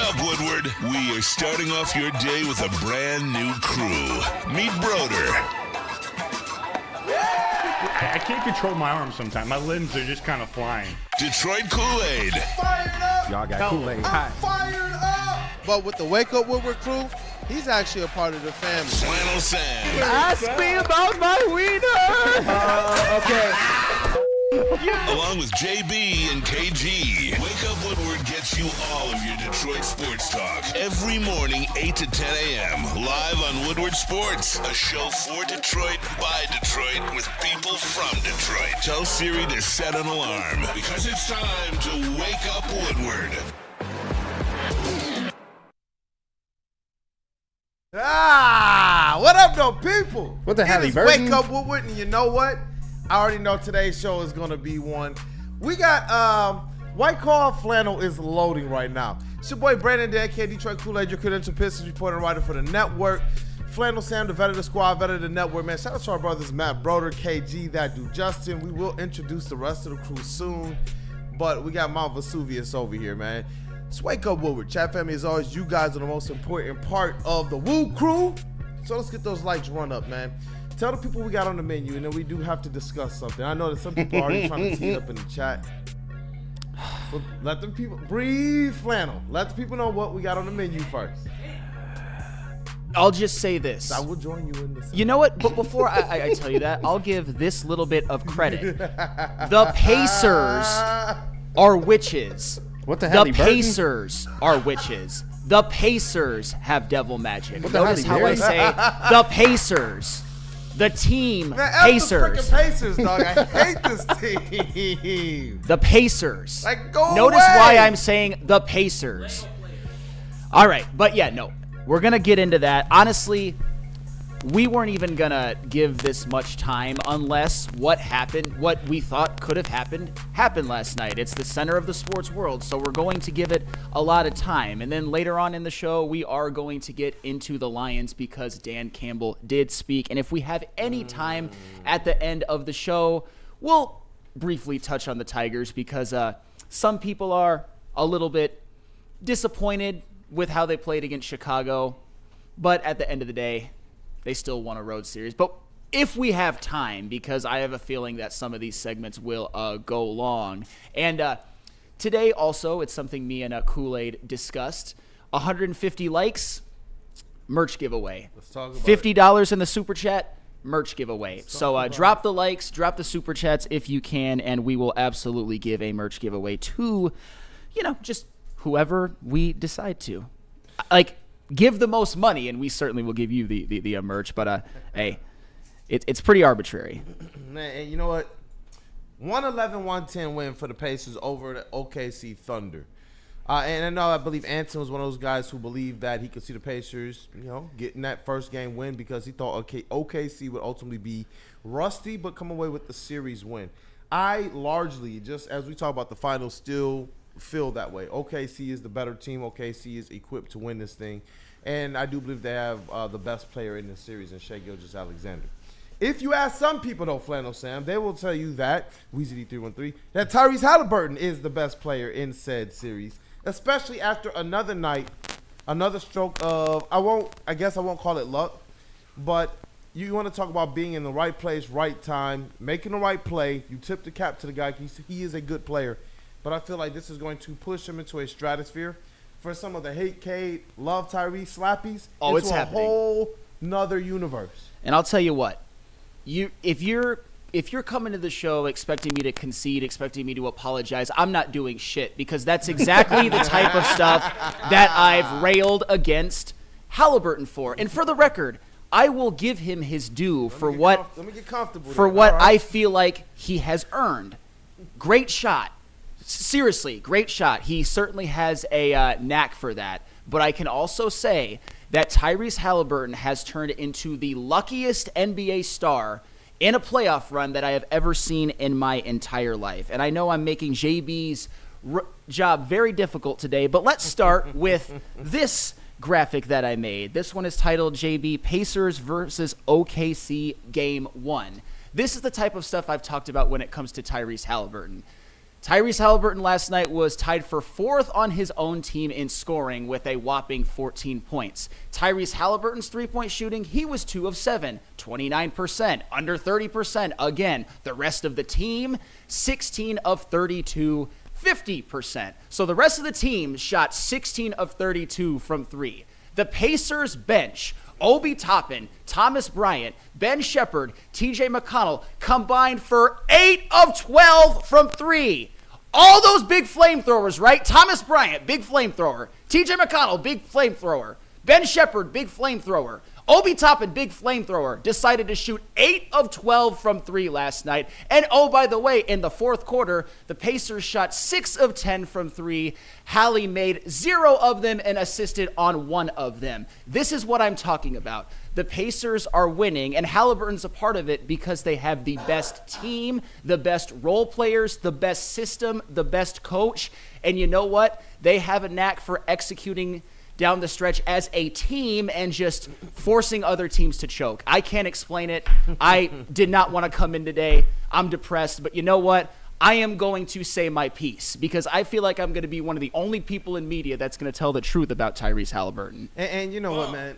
up, Woodward. We are starting off your day with a brand new crew. Meet Broder. I can't control my arms sometimes. My limbs are just kind of flying. Detroit Kool-Aid. Fired up. Y'all got Kool-Aid. I'm fired up. But with the Wake Up Woodward crew, he's actually a part of the family. Flannel Sam. Ask me about my wiener. Okay. Along with JB and KG. Wake Up Woodward gets you all of your Detroit sports talk. Every morning, 8 to 10 a.m. Live on Woodward Sports. A show for Detroit, by Detroit, with people from Detroit. Tell Siri to set an alarm, because it's time to Wake Up Woodward. What up, though, people? What the Haliburton? Haliburton? Wake Up Woodward, and you know what? I already know today's show is going to be one. We got, White Claw Flannel is loading right now. It's your boy Brandon Dan, Detroit Kool-Aid, your credential Pistons reporter and writer for the network. Flannel Sam, the vet of the squad, vet of the network, man. Shout out to our brothers Matt Broder, KG, that dude Justin. We will introduce the rest of the crew soon, but we got Mount Vesuvius over here, man. It's Wake Up Woodward. Chat family, as always, you guys are the most important part of the Woo crew. So let's get those likes run up, man. Tell the people we got on the menu, and then we do have to discuss something. I know that some people are already trying to tee it up in the chat. So let the people breathe, Flannel. Let the people know what we got on the menu first. I'll just say this. I will join you in this. You know what? But before I tell you that, I'll give this little bit of credit. The Pacers are witches. What the The Haliburton? Pacers are witches. The Pacers have devil magic. What the Notice how I Haliburton? say the Pacers. The team Man, Pacers. The freaking Pacers, dog. I hate this team. The Pacers. Like, go Notice away. why I'm saying the Pacers. All right, but yeah, no. We're going to get into that. Honestly, we weren't even going to give this much time unless what we thought could have happened last night. It's the center of the sports world, so we're going to give it a lot of time. And then later on in the show, we are going to get into the Lions because Dan Campbell did speak. And if we have any time at the end of the show, we'll briefly touch on the Tigers because some people are a little bit disappointed with how they played against Chicago. But at the end of the day, they still won a road series. But if we have time, because I have a feeling that some of these segments will go long. And today also, it's something me and Kool-Aid discussed. 150 likes, merch giveaway. Let's talk about $50 in the super chat, merch giveaway. So drop the likes, drop the super chats if you can, and we will absolutely give a merch giveaway to, just whoever we decide to. Like, give the most money, and we certainly will give you the merch. But hey, it's pretty arbitrary. Man, and you know what? 111-110 win for the Pacers over the OKC Thunder. And I believe Anson was one of those guys who believed that he could see the Pacers, getting that first game win because he thought OKC would ultimately be rusty but come away with the series win. I largely, just as we talk about the finals, still feel that way. OKC is the better team. OKC is equipped to win this thing. And I do believe they have the best player in this series in Shai Gilgeous-Alexander. If you ask some people, though, Flannel Sam, they will tell you that, WeezyD313, that Tyrese Haliburton is the best player in said series, especially after another night, another stroke of, I guess I won't call it luck, but you want to talk about being in the right place, right time, making the right play. You tip the cap to the guy. He is a good player. But I feel like this is going to push him into a stratosphere for some of the hate Cade, love Tyrese slappies. Oh, it's into a happening. whole nother universe. And I'll tell you what, if you're coming to the show expecting me to concede, expecting me to apologize, I'm not doing shit because that's exactly the type of stuff that I've railed against Haliburton for. And for the record, I will give him his due for what Let me get comfortable. for there. what All right. I feel like he has earned. Great shot. Seriously, great shot. He certainly has a knack for that. But I can also say that Tyrese Haliburton has turned into the luckiest NBA star in a playoff run that I have ever seen in my entire life. And I know I'm making JB's job very difficult today, but let's start with this graphic that I made. This one is titled JB Pacers versus OKC Game 1. This is the type of stuff I've talked about when it comes to Tyrese Haliburton. Tyrese Haliburton last night was tied for 4th on his own team in scoring with a whopping 14 points. Tyrese Haliburton's three-point shooting, he was 2 of 7, 29%, under 30%. Again, the rest of the team, 16 of 32, 50%. So the rest of the team shot 16 of 32 from 3. The Pacers bench, Obi Toppin, Thomas Bryant, Ben Shepherd, TJ McConnell combined for 8 of 12 from 3. All those big flamethrowers, right? Thomas Bryant, big flamethrower. TJ McConnell, big flamethrower. Ben Shepherd, big flamethrower. Obi Toppin, big flamethrower, decided to shoot 8 of 12 from 3 last night. And oh, by the way, in the fourth quarter, the Pacers shot 6 of 10 from 3. Hallie made 0 of them and assisted on 1 of them. This is what I'm talking about. The Pacers are winning, and Haliburton's a part of it because they have the best team, the best role players, the best system, the best coach. And you know what? They have a knack for executing down the stretch as a team and just forcing other teams to choke. I can't explain it. I did not want to come in today. I'm depressed, but you know what? I am going to say my piece because I feel like I'm going to be one of the only people in media that's going to tell the truth about Tyrese Haliburton. And you know what, man?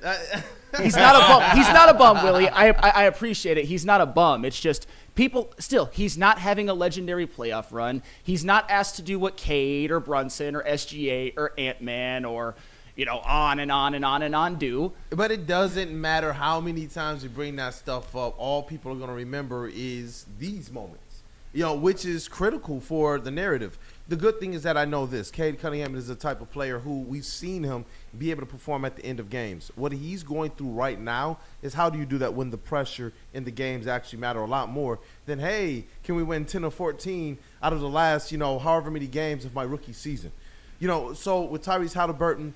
He's not a bum. He's not a bum, Willie. I appreciate it. He's not a bum. It's just people still, he's not having a legendary playoff run. He's not asked to do what Cade or Brunson or SGA or Ant-Man or on and on and on and on do. But it doesn't matter how many times you bring that stuff up. All people are going to remember is these moments, which is critical for the narrative. The good thing is that I know this. Cade Cunningham is the type of player who we've seen him be able to perform at the end of games. What he's going through right now is how do you do that when the pressure in the games actually matter a lot more than, hey, can we win 10 or 14 out of the last, however many games of my rookie season? So with Tyrese Haliburton,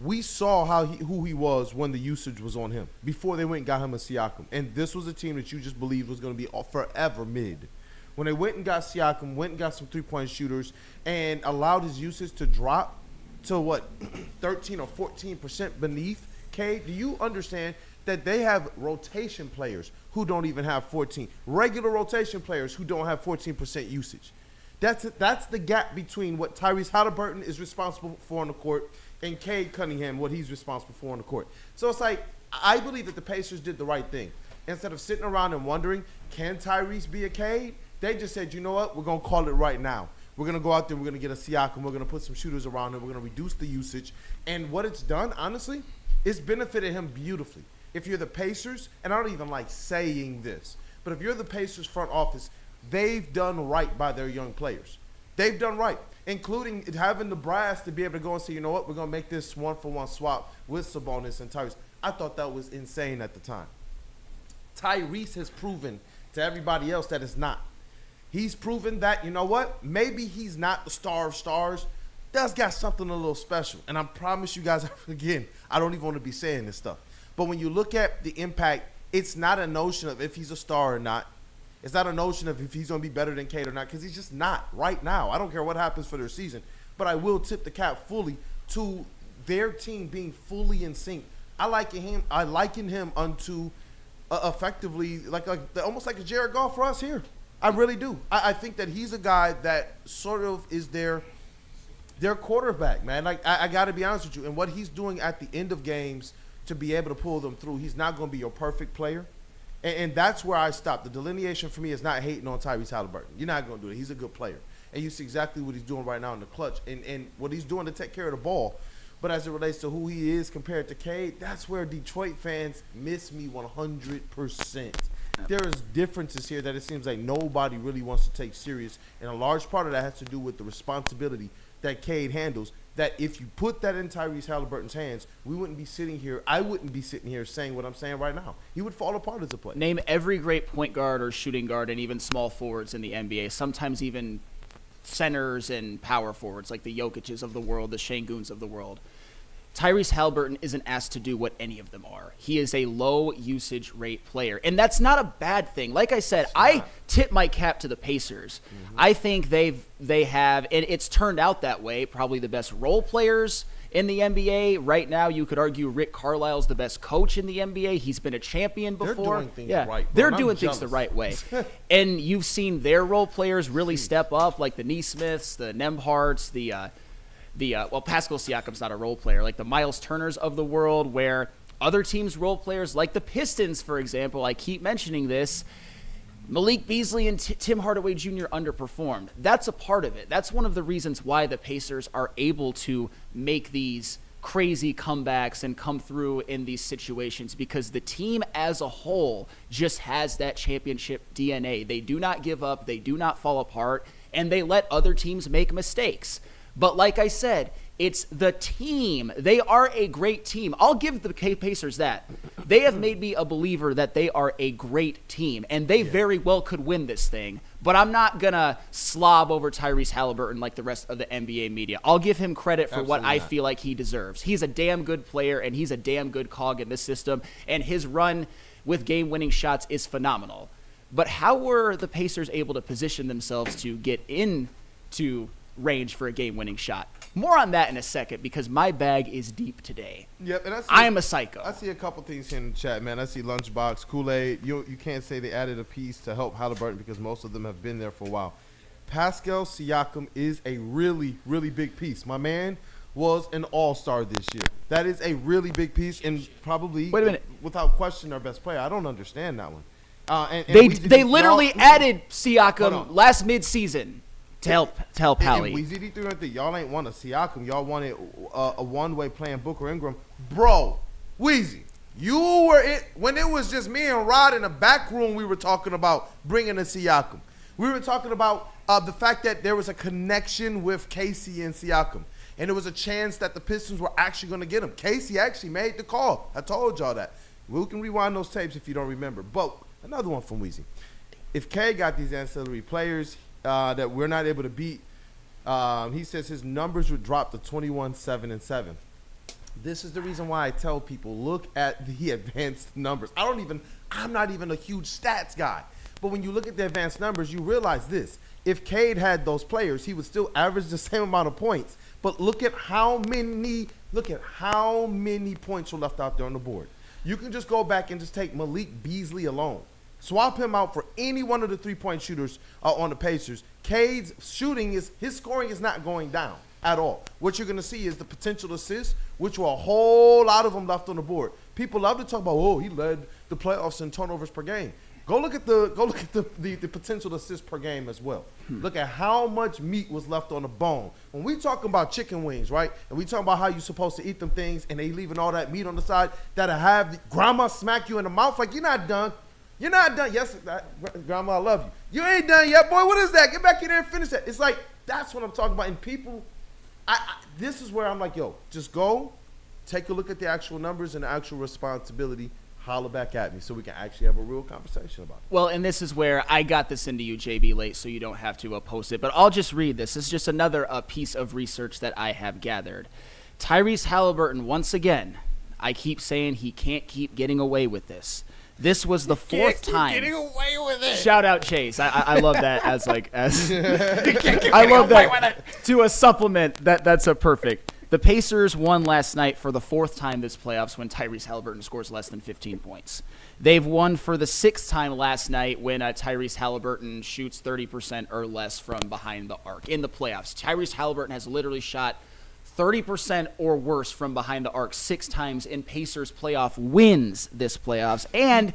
we saw who he was when the usage was on him before they went and got him a Siakam. And this was a team that you just believed was going to be forever mid. When they went and got Siakam, went and got some three-point shooters, and allowed his usage to drop to, 13 or 14% beneath Cade, do you understand that they have rotation players who don't even have 14, regular rotation players who don't have 14% usage? That's the gap between what Tyrese Haliburton is responsible for on the court and Cade Cunningham, what he's responsible for on the court. So it's like, I believe that the Pacers did the right thing. Instead of sitting around and wondering, can Tyrese be a Cade? They just said, you know what, we're going to call it right now. We're going to go out there, we're going to get a Siakam, we're going to put some shooters around him, we're going to reduce the usage. And what it's done, honestly, it's benefited him beautifully. If you're the Pacers, and I don't even like saying this, but if you're the Pacers front office, they've done right by their young players. They've done right, including having the brass to be able to go and say, you know what, we're going to make this one-for-one swap with Sabonis and Tyrese. I thought that was insane at the time. Tyrese has proven to everybody else that it's not. He's proven that, you know what, maybe he's not the star of stars. That's got something a little special. And I promise you guys, again, I don't even want to be saying this stuff. But when you look at the impact, it's not a notion of if he's a star or not. It's not a notion of if he's going to be better than Cade or not, because he's just not right now. I don't care what happens for their season. But I will tip the cap fully to their team being fully in sync. I liken him unto effectively almost like a Jared Goff for us here. I really do. I think that he's a guy that sort of is their quarterback, man. Like, I got to be honest with you. And what he's doing at the end of games to be able to pull them through, he's not going to be your perfect player. And that's where I stop. The delineation for me is not hating on Tyrese Haliburton. You're not going to do it. He's a good player. And you see exactly what he's doing right now in the clutch and what he's doing to take care of the ball. But as it relates to who he is compared to Cade, that's where Detroit fans miss me 100%. There is differences here that it seems like nobody really wants to take serious. And a large part of that has to do with the responsibility that Cade handles, that if you put that in Tyrese Haliburton's hands, we wouldn't be sitting here. I wouldn't be sitting here saying what I'm saying right now. He would fall apart as a player. Name every great point guard or shooting guard and even small forwards in the NBA, sometimes even centers and power forwards like the Jokic's of the world, the Şengün's of the world. Tyrese Haliburton isn't asked to do what any of them are. He is a low usage rate player, and that's not a bad thing. Like I said, I tip my cap to the Pacers. Mm-hmm. I think they have, and it's turned out that way, probably the best role players in the NBA. Right now, you could argue Rick Carlisle's the best coach in the NBA. He's been a champion before. They're doing things right, bro, They're and I'm doing things the jealous. right way. And you've seen their role players really step up, like the Neesmiths, the Nembharts, well, Pascal Siakam's not a role player, like the Miles Turners of the world, where other teams' role players, like the Pistons, for example, I keep mentioning this, Malik Beasley and Tim Hardaway Jr. underperformed. That's a part of it. That's one of the reasons why the Pacers are able to make these crazy comebacks and come through in these situations, because the team as a whole just has that championship DNA. They do not give up, they do not fall apart, and they let other teams make mistakes. But like I said, it's the team. They are a great team. I'll give the Pacers that. They have made me a believer that they are a great team, and they very well could win this thing. But I'm not going to slob over Tyrese Haliburton like the rest of the NBA media. I'll give him credit for what I feel like he deserves. He's a damn good player, and he's a damn good cog in this system, and his run with game-winning shots is phenomenal. But how were the Pacers able to position themselves to get into range for a game-winning shot? More on that in a second, because my bag is deep today. Yep, and I am a psycho. I see a couple things here in the chat, man. I see Lunchbox, Kool-Aid. You can't say they added a piece to help Haliburton because most of them have been there for a while. Pascal Siakam is a really, really big piece. My man was an all-star this year. That is a really big piece, and probably, Wait a minute, without question, our best player. I don't understand that one. And they literally added Siakam last midseason to help Hallie. And Weezy D3, y'all ain't want a Siakam. Y'all wanted a one-way playing Booker Ingram. Bro, Weezy, you were it when it was just me and Rod in the back room. We were talking about bringing a Siakam. We were talking about the fact that there was a connection with Casey and Siakam, and there was a chance that the Pistons were actually going to get him. Casey actually made the call. I told y'all that. We can rewind those tapes if you don't remember. But another one from Weezy. If K got these ancillary players that we're not able to beat, he says his numbers would drop to 21, 7, and 7. This is the reason why I tell people, look at the advanced numbers. I'm not even a huge stats guy. But when you look at the advanced numbers, you realize this. If Cade had those players, he would still average the same amount of points. But look at how many points were left out there on the board. You can just go back and just take Malik Beasley alone. Swap him out for any one of the three-point shooters on the Pacers. Cade's his scoring is not going down at all. What you're going to see is the potential assists, which were a whole lot of them left on the board. People love to talk about, he led the playoffs in turnovers per game. Go look at the potential assists per game as well. Look at how much meat was left on the bone. When we talking about chicken wings, right, and we talking about how you're supposed to eat them things, and they leaving all that meat on the side, that'll have grandma smack you in the mouth like you're not done. You're not done. Yes, Grandma, I love you. You ain't done yet, boy. What is that? Get back in there and finish that. It's like, that's what I'm talking about. And people, this is where I'm like, yo, just go, take a look at the actual numbers and the actual responsibility. Holler back at me so we can actually have a real conversation about it. Well, and this is where I got this into you, JB, late, so you don't have to post it. But I'll just read this. This is just another piece of research that I have gathered. Tyrese Haliburton, once again, I keep saying he can't keep getting away with this. This was the fourth time. Getting away with it. Shout out Chase. I love that as I love that to a supplement. That's a perfect. The Pacers won last night for the fourth time this playoffs when Tyrese Haliburton scores less than 15 points. They've won for the sixth time last night when Tyrese Haliburton shoots 30% or less from behind the arc in the playoffs. Tyrese Haliburton has literally shot 30% or worse from behind the arc 6 times in Pacers playoff wins this playoffs. And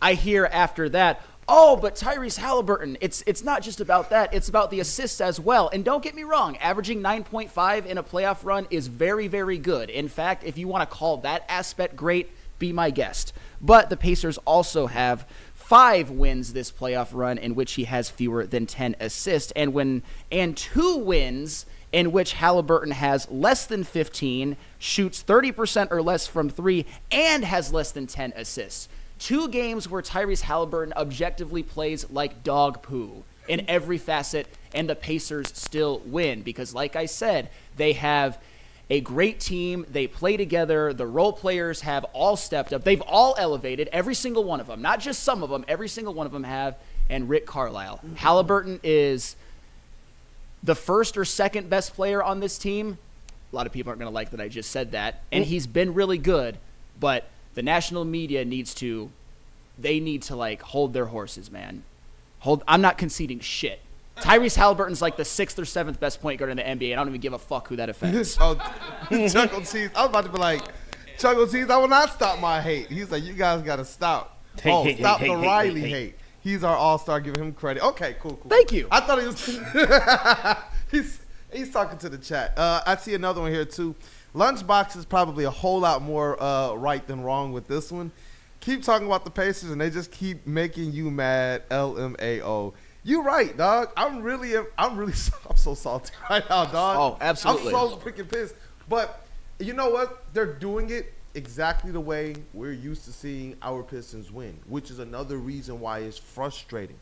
I hear after that, but Tyrese Haliburton, it's not just about that. It's about the assists as well. And don't get me wrong, averaging 9.5 in a playoff run is very, very good. In fact, if you want to call that aspect great, be my guest. But the Pacers also have 5 wins this playoff run in which he has fewer than 10 assists, and 2 wins in which Haliburton has less than 15, shoots 30% or less from 3, and has less than 10 assists. 2 games where Tyrese Haliburton objectively plays like dog poo in every facet, and the Pacers still win because, like I said, they have a great team. They play together. The role players have all stepped up. They've all elevated, every single one of them, not just some of them. Every single one of them have, and Rick Carlisle. Haliburton is the first or second best player on this team, a lot of people aren't going to like that I just said that. And he's been really good, but the national media needs to like hold their horses, man. I'm not conceding shit. Tyrese Haliburton's like the 6th or 7th best point guard in the NBA, and I don't even give a fuck who that offends. Chuckle Cheese. I was about to be like, Chuckle Cheese, I will not stop my hate. He's like, you guys got to stop. Stop the Riley hate. He's our all-star, giving him credit. Okay, cool. Thank you. I thought he was he's talking to the chat. I see another one here, too. Lunchbox is probably a whole lot more right than wrong with this one. Keep talking about the Pacers, and they just keep making you mad, LMAO. You right, dog. I'm so salty right now, dog. Oh, absolutely. I'm so freaking pissed. But you know what? They're doing it exactly the way we're used to seeing our Pistons win, which is another reason why it's frustrating.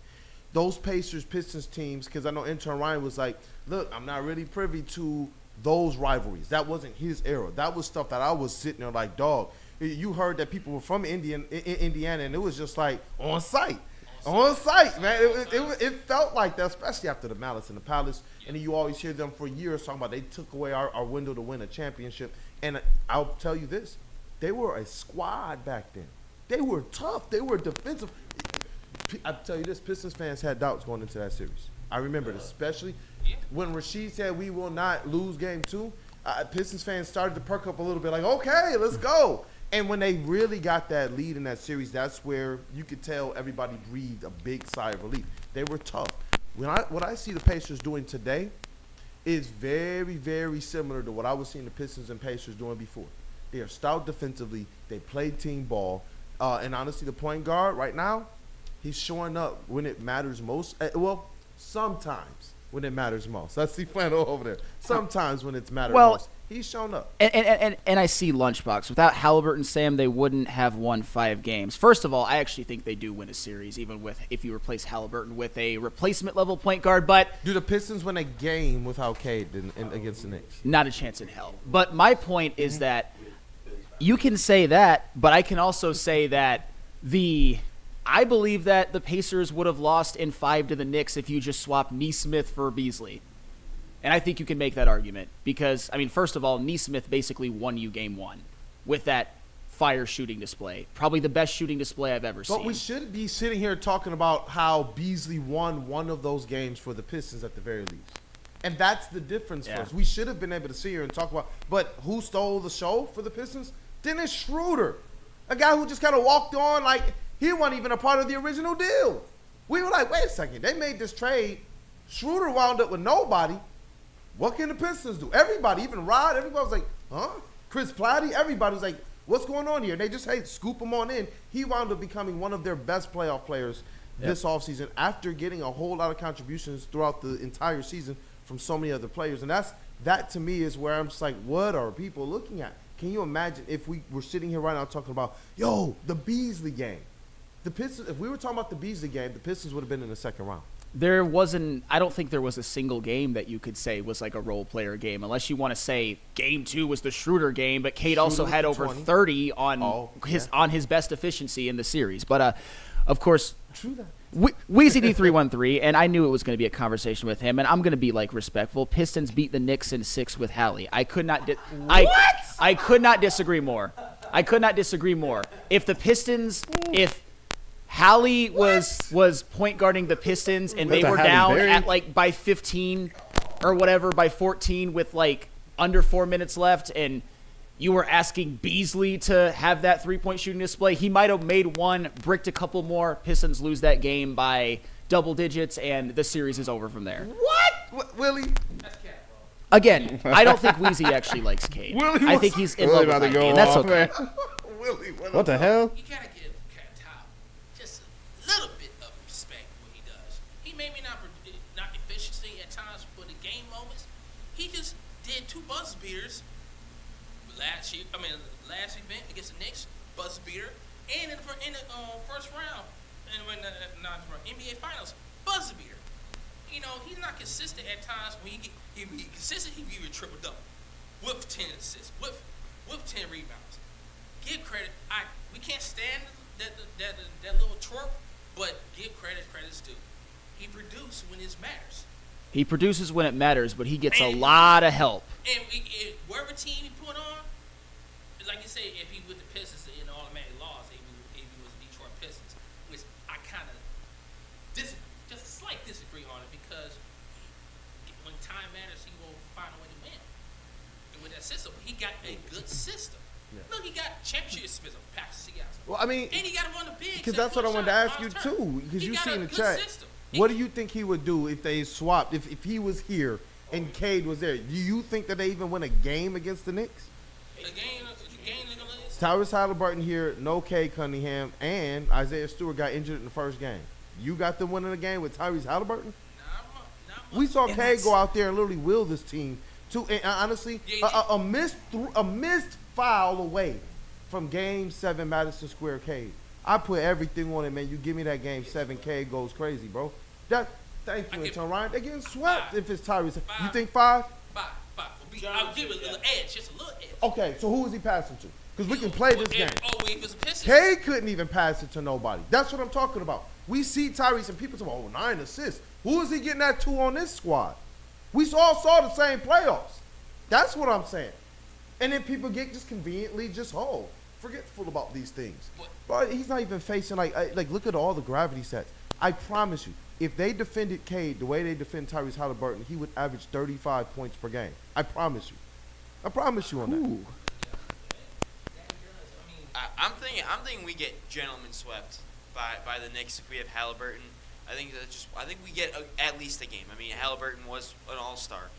Those Pistons teams, because I know intern Ryan was like, look, I'm not really privy to those rivalries. That wasn't his era. That was stuff that I was sitting there like, dog, you heard that people were from Indiana, and it was just like on site. On site, man. It felt like that, especially after the Malice and the Palace. And then you always hear them for years talking about they took away our window to win a championship. And I'll tell you this. They were a squad back then. They were tough. They were defensive. I'll tell you this. Pistons fans had doubts going into that series. I remember it, especially when Rasheed said we will not lose game 2. Pistons fans started to perk up a little bit like, okay, let's go. And when they really got that lead in that series, that's where you could tell everybody breathed a big sigh of relief. They were tough. What I see the Pacers doing today is very, very similar to what I was seeing the Pistons and Pacers doing before. They are stout defensively. They play team ball. And honestly, the point guard right now, he's showing up when it matters most. Well, sometimes when it matters most. That's the flannel over there. Sometimes when it's matters most. He's shown up. And I see Lunchbox. Without Haliburton, Sam, they wouldn't have won 5 games. First of all, I actually think they do win a series, even if you replace Haliburton with a replacement-level point guard. But do the Pistons win a game without Cade against the Knicks? Not a chance in hell. But my point is that you can say that, but I can also say that I believe that the Pacers would have lost in 5 to the Knicks if you just swapped Nesmith for Beasley. And I think you can make that argument because, I mean, first of all, Nesmith basically won you game 1 with that fire shooting display. Probably the best shooting display I've ever seen. But we should be sitting here talking about how Beasley won one of those games for the Pistons at the very least. And that's the difference for us. We should have been able to sit here and talk about, but who stole the show for the Pistons? Dennis Schroeder, a guy who just kind of walked on like he wasn't even a part of the original deal. We were like, wait a second, they made this trade. Schroeder wound up with nobody. What can the Pistons do? Everybody, even Rod, everybody was like, huh? Chris Platty, everybody was like, what's going on here? And they just, hey, scoop him on in. He wound up becoming one of their best playoff players this offseason after getting a whole lot of contributions throughout the entire season from so many other players. And that to me is where I'm just like, what are people looking at? Can you imagine if we were sitting here right now talking about, the Beasley game? The Pistons, if we were talking about the Beasley game, the Pistons would have been in the second round. I don't think there was a single game that you could say was like a role player game, unless you want to say game 2 was the Schroeder game, but Cade also had over 20. 30 on his best efficiency in the series. But of course, Weezy D313, and I knew it was going to be a conversation with him, and I'm going to be like respectful. Pistons beat the Knicks in 6 with Hallie. I could not I could not disagree more. If Hallie was point guarding the Pistons and they were down at like by 15 or whatever, by 14 with like under 4 minutes left, and you were asking Beasley to have that 3-point shooting display, he might have made one, bricked a couple more. Pistons lose that game by double digits, and the series is over from there. What Willie? Again, I don't think Weezy actually likes Cade. I think he's in love with Cade, and that's okay. Willie, what the hell? You gotta give Cat Top just a little bit of respect for what he does. He maybe not efficiency at times for the game moments. He just did 2 buzzer beaters last event against the Knicks, buzzer beater, and in the first round, and when the NBA Finals, buzzer beater. You know, he's not consistent at times. When he'd be consistent, he'd give you a triple double with 10 assists, with 10 rebounds. Give credit. We can't stand that little twerp, but give credit's due. He produced when it matters. He produces when it matters, but he gets a lot of help. And wherever team he put on, like you say, if he with the Pistons in automatic loss, if he was the Detroit Pistons, which I kind of just a slight disagree on it because when time matters, he will find a way to win. And with that system, he got a good system. Yeah. Look, he got championship system, past Seattle. Well, I mean, and he got to run the big. because that's what I wanted to ask you too. Because you see in the chat, what do you think he would do if they swapped? If he was here and Cade was there, do you think that they even win a game against the Knicks? Tyrese Haliburton here, no Cade Cunningham, and Isaiah Stewart got injured in the first game. You got them winning the game with Tyrese Haliburton? We saw Cade go out there and literally will this team to, and honestly, a missed foul away from Game 7 Madison Square Cade. I put everything on it, man. You give me that Game 7, Cade goes crazy, bro. Thank you, Anton Ryan. They're getting swept if it's Tyrese. You think 5? 5. I'll give it a little edge, just a little edge. Okay, so who is he passing to? Because we can play this game. He was a Pistons. Cade couldn't even pass it to nobody. That's what I'm talking about. We see Tyrese and people say, 9 assists. Who is he getting that to on this squad? We all saw the same playoffs. That's what I'm saying. And then people get just conveniently forgetful about these things. But he's not even facing, like look at all the gravity sets. I promise you, if they defended Cade the way they defend Tyrese Haliburton, he would average 35 points per game. I promise you. I promise you on that. Ooh. I'm thinking we get gentlemen swept by the Knicks if we have Haliburton. I think we get at least a game. I mean, Haliburton was an all-star.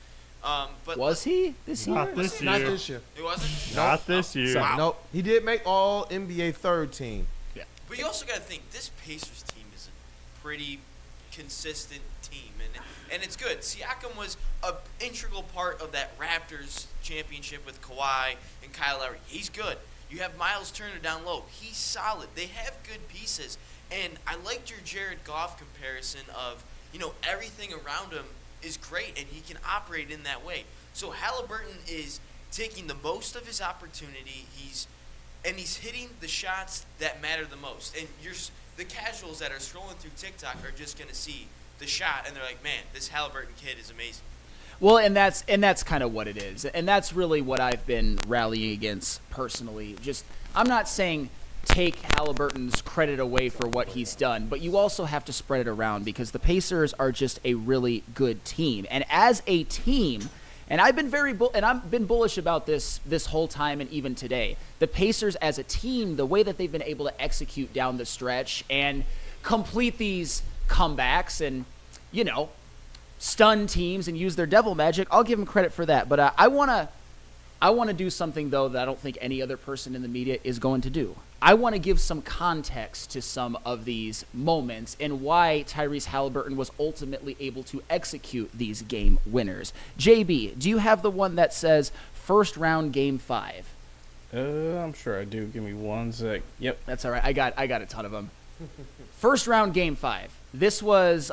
But was he this year? Not this year. Not this year. It wasn't. Not this year. Wow. Nope. He did make all NBA third team. Yeah. But you also got to think this Pacers team is a pretty consistent team, and it's good. Siakam was an integral part of that Raptors championship with Kawhi and Kyle Lowry. He's good. You have Miles Turner down low. He's solid. They have good pieces, and I liked your Jared Goff comparison of everything around him is great, and he can operate in that way. So Haliburton is taking the most of his opportunity. He's hitting the shots that matter the most. And the casuals that are scrolling through TikTok are just going to see the shot, and they're like, man, this Haliburton kid is amazing. Well, and that's kind of what it is. And that's really what I've been rallying against personally. I'm not saying take Haliburton's credit away for what he's done, but you also have to spread it around because the Pacers are just a really good team. And as a team, and I've been I've been bullish about this whole time and even today. The Pacers as a team, the way that they've been able to execute down the stretch and complete these comebacks and, stun teams and use their devil magic, I'll give them credit for that. But I want to do something, though, that I don't think any other person in the media is going to do. I want to give some context to some of these moments and why Tyrese Haliburton was ultimately able to execute these game winners. JB, do you have the one that says first round game 5? I'm sure I do. Give me 1 sec. Yep. That's all right. I got a ton of them. First round game 5. This was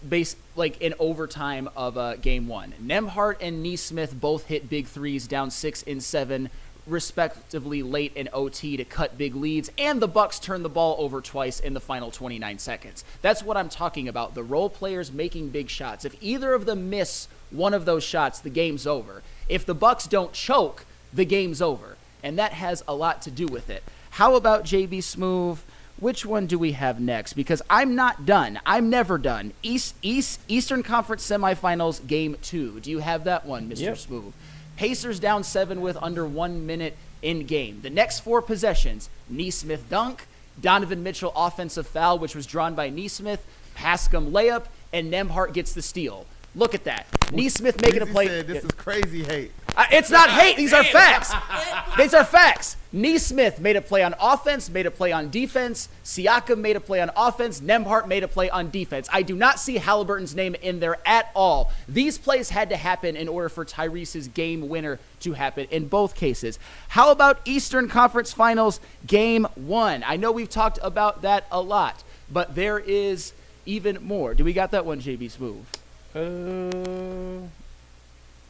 based in overtime of game 1. Nembhard and Nesmith both hit big threes down 6 and 7, respectively late in OT to cut big leads, and the Bucks turned the ball over twice in the final 29 seconds. That's what I'm talking about, the role players making big shots. If either of them miss one of those shots, the game's over. If the Bucks don't choke, the game's over, and that has a lot to do with it. How about JB Smoove? Which one do we have next? Because I'm not done. I'm never done. Eastern Conference Semifinals, Game 2. Do you have that one, Mr. Yep. Smoove? Pacers down 7 with under 1 minute in game. The next 4 possessions, Nesmith dunk, Donovan Mitchell offensive foul, which was drawn by Nesmith, Pascom layup, and Nembhard gets the steal. Look at that. Nesmith making a play. This is crazy hate. It's not hate. These are facts. These are facts. Nesmith made a play on offense, made a play on defense. Siakam made a play on offense. Nembhard made a play on defense. I do not see Haliburton's name in there at all. These plays had to happen in order for Tyrese's game winner to happen in both cases. How about Eastern Conference Finals Game 1? I know we've talked about that a lot, but there is even more. Do we got that one, JB Smoove?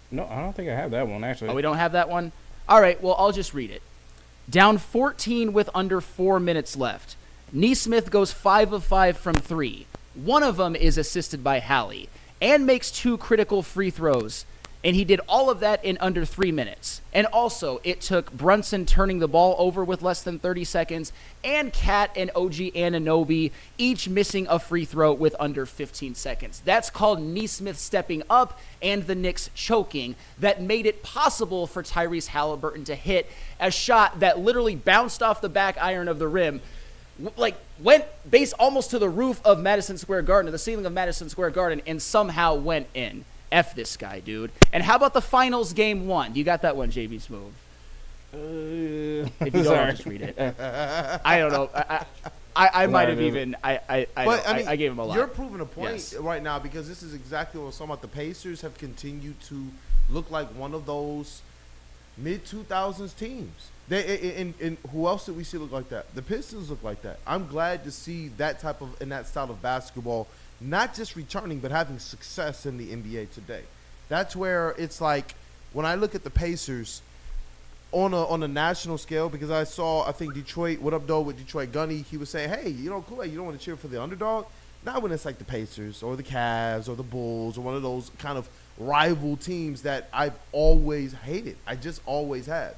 No, I don't think I have that one, actually. Oh, we don't have that one? All right, well, I'll just read it. Down 14 with under 4 minutes left. Nesmith goes 5 of 5 from 3. One of them is assisted by Hallie and makes 2 critical free throws. And he did all of that in under 3 minutes. And also, it took Brunson turning the ball over with less than 30 seconds and Kat and OG Anunoby each missing a free throw with under 15 seconds. That's called Nesmith stepping up and the Knicks choking that made it possible for Tyrese Haliburton to hit a shot that literally bounced off the back iron of the rim, like went base almost to the roof of Madison Square Garden, to the ceiling of Madison Square Garden, and somehow went in. F this guy, dude. And how about the finals game 1? You got that one, JB Smooth? If you don't, I'll just read it. I don't know. I might have even. I gave him a lot. You're proving a point right now because this is exactly what I'm talking about. The Pacers have continued to look like one of those mid-2000s teams. And who else did we see look like that? The Pistons look like that. I'm glad to see that type of in that style of basketball. Not just returning, but having success in the NBA today. That's where it's like when I look at the Pacers on a national scale, because I think Detroit, what up, though, with Detroit Gunny, he was saying, hey, Kool-Aid, you don't want to cheer for the underdog? Not when it's like the Pacers or the Cavs or the Bulls or one of those kind of rival teams that I've always hated. I just always have.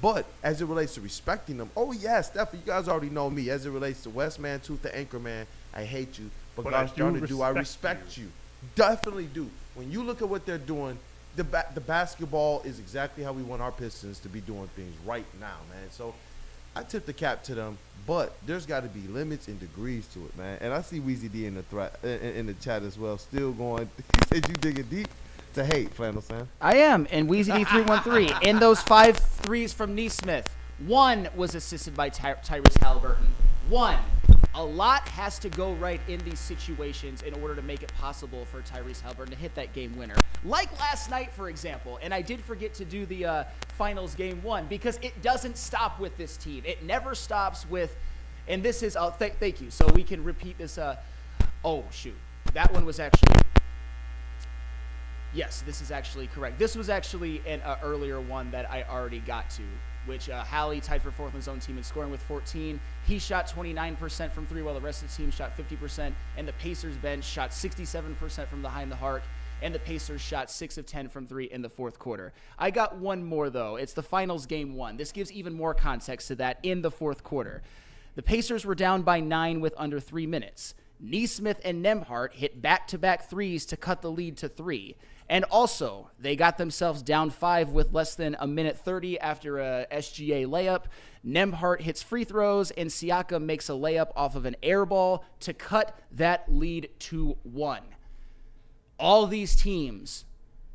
But as it relates to respecting them, oh, yeah, Steph, you guys already know me. As it relates to Westman, Tooth, the Anchorman, I hate you. But gosh darn it, do I respect you. Definitely do. When you look at what they're doing, the basketball is exactly how we want our Pistons to be doing things right now, man. So I tip the cap to them, but there's got to be limits and degrees to it, man. And I see Weezy D in the chat as well, still going. He said you digging deep to hate, Flannel Sam. I am, and Weezy D 313. In those 5 threes from Nesmith, 1 was assisted by Tyrese Haliburton. 1. A lot has to go right in these situations in order to make it possible for Tyrese Haliburton to hit that game winner. Like last night, for example, and I did forget to do the finals game 1 because it doesn't stop with this team. It never stops with, and this is, thank you, so we can repeat this. Oh, shoot. That one was actually, yes, this is actually correct. This was actually an earlier one that I already got to, which Hallie tied for 4th on his own team in scoring with 14. He shot 29% from 3, while the rest of the team shot 50%, and the Pacers bench shot 67% from behind the arc, and the Pacers shot 6 of 10 from 3 in the 4th quarter. I got one more, though. It's the finals game 1. This gives even more context to that in the 4th quarter. The Pacers were down by 9 with under 3 minutes. Nesmith and Nembhard hit back-to-back threes to cut the lead to 3. And also, they got themselves down 5 with less than a minute 30 after a SGA layup. Nembhard hits free throws, and Siakam makes a layup off of an air ball to cut that lead to 1. All these teams,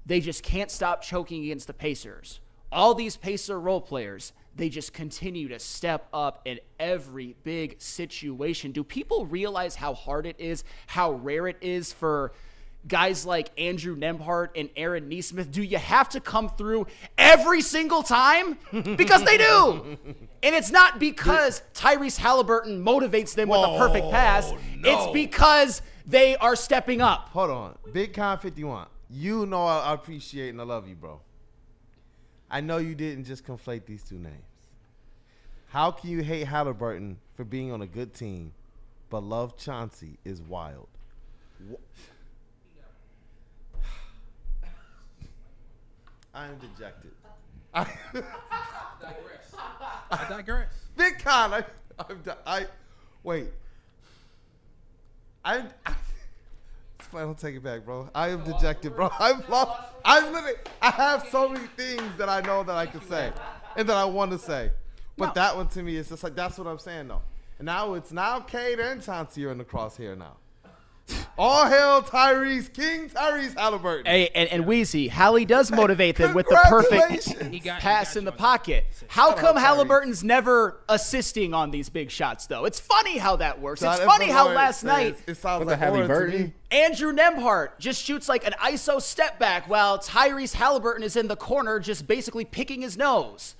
they just can't stop choking against the Pacers. All these Pacer role players, they just continue to step up in every big situation. Do people realize how hard it is, how rare it is for guys like Andrew Nembhard and Aaron Nesmith? Do you have to come through every single time? Because they do. And it's not because Tyrese Haliburton motivates them with a perfect pass. No. It's because they are stepping up. Hold on. Big Con 51. You know I appreciate and I love you, bro. I know you didn't just conflate these two names. How can you hate Haliburton for being on a good team, but love Chauncey is wild? I am dejected. I digress. Big Con, wait. I'll take it back, bro. I am dejected, bro. I've lost. I have so many things that I know that I can say and that I want to say. But that one to me is just like, that's what I'm saying, though. And now Cade and Chauncey are in the crosshair now. All hail Tyrese, King Tyrese Haliburton. Hey, and Weezy, Hallie does motivate them with the perfect pass in the pocket. How come Haliburton's never assisting on these big shots, though? It's funny how that works. It's funny how last night it sounds like Haliburton. Andrew Nembhard just shoots like an ISO step back while Tyrese Haliburton is in the corner just basically picking his nose.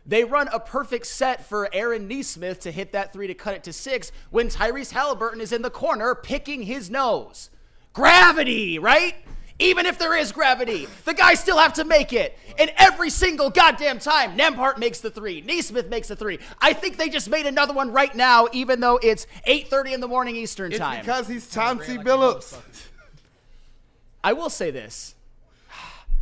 They run a perfect set for Aaron Nesmith to hit that 3 to cut it to 6 when Tyrese Haliburton is in the corner picking his nose. Gravity, right? Even if there is gravity, the guys still have to make it. And every single goddamn time, Nembhard makes the 3, Neesmith makes the 3. I think they just made another one right now, even though it's 8:30 in the morning Eastern time. It's because he's Chauncey Billups. I will say this.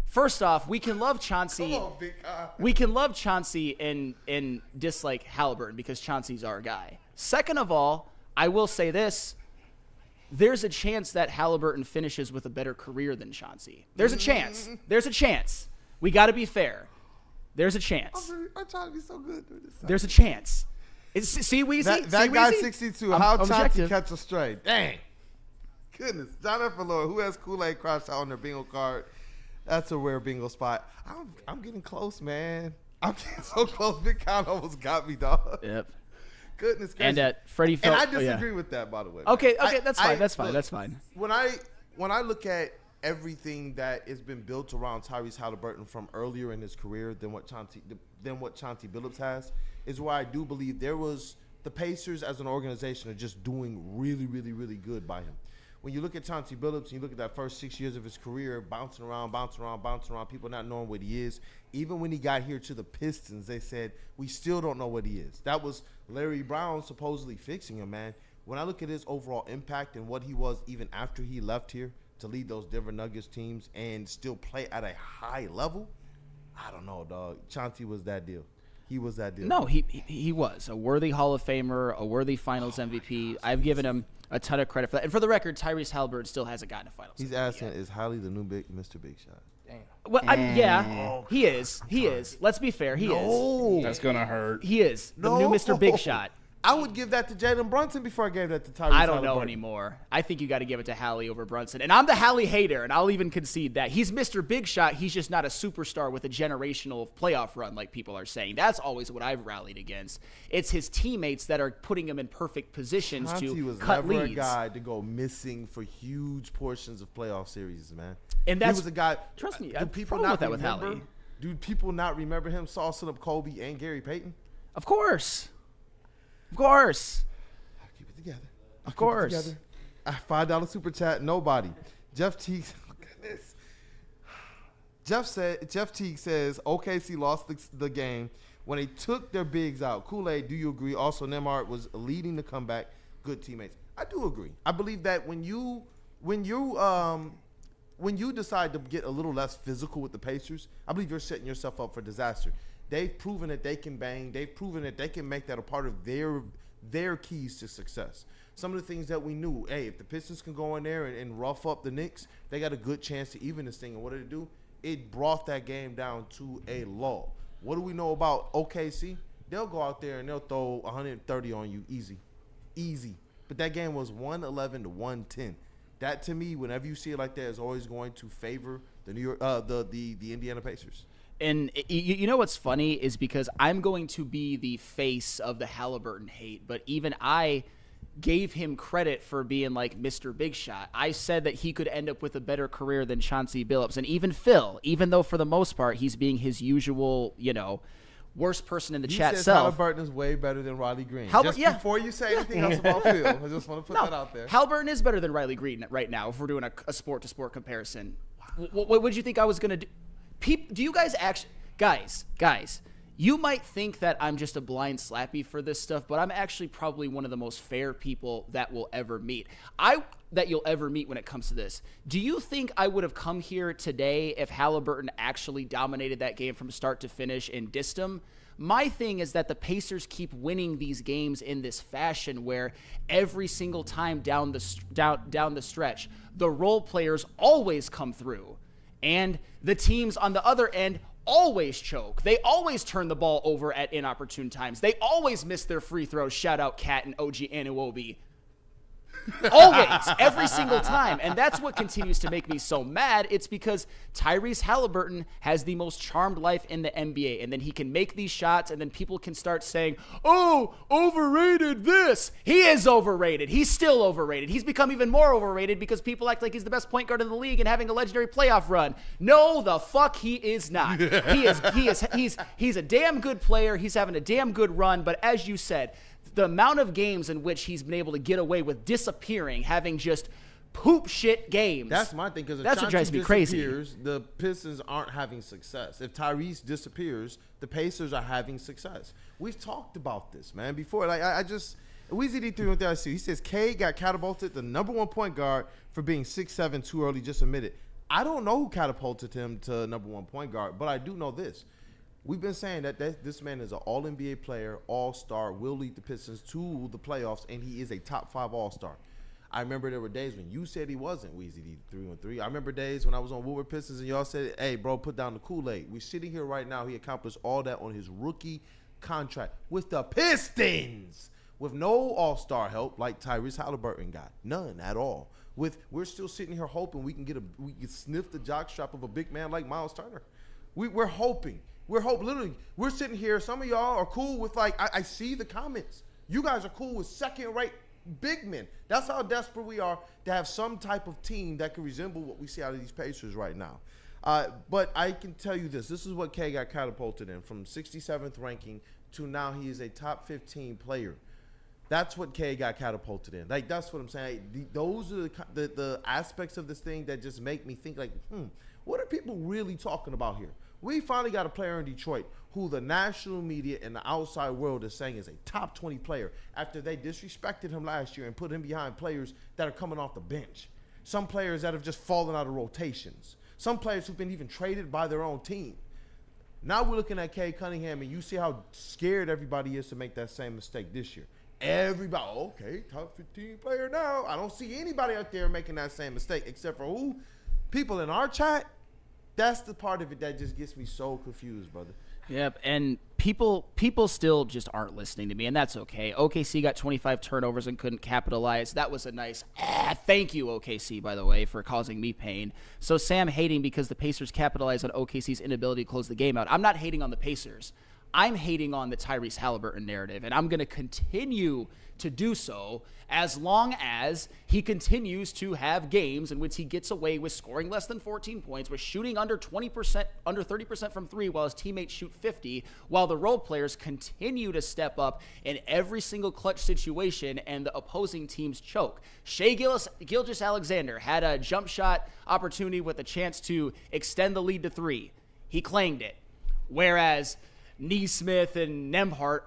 First off, we can love Chauncey. Come on, big guy. We can love Chauncey and dislike Haliburton because Chauncey's our guy. Second of all, I will say this. There's a chance that Haliburton finishes with a better career than Chauncey. There's a chance. There's a chance. We got to be fair. There's a chance. I'm trying to be so good. There's a chance. See, Weezy? That guy's 62. How Chauncey objective. catch a straight? Dang. Goodness. John F. Lord, who has Kool-Aid crossed out on their bingo card? That's a rare bingo spot. I'm getting close, man. I'm getting so close. Big Con almost got me, dog. Yep. Goodness gracious. And Freddie And Felt. I disagree with that, by the way. Okay, man. that's fine. Look, That's fine. When I look at everything that has been built around Tyrese Haliburton from earlier in his career than what Chauncey Billups has, is where I do believe the Pacers as an organization are just doing really, really, really good by him. When you look at Chauncey Billups and you look at that first 6 years of his career, bouncing around, people not knowing what he is. Even when he got here to the Pistons, they said, we still don't know what he is. That was Larry Brown supposedly fixing him, man. When I look at his overall impact and what he was even after he left here to lead those Denver Nuggets teams and still play at a high level, I don't know, dog. Chauncey was that deal. He was that deal. No, he was a worthy Hall of Famer, a worthy Finals MVP. I've given him a ton of credit for that. And for the record, Tyrese Haliburton still hasn't gotten a Finals. He's asking, is Hallie the new Mr. Big Shot? Well, yeah, he is. He is. Let's be fair. He is. That's gonna hurt. He is the new Mr. Big Shot. I would give that to Jalen Brunson before I gave that to Tyrese I don't know Haliburton. anymore. I think you got to give it to Hallie over Brunson. And I'm the Hallie hater, and I'll even concede that. He's Mr. Big Shot. He's just not a superstar with a generational playoff run like people are saying. That's always what I've rallied against. It's his teammates that are putting him in perfect positions Chauncey to was cut never leads. a guy to go missing for huge portions of playoff series, man. And that's, he was a guy. trust me, do I've people problem not with that with remember? Hallie. Do people not remember him saucing up Kobe and Gary Payton? Of course. Of course. Keep it together. Of course. Keep it together. $5 super chat. Nobody. Jeff Teague. Oh, goodness. Jeff Teague says OKC lost the game when they took their bigs out. Kool-Aid, do you agree? Also, Nembhard was leading the comeback. Good teammates. I do agree. I believe that when you decide to get a little less physical with the Pacers, I believe you're setting yourself up for disaster. They've proven that they can bang. They've proven that they can make that a part of their keys to success. Some of the things that we knew, hey, if the Pistons can go in there and rough up the Knicks, they got a good chance to even this thing. And what did it do? It brought that game down to a lull. What do we know about OKC? They'll go out there and they'll throw 130 on you easy. But that game was 111 to 110. That, to me, whenever you see it like that, is always going to favor the the Indiana Pacers. And you know what's funny is because I'm going to be the face of the Haliburton hate, but even I gave him credit for being like Mr. Big Shot. I said that he could end up with a better career than Chauncey Billups. And even Phil, even though for the most part he's being his usual, worst person in the chat says self. Haliburton is way better than Riley Green. Before you say anything else about Phil, I just want to put that out there. Haliburton is better than Riley Green right now if we're doing a sport-to-sport comparison. What would you think I was going to do? Do you guys actually – guys, you might think that I'm just a blind slappy for this stuff, but I'm actually probably one of the most fair people that will ever meet. That you'll ever meet when it comes to this. Do you think I would have come here today if Haliburton actually dominated that game from start to finish and dissed him? My thing is that the Pacers keep winning these games in this fashion where every single time down the stretch, the role players always come through. And the teams on the other end always choke. They always turn the ball over at inopportune times. They always miss their free throws. Shout out Kat and OG Anunoby. Always, every single time. And that's what continues to make me so mad. It's because Tyrese Haliburton has the most charmed life in the NBA. And then he can make these shots, and then people can start saying, oh, overrated this. He is overrated. He's still overrated. He's become even more overrated because people act like he's the best point guard in the league and having a legendary playoff run. No, the fuck he is not. He's a damn good player. He's having a damn good run. But as you said, the amount of games in which he's been able to get away with disappearing, having just poop shit games. That's my thing, because that's what drives me crazy. The Pistons aren't having success. If Tyrese disappears, the Pacers are having success. We've talked about this, man, before. Like I just Weezy D3 went there. I see. He says K got catapulted the #1 point guard for being 6'7" too early. Just admit it. I don't know who catapulted him to #1 point guard, but I do know this. We've been saying that this man is an All-NBA player, All-Star, will lead the Pistons to the playoffs, and he is a top 5 All-Star. I remember there were days when you said he wasn't, Weezy D313. I remember days when I was on Woodward Pistons and y'all said, hey, bro, put down the Kool-Aid. We're sitting here right now. He accomplished all that on his rookie contract with the Pistons, with no All-Star help like Tyrese Haliburton got. None at all. We're still sitting here hoping we can sniff the jockstrap of a big man like Miles Turner. We're hoping. Literally, we're sitting here. Some of y'all are cool with, like, I see the comments. You guys are cool with second-rate big men. That's how desperate we are to have some type of team that can resemble what we see out of these Pacers right now. But I can tell you this. This is what K got catapulted in, from 67th ranking to now he is a top 15 player. That's what K got catapulted in. Like, that's what I'm saying. Those are the aspects of this thing that just make me think, like, what are people really talking about here? We finally got a player in Detroit who the national media and the outside world is saying is a top 20 player after they disrespected him last year and put him behind players that are coming off the bench. Some players that have just fallen out of rotations. Some players who've been even traded by their own team. Now we're looking at Cade Cunningham, and you see how scared everybody is to make that same mistake this year. Everybody, okay, top 15 player now. I don't see anybody out there making that same mistake except for who? People in our chat. That's the part of it that just gets me so confused, brother. Yep, and people still just aren't listening to me, and that's okay. OKC got 25 turnovers and couldn't capitalize. That was a nice thank you, OKC, by the way, for causing me pain. So Sam hating because the Pacers capitalized on OKC's inability to close the game out. I'm not hating on the Pacers. I'm hating on the Tyrese Haliburton narrative, and I'm going to continue to do so as long as he continues to have games in which he gets away with scoring less than 14 points, with shooting under 20%, under 30% from three, while his teammates shoot 50, while the role players continue to step up in every single clutch situation and the opposing teams choke. Shai Gilgeous-Alexander had a jump shot opportunity with a chance to extend the lead to 3. He clanged it. Whereas Neesmith and Nembhard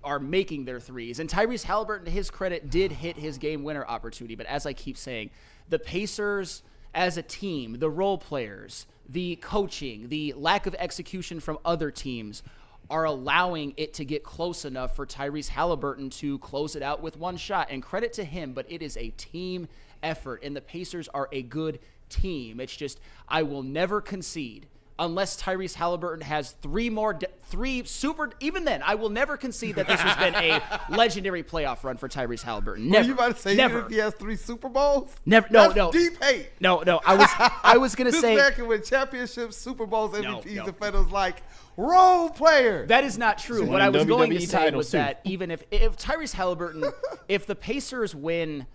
are making their threes. And Tyrese Haliburton, to his credit, did hit his game winner opportunity. But as I keep saying, the Pacers as a team, the role players, the coaching, the lack of execution from other teams are allowing it to get close enough for Tyrese Haliburton to close it out with one shot. And credit to him, but it is a team effort. And the Pacers are a good team. It's just, I will never concede unless Tyrese Haliburton has even then, I will never concede that this has been a legendary playoff run for Tyrese Haliburton. Never. Were you about to say never. Even if he has 3 Super Bowls? Never. That's deep hate. No. I was gonna this say man can win championships, Super Bowls, MVPs, No. and Feder's like role player. that is not true. What I was going to say was that even if Tyrese Haliburton, if the Pacers win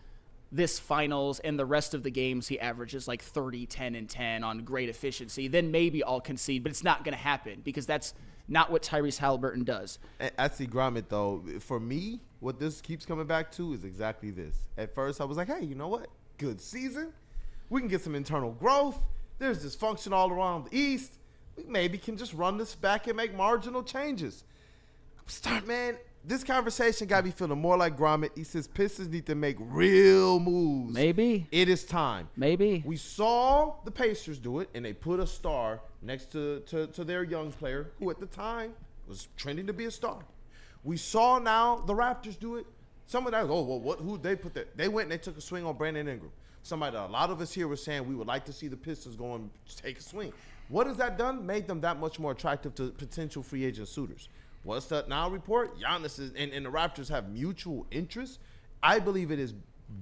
this finals and the rest of the games he averages like 30, 10, and 10 on great efficiency, then maybe I'll concede, but it's not going to happen because that's not what Tyrese Haliburton does. I see Gromit, though. For me, what this keeps coming back to is exactly this. At first, I was like, hey, you know what? Good season. We can get some internal growth. There's dysfunction all around the East. We maybe can just run this back and make marginal changes. Man, this conversation got me feeling more like Gromit. He says Pistons need to make real moves. Maybe. It is time. Maybe. We saw the Pacers do it, and they put a star next to their young player, who at the time was trending to be a star. We saw now the Raptors do it. Some of that, who they put there? They went and they took a swing on Brandon Ingram. Somebody, a lot of us here were saying we would like to see the Pistons go and take a swing. What has that done? Made them that much more attractive to potential free agent suitors. What's that now report? Giannis and the Raptors have mutual interest. I believe it is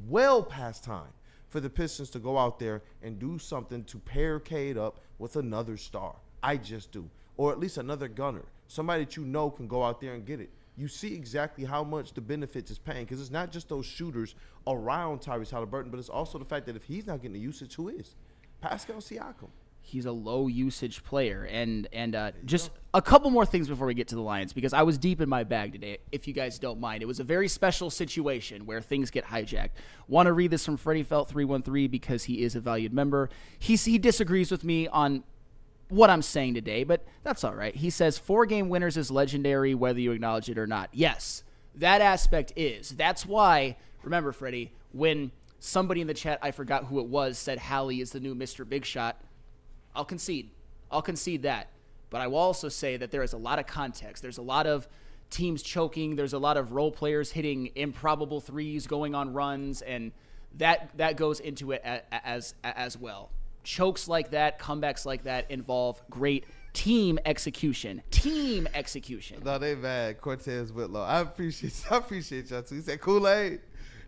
well past time for the Pistons to go out there and do something to pair Cade up with another star. I just do. Or at least another gunner. Somebody that you know can go out there and get it. You see exactly how much the benefits is paying, because it's not just those shooters around Tyrese Haliburton, but it's also the fact that if he's not getting the usage, who is? Pascal Siakam. He's a low usage player. And just a couple more things before we get to the Lions, because I was deep in my bag today, if you guys don't mind. It was a very special situation where things get hijacked. Want to read this from Freddie Felt 313 because he is a valued member. He disagrees with me on what I'm saying today, but that's all right. He says 4-game winners is legendary whether you acknowledge it or not. Yes, that aspect is. That's why, remember, Freddie, when somebody in the chat, I forgot who it was, said Hallie is the new Mr. Big Shot, I'll concede that. But I will also say that there is a lot of context. There's a lot of teams choking. There's a lot of role players hitting improbable threes, going on runs, and that goes into it as well. Chokes like that, comebacks like that involve great team execution. No, they mad. Cortez Whitlow. I appreciate y'all too. He said Kool-Aid.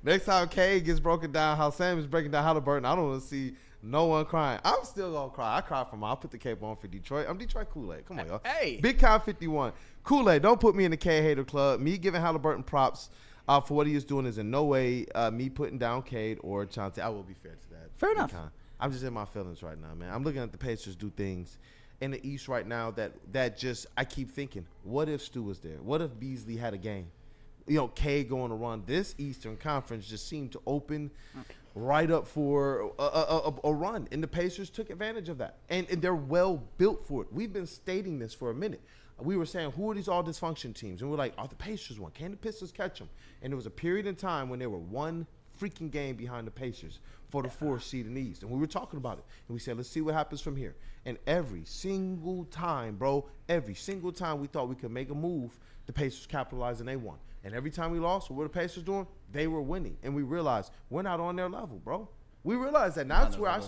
Next time K gets broken down, how Sam is breaking down Haliburton, I don't want to see no one crying. I'm still going to cry. I cry for I'll put the cape on for Detroit. I'm Detroit Kool-Aid. Come on, y'all. Hey. Big Con 51. Kool-Aid, don't put me in the K-Hater Club. Me giving Haliburton props for what he is doing is in no way me putting down Cade or Chauncey. I will be fair to that. Fair enough. I'm just in my feelings right now, man. I'm looking at the Pacers do things in the East right now that just I keep thinking, what if Stu was there? What if Beasley had a game? You know, Cade going to run. This Eastern Conference just seemed to open right up for a run, and the Pacers took advantage of that. And they're well built for it. We've been stating this for a minute. We were saying, who are these all dysfunction teams? And we're like, are the Pacers one? Can the Pistons catch them? And there was a period in time when they were one freaking game behind the Pacers for the 4th seed in the East. And we were talking about it. And we said, let's see what happens from here. And every single time, we thought we could make a move, the Pacers capitalized and they won. And every time we lost, what were the Pacers doing? They were winning. And we realized we're not on their level, bro. We realized that. And that's where I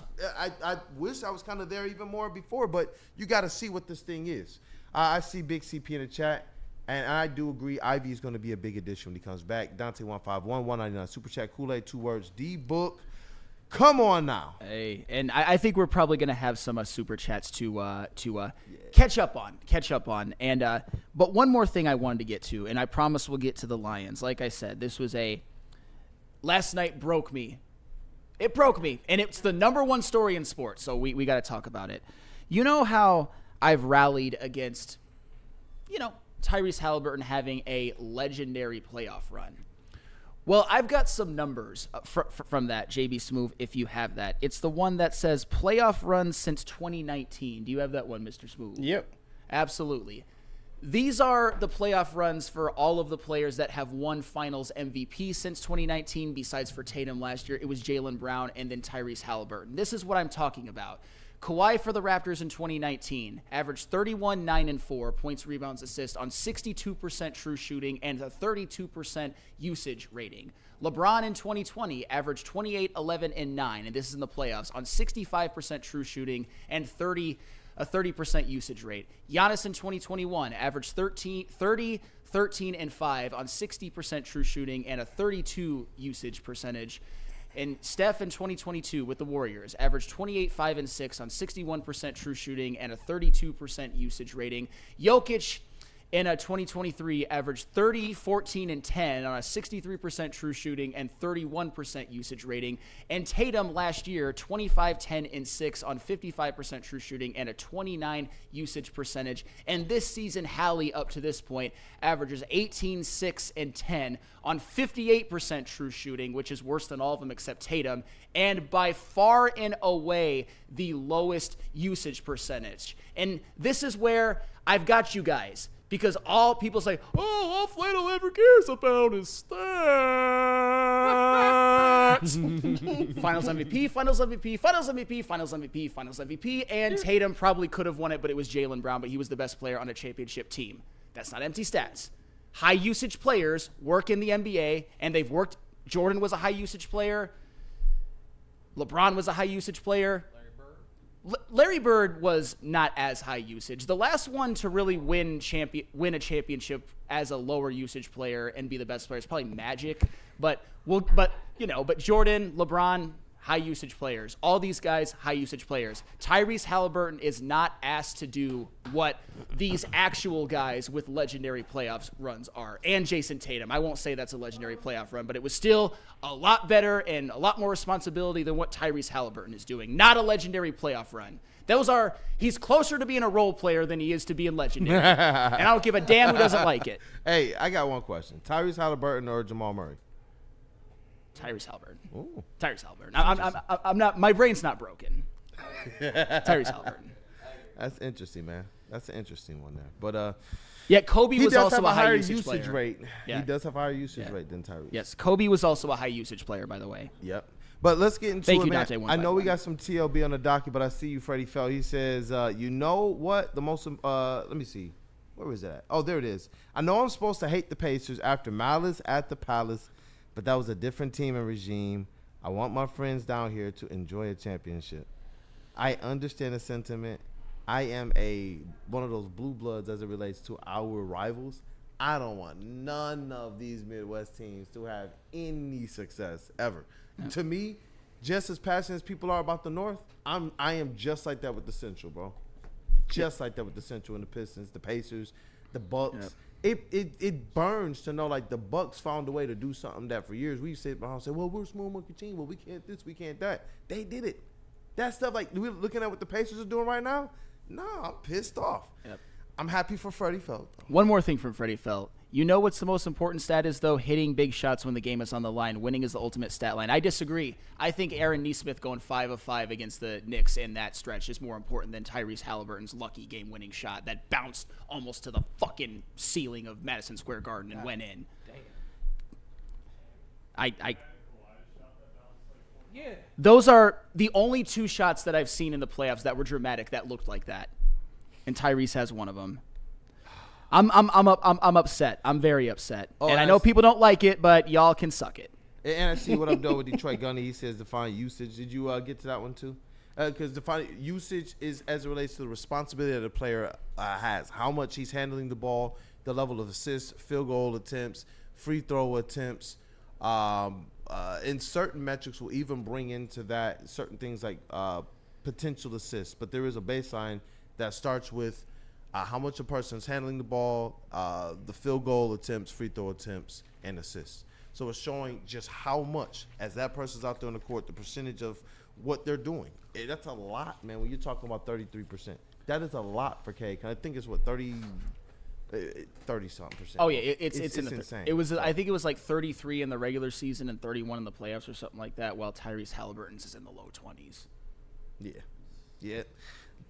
wish I was kind of there even more before, but you got to see what this thing is. I see Big CP in the chat, and I do agree Ivy is going to be a big addition when he comes back. Dante151, 199 Super Chat, Kool-Aid, 2 words, D-Book. Come on now. Hey, and I think we're probably going to have some super chats to catch up on. And but one more thing I wanted to get to, and I promise we'll get to the Lions. Like I said, this was last night broke me. It broke me, and it's the #1 story in sports, so we got to talk about it. You know how I've rallied against, Tyrese Haliburton having a legendary playoff run. Well, I've got some numbers from that, JB Smoove, if you have that. It's the one that says playoff runs since 2019. Do you have that one, Mr. Smoove? Yep. Absolutely. These are the playoff runs for all of the players that have won finals MVP since 2019, besides for Tatum last year. It was Jaylen Brown and then Tyrese Haliburton. This is what I'm talking about. Kawhi for the Raptors in 2019 averaged 31, 9, and 4 points, rebounds, assists on 62% true shooting and a 32% usage rating. LeBron in 2020 averaged 28, 11, and 9, and this is in the playoffs, on 65% true shooting and a 30% usage rate. Giannis in 2021 averaged 30, 13, and 5 on 60% true shooting and a 32 usage percentage. And Steph in 2022 with the Warriors averaged 28, 5, and 6 on 61% true shooting and a 32% usage rating. Jokic in 2023 averaged 30, 14, and 10 on a 63% true shooting and 31% usage rating. And Tatum last year, 25, 10, and 6 on 55% true shooting and a 29 usage percentage. And this season, Hallie, up to this point, averages 18, 6, and 10 on 58% true shooting, which is worse than all of them except Tatum, and by far and away the lowest usage percentage. And this is where I've got you guys. Because all people say, all Flannel ever cares about is stats. Finals MVP, Finals MVP, Finals MVP, Finals MVP, Finals MVP, and Tatum probably could have won it, but it was Jaylen Brown, but he was the best player on a championship team. That's not empty stats. High usage players work in the NBA, and they've worked. Jordan was a high usage player. LeBron was a high usage player. Larry Bird was not as high usage. The last one to really win a championship as a lower usage player and be the best player is probably Magic. But Jordan, LeBron, high usage players. All these guys, high usage players. Tyrese Haliburton is not asked to do what these actual guys with legendary playoffs runs are. And Jason Tatum. I won't say that's a legendary playoff run, but it was still a lot better and a lot more responsibility than what Tyrese Haliburton is doing. Not a legendary playoff run. He's closer to being a role player than he is to being legendary. And I don't give a damn who doesn't like it. Hey, I got one question. Tyrese Haliburton or Jamal Murray? Tyrese Haliburton. Ooh. Tyrese Haliburton. I'm not. My brain's not broken. Tyrese Haliburton. That's interesting, man. That's an interesting one there. But yeah, Kobe was also a high higher usage player. rate. Yeah. He does have a higher usage rate than Tyrese. Yes, Kobe was also a high usage player, by the way. Yep. But let's get into Thank it, you, man. Dante, I know we got some TLB on the docket, but I see you, Freddie Fell. He says, you know what? The most let me see. Where was that at? Oh, there it is. I know I'm supposed to hate the Pacers after Malice at the Palace, but that was a different team and regime. I want my friends down here to enjoy a championship. I understand the sentiment. I am one of those blue bloods as it relates to our rivals. I don't want none of these Midwest teams to have any success ever. No. To me, just as passionate as people are about the North, I am just like that with the Central, bro. Just like that with the Central and the Pistons, the Pacers, the Bucks. Yep. It burns to know, like, the Bucks found a way to do something that for years we sit behind and say, well, we're a small monkey team. Well, we can't this, we can't that. They did it. That stuff, like, we're looking at what the Pacers are doing right now. No, I'm pissed off. Yep. I'm happy for Freddie Felt. One more thing from Freddie Felt. You know what's the most important stat is, though? Hitting big shots when the game is on the line. Winning is the ultimate stat line. I disagree. I think Aaron Nesmith going 5 of 5 against the Knicks in that stretch is more important than Tyrese Haliburton's lucky game-winning shot that bounced almost to the fucking ceiling of Madison Square Garden and went in. Yeah. Those are the only 2 shots that I've seen in the playoffs that were dramatic that looked like that. And Tyrese has one of them. I'm upset. I'm very upset. And I know people don't like it, but y'all can suck it. And I see what I'm doing with Detroit Gunny. He says define usage. Did you get to that one too? Because define usage is as it relates to the responsibility that the player has. How much he's handling the ball, the level of assists, field goal attempts, free throw attempts. And certain metrics will even bring into that certain things like potential assists. But there is a baseline that starts with how much a person's handling the ball, the field goal attempts, free throw attempts, and assists. So it's showing just how much, as that person's out there on the court, the percentage of what they're doing. That's a lot, man, when you're talking about 33%. That is a lot for K. I think it's, 30-something percent. Oh, yeah, it's insane. It was, I think it was like 33 in the regular season and 31 in the playoffs or something like that, while Tyrese Haliburton's is in the low 20s. Yeah.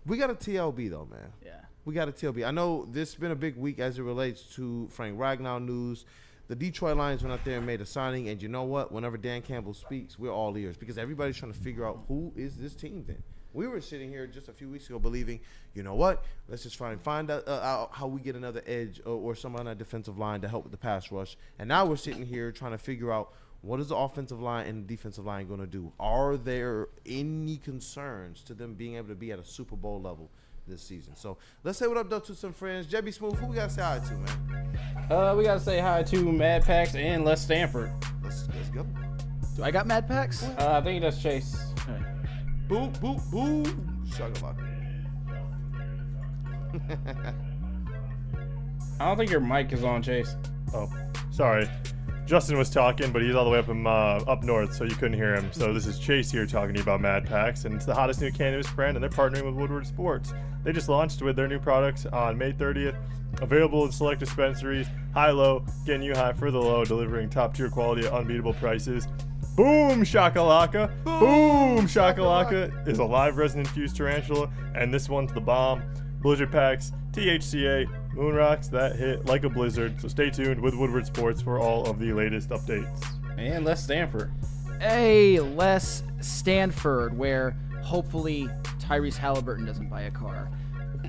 We got a TLB, though, man. Yeah. We got a TLB. I know this has been a big week as it relates to Frank Ragnow news. The Detroit Lions went out there and made a signing, and you know what? Whenever Dan Campbell speaks, we're all ears because everybody's trying to figure out who is this team then. We were sitting here just a few weeks ago believing, you know what? Let's just try and find out how we get another edge or someone on that defensive line to help with the pass rush. And now we're sitting here trying to figure out what is the offensive line and the defensive line going to do? Are there any concerns to them being able to be at a Super Bowl level this season? So let's say what up, though, to some friends. JB Smooth, who we got to say hi to, man? We got to say hi to Mad Pax and Les Stanford. Let's go. Do I got Mad Packs? I think that's Chase. All right. Boom, boom, boom. Shakalaka. I don't think your mic is on, Chase. Oh, sorry. Justin was talking, but he's all the way up north, so you couldn't hear him. So this is Chase here talking to you about Mad Packs, and it's the hottest new cannabis brand, and they're partnering with Woodward Sports. They just launched with their new products on May 30th, available in select dispensaries, high-low, getting you high for the low, delivering top-tier quality at unbeatable prices. Boom shakalaka! Boom shakalaka is a live resin-infused tarantula, and this one's the bomb. Blizzard packs, THCA, moon rocks that hit like a blizzard. So stay tuned with Woodward Sports for all of the latest updates. And Les Stanford. Hey, Les Stanford, where hopefully Tyrese Haliburton doesn't buy a car.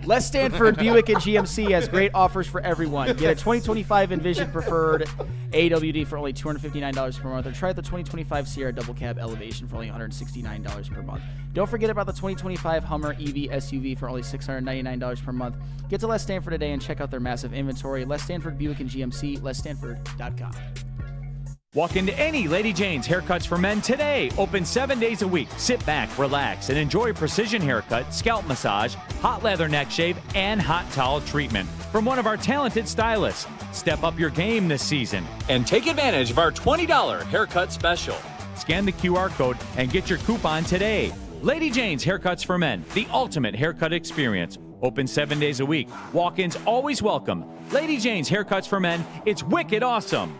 Les Stanford Buick and GMC has great offers for everyone. Get a 2025 Envision Preferred AWD for only $259 per month, or try out the 2025 Sierra Double Cab Elevation for only $169 per month. Don't forget about the 2025 Hummer EV SUV for only $699 per month. Get to Les Stanford today and check out their massive inventory. Les Stanford Buick and GMC, lesstanford.com. Walk into any Lady Jane's Haircuts for Men today. Open 7 days a week. Sit back, relax, and enjoy precision haircut, scalp massage, hot leather neck shave, and hot towel treatment from one of our talented stylists. Step up your game this season and take advantage of our $20 haircut special. Scan the QR code and get your coupon today. Lady Jane's Haircuts for Men, the ultimate haircut experience. Open 7 days a week. Walk-ins always welcome. Lady Jane's Haircuts for Men, it's wicked awesome.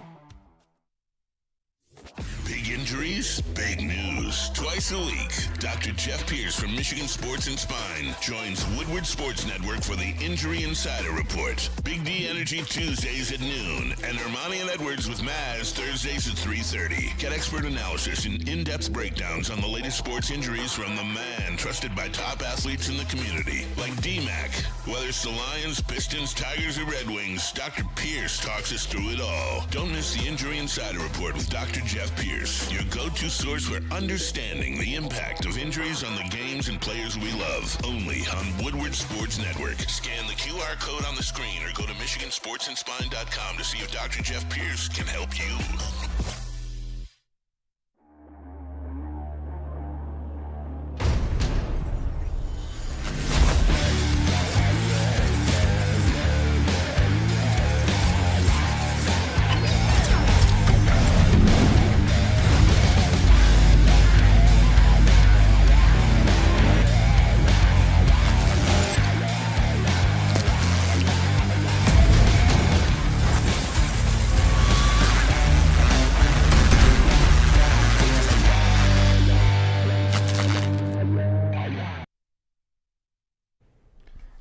Big injuries, big news. Twice a week, Dr. Jeff Pierce from Michigan Sports and Spine joins Woodward Sports Network for the Injury Insider Report. Big D Energy Tuesdays at noon, and Ermanni and Edwards with Maz Thursdays at 3:30. Get expert analysis and in-depth breakdowns on the latest sports injuries from the man trusted by top athletes in the community, like D-Mac. Whether it's the Lions, Pistons, Tigers, or Red Wings, Dr. Pierce talks us through it all. Don't miss the Injury Insider Report with Dr. Jeff Pierce, your go-to source for understanding the impact of injuries on the games and players we love. Only on Woodward Sports Network. Scan the QR code on the screen or go to MichiganSportsandSpine.com to see if Dr. Jeff Pierce can help you.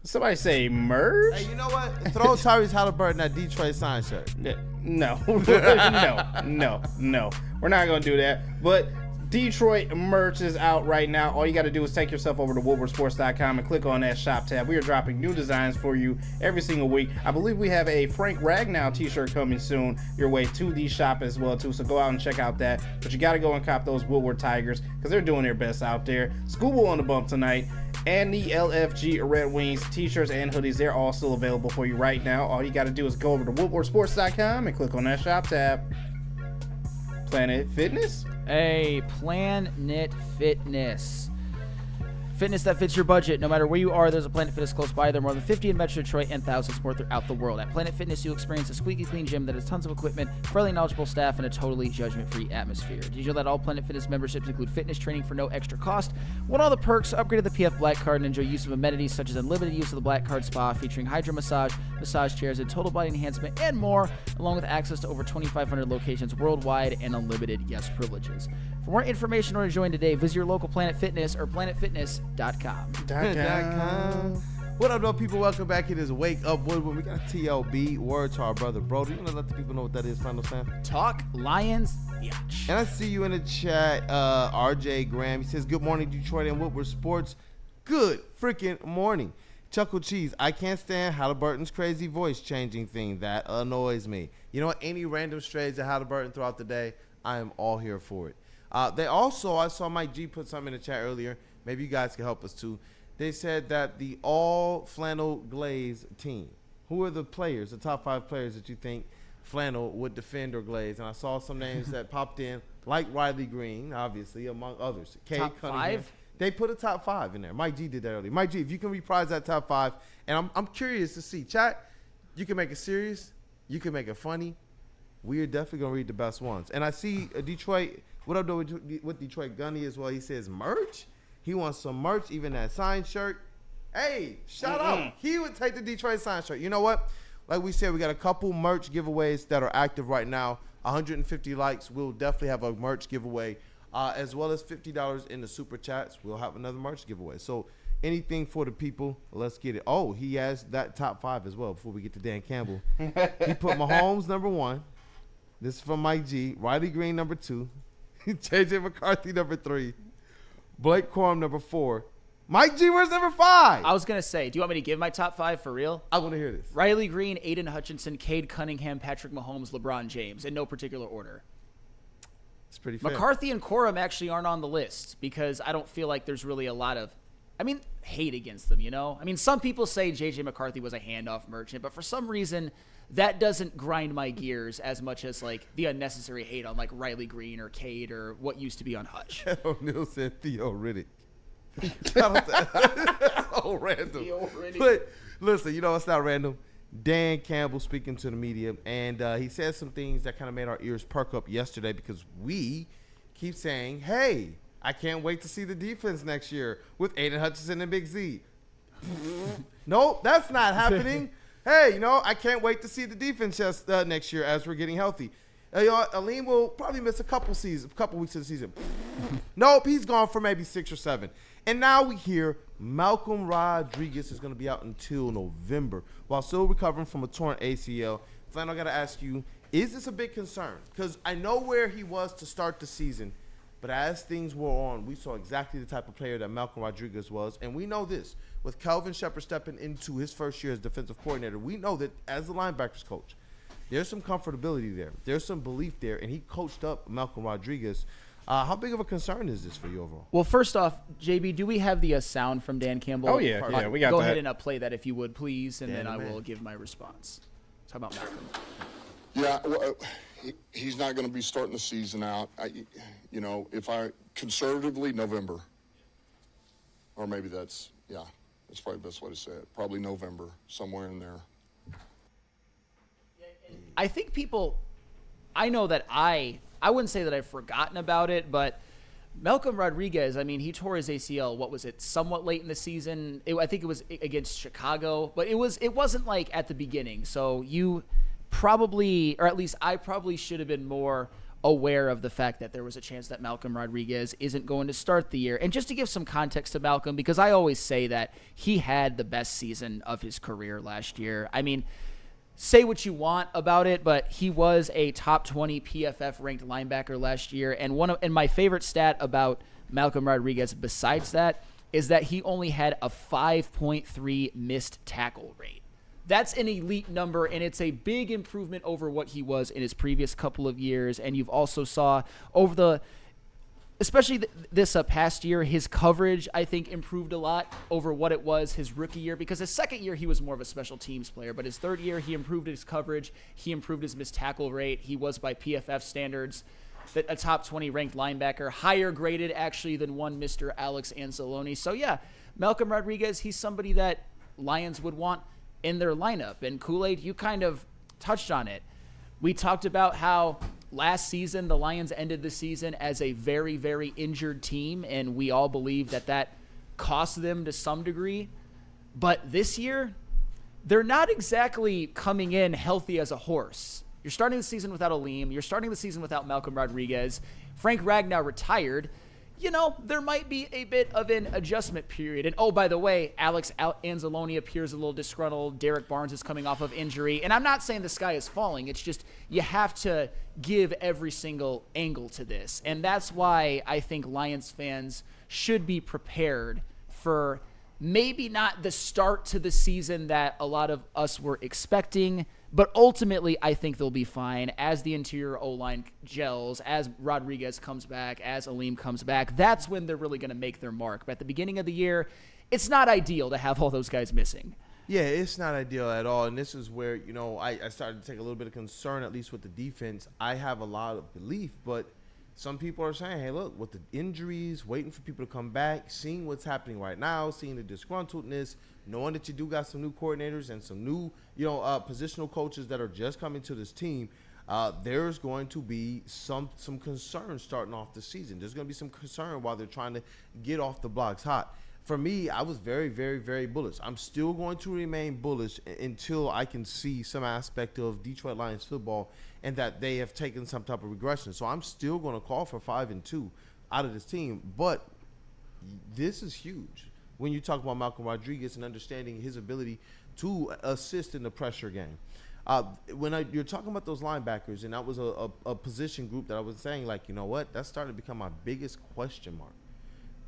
Somebody say merge? Hey, you know what? Throw Tyrese Haliburton that Detroit sign shirt. No. No. We're not going to do that. But Detroit merch is out right now. All you got to do is take yourself over to woodwardsports.com and click on that shop tab. We are dropping new designs for you every single week. I believe we have a Frank Ragnow t-shirt coming soon your way to the shop as well too. So go out and check out that. But you got to go and cop those Woodward Tigers because they're doing their best out there. Schoolboy on the bump tonight. And the LFG Red Wings t-shirts and hoodies, they're all still available for you right now. All you got to do is go over to woodwardsports.com and click on that shop tab. Planet Fitness? Hey, Planet Fitness. Fitness that fits your budget. No matter where you are, there's a Planet Fitness close by. There are more than 50 in Metro Detroit and thousands more throughout the world. At Planet Fitness, you'll experience a squeaky clean gym that has tons of equipment, fairly knowledgeable staff, and a totally judgment-free atmosphere. Did you know that all Planet Fitness memberships include fitness training for no extra cost? Want all the perks? Upgrade to the PF Black Card and enjoy use of amenities such as unlimited use of the Black Card Spa featuring hydro massage, massage chairs, and total body enhancement, and more, along with access to over 2,500 locations worldwide and unlimited guest privileges. For more information or to join today, visit your local Planet Fitness or planetfitness.com. What up, though, people? Welcome back. It is Wake Up Woodward. We got TLB, word to our brother, bro. Do you want to let the people know what that is, Final Sam? Talk Lions, biatch. And I see you in the chat, RJ Graham. He says, good morning, Detroit and Woodward Sports. Good freaking morning. Chuckle Cheese, I can't stand Haliburton's crazy voice changing thing. That annoys me. You know what? Any random strays at Haliburton throughout the day, I am all here for it. They also, I saw Mike G put something in the chat earlier. Maybe you guys can help us too. They said that the all flannel glaze team. Who are the players, the top 5 players that you think flannel would defend or glaze? And I saw some names that popped in, like Riley Green, obviously, among others. Top 5? They put a top 5 in there. Mike G did that earlier. Mike G, if you can reprise that top 5, and I'm curious to see. Chat, you can make it serious. You can make it funny. We are definitely going to read the best ones. And I see Detroit, what up though with Detroit Gunny as well. He says merch. He wants some merch, even that signed shirt. Hey, shout out. He would take the Detroit signed shirt. You know what? Like we said, we got a couple merch giveaways that are active right now. 150 likes. We'll definitely have a merch giveaway, as well as $50 in the super chats. We'll have another merch giveaway. So anything for the people, let's get it. Oh, he has that top 5 as well before we get to Dan Campbell. He put Mahomes number 1. This is from Mike G. Riley Green number 2. JJ McCarthy number 3. Blake Corum number 4. Mike G, where's number 5? I was going to say, do you want me to give my top 5 for real? I want to hear this. Riley Green, Aiden Hutchinson, Cade Cunningham, Patrick Mahomes, LeBron James, in no particular order. It's pretty fair. McCarthy and Corum actually aren't on the list because I don't feel like there's really a lot of hate against them, some people say J.J. McCarthy was a handoff merchant, but for some reason that doesn't grind my gears as much as, the unnecessary hate on, Riley Green or Cade or what used to be on Hutch. O'Neal said Theo Riddick. That's so random. Theo Riddick. But listen, it's not random. Dan Campbell speaking to the media, and he said some things that kind of made our ears perk up yesterday because we keep saying, hey, I can't wait to see the defense next year with Aiden Hutchinson and Big Z. Nope, that's not happening. Hey, I can't wait to see the defense next year as we're getting healthy. Alim will probably miss a couple weeks of the season. Nope, he's gone for maybe 6 or 7. And now we hear Malcolm Rodriguez is going to be out until November while still recovering from a torn ACL. Flano, I got to ask you, is this a big concern? Because I know where he was to start the season, but as things wore on, we saw exactly the type of player that Malcolm Rodriguez was. And we know this, with Kelvin Shepard stepping into his first year as defensive coordinator, we know that as the linebackers coach, there's some comfortability there. There's some belief there, and he coached up Malcolm Rodriguez. How big of a concern is this for you overall? Well, first off, JB, do we have the sound from Dan Campbell? Oh, yeah. Yeah, we got Go that. ahead and play that if you would, please, and then I will give my response. Talk about Malcolm. Yeah, well, he's not going to be starting the season out. If I conservatively, November. Or maybe that's probably the best way to say it. Probably November, somewhere in there. I think I know that I wouldn't say that I've forgotten about it, but Malcolm Rodriguez, he tore his ACL, what was it, somewhat late in the season? I think it was against Chicago, but it wasn't at the beginning. So you probably, or at least I probably should have been more aware of the fact that there was a chance that Malcolm Rodriguez isn't going to start the year. And just to give some context to Malcolm, because I always say that he had the best season of his career last year. Say what you want about it, but he was a top 20 PFF ranked linebacker last year. And my favorite stat about Malcolm Rodriguez besides that is that he only had a 5.3 missed tackle rate. That's an elite number, and it's a big improvement over what he was in his previous couple of years. And you've also saw especially this past year, his coverage, I think, improved a lot over what it was his rookie year, because his second year, he was more of a special teams player. But his third year, he improved his coverage. He improved his missed tackle rate. He was, by PFF standards, a top 20 ranked linebacker, higher graded, actually, than one Mr. Alex Anzalone. So, yeah, Malcolm Rodriguez, he's somebody that Lions would want in their lineup. And Kool-Aid, you kind of touched on it. We talked about how last season the Lions ended the season as a very, very injured team, and we all believe that cost them to some degree. But this year, they're not exactly coming in healthy as a horse. You're starting the season without Alim. You're starting the season without Malcolm Rodriguez. Frank Ragnow retired. There might be a bit of an adjustment period. And, oh, by the way, Alex Anzalone appears a little disgruntled. Derek Barnes is coming off of injury. And I'm not saying the sky is falling. It's just you have to give every single angle to this. And that's why I think Lions fans should be prepared for maybe not the start to the season that a lot of us were expecting, but ultimately I think they'll be fine as the interior O-line gels, as Rodriguez comes back, as Alim comes back. That's when they're really going to make their mark. But at the beginning of the year, it's not ideal to have all those guys missing. Yeah, it's not ideal at all. And this is where, I started to take a little bit of concern, at least with the defense. I have a lot of belief, but some people are saying, hey, look, with the injuries, waiting for people to come back, seeing what's happening right now, seeing the disgruntledness, knowing that you do got some new coordinators and some new, positional coaches that are just coming to this team, there's going to be some concern starting off the season. There's going to be some concern while they're trying to get off the blocks hot. For me, I was very, very, very bullish. I'm still going to remain bullish until I can see some aspect of Detroit Lions football and that they have taken some type of regression. So I'm still going to call for 5-2 out of this team. But this is huge when you talk about Malcolm Rodriguez and understanding his ability to assist in the pressure game. You're talking about those linebackers, and that was a position group that I was saying, that's starting to become my biggest question mark.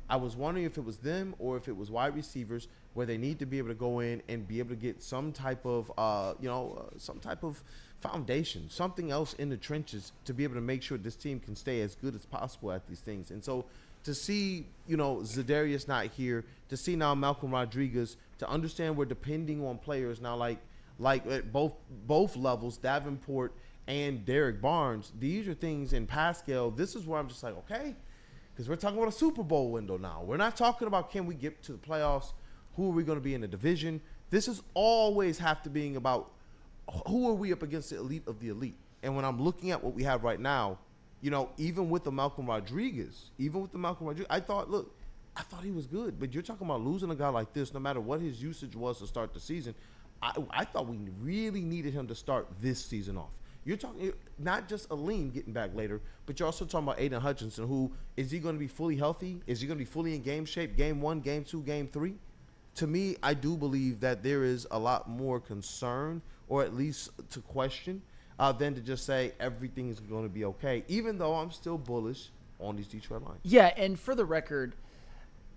I was wondering if it was them or if it was wide receivers where they need to be able to go in and be able to get some type of, foundation, something else in the trenches to be able to make sure this team can stay as good as possible at these things. And so to see, Za'Darius not here, to see now Malcolm Rodriguez, to understand we're depending on players now like at both levels, Davenport and Derek Barnes. These are things in Pascal. This is where I'm just like, okay, because we're talking about a Super Bowl window now. We're not talking about can we get to the playoffs, who are we going to be in the division. This is always have to being about who are we up against the elite of the elite. And when I'm looking at what we have right now, even with the Malcolm Rodriguez, I thought he was good. But you're talking about losing a guy like this, no matter what his usage was to start the season. I thought we really needed him to start this season off. You're talking not just Alim getting back later, but you're also talking about Aiden Hutchinson, who is he going to be fully healthy? Is he going to be fully in game shape, game 1, game 2, game 3? To me, I do believe that there is a lot more concern, or at least to question, than to just say everything is going to be okay, even though I'm still bullish on these Detroit Lions. Yeah, and for the record,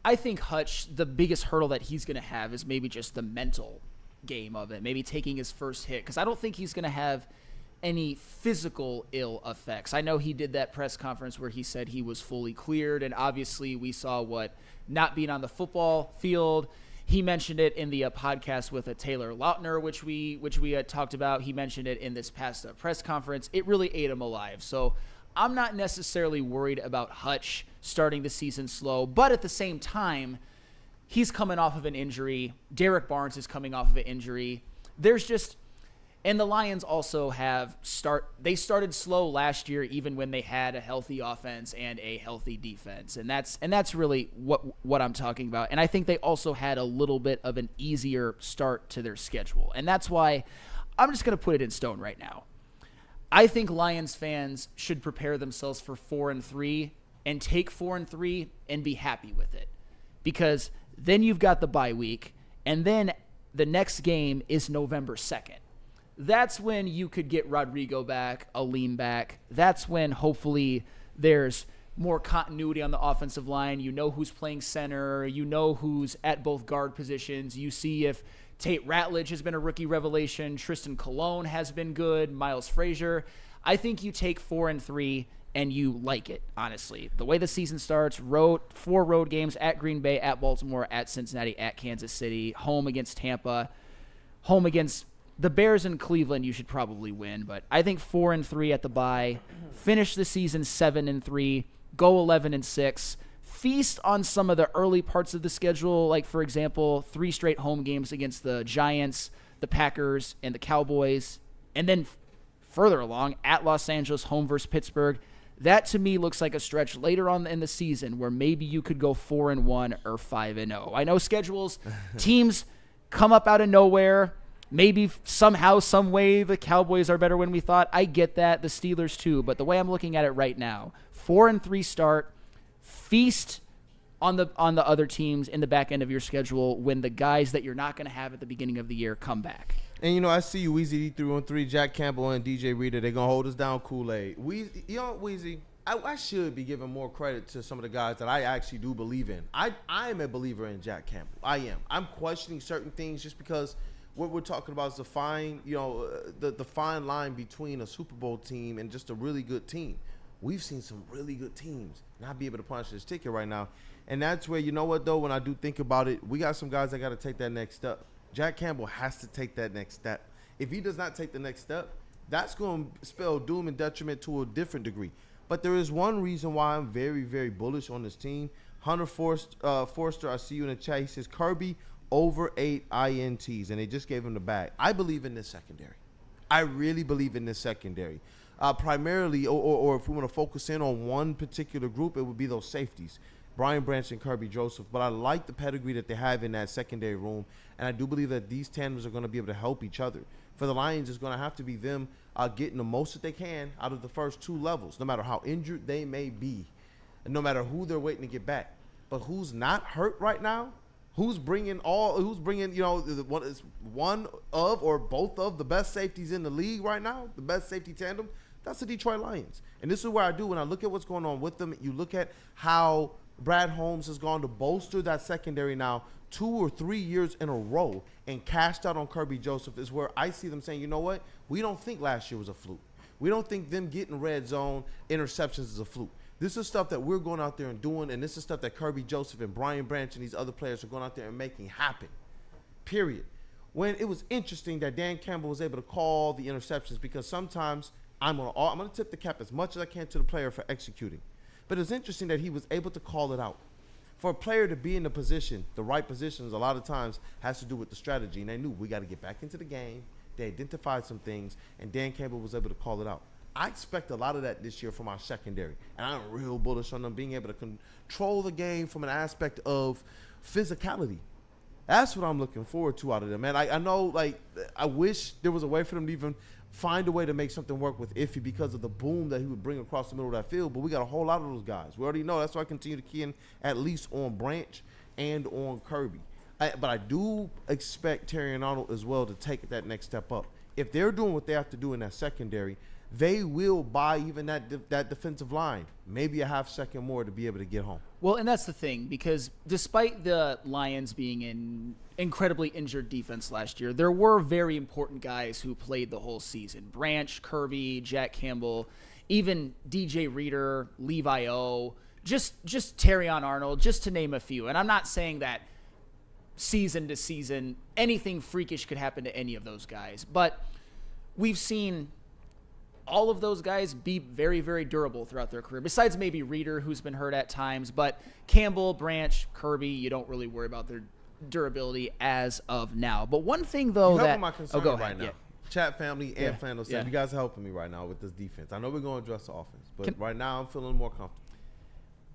I think Hutch, the biggest hurdle that he's going to have is maybe just the mental game of it, maybe taking his first hit, because I don't think he's going to have any physical ill effects. I know he did that press conference where he said he was fully cleared, and obviously we saw what not being on the football field. He mentioned it in the podcast with Taylor Lautner, which we had talked about. He mentioned it in this past press conference. It really ate him alive. So I'm not necessarily worried about Hutch starting the season slow, but at the same time, he's coming off of an injury. Derek Barnes is coming off of an injury. And the Lions also they started slow last year, even when they had a healthy offense and a healthy defense. And that's really what I'm talking about. And I think they also had a little bit of an easier start to their schedule. And that's why I'm just going to put it in stone right now. I think Lions fans should prepare themselves for 4-3 and take 4-3 and be happy with it. Because then you've got the bye week, and then the next game is November 2nd. That's when you could get Rodrigo back, Alim back. That's when hopefully there's more continuity on the offensive line. You know who's playing center. You know who's at both guard positions. You see if Tate Ratledge has been a rookie revelation. Tristan Colon has been good. Miles Frazier. I think you take 4-3 and you like it, honestly. The way the season starts, 4 road games at Green Bay, at Baltimore, at Cincinnati, at Kansas City, home against Tampa, home against the Bears and Cleveland. You should probably win, but I think 4-3 at the bye. Finish the season 7-3. Go 11-6. Feast on some of the early parts of the schedule, like, for example, 3 straight home games against the Giants, the Packers, and the Cowboys. And then further along, at Los Angeles, home versus Pittsburgh. That, to me, looks like a stretch later on in the season where maybe you could go 4-1 or 5-0. I know schedules, teams come up out of nowhere. Maybe somehow, some way, the Cowboys are better when we thought. I get that. The Steelers, too. But the way I'm looking at it right now, 4-3 start, feast on the other teams in the back end of your schedule when the guys that you're not going to have at the beginning of the year come back. And, I see you, Weezy D313, Jack Campbell, and DJ Reader. They're going to hold us down Kool-Aid. Weezy, I should be giving more credit to some of the guys that I actually do believe in. I am a believer in Jack Campbell. I am. I'm questioning certain things just because – what we're talking about is the fine line between a Super Bowl team and just a really good team. We've seen some really good teams not be able to punch this ticket right now. And that's where, when I do think about it, we got some guys that got to take that next step. Jack Campbell has to take that next step. If he does not take the next step, that's going to spell doom and detriment to a different degree. But there is one reason why I'm very, very bullish on this team. Hunter Forster, I see you in the chat. He says, Kirby, over 8 INTs, and they just gave him the bag. I believe in this secondary. I really believe in this secondary. Primarily, or if we want to focus in on one particular group, it would be those safeties, Brian Branch and Kirby Joseph. But I like the pedigree that they have in that secondary room, and I do believe that these tandems are going to be able to help each other. For the Lions, it's going to have to be them getting the most that they can out of the first 2 levels, no matter how injured they may be, and no matter who they're waiting to get back. But who's not hurt right now? Who's bringing one of or both of the best safeties in the league right now, the best safety tandem? That's the Detroit Lions. And this is where I do, when I look at what's going on with them, you look at how Brad Holmes has gone to bolster that secondary now 2 or 3 years in a row and cashed out on Kirby Joseph, is where I see them saying, you know what? We don't think last year was a fluke. We don't think them getting red zone interceptions is a fluke. This is stuff that we're going out there and doing, and this is stuff that Kirby Joseph and Brian Branch and these other players are going out there and making happen, period. When it was interesting that Dan Campbell was able to call the interceptions, because sometimes I'm going to tip the cap as much as I can to the player for executing. But it's interesting that he was able to call it out. For a player to be in the position, the right positions, a lot of times has to do with the strategy. And they knew we got to get back into the game. They identified some things, and Dan Campbell was able to call it out. I expect a lot of that this year from our secondary. And I'm real bullish on them being able to control the game from an aspect of physicality. That's what I'm looking forward to out of them, man. I know, like, I wish there was a way for them to even find a way to make something work with Iffy because of the boom that he would bring across the middle of that field. But we got a whole lot of those guys. We already know. That's why I continue to key in at least on Branch and on Kirby. But I do expect Terry and Arnold as well to take that next step up. If they're doing what they have to do in that secondary, they will buy even that defensive line, maybe a half second more to be able to get home. Well, and that's the thing, because despite the Lions being an incredibly injured defense last year, there were very important guys who played the whole season. Branch, Kirby, Jack Campbell, even DJ Reader, Levi O, just Terrion Arnold, just to name a few. And I'm not saying that season to season anything freakish could happen to any of those guys, but we've seen all of those guys be very, very durable throughout their career, besides maybe Reader, who's been hurt at times. But Campbell, Branch, Kirby, you don't really worry about their durability as of now. But one thing, though, You're that my concern go right ahead. now. Yeah. Chat family and Flannel said, Yeah. you guys are helping me right now with this defense. I know we're going to address the offense, but right now I'm feeling more comfortable.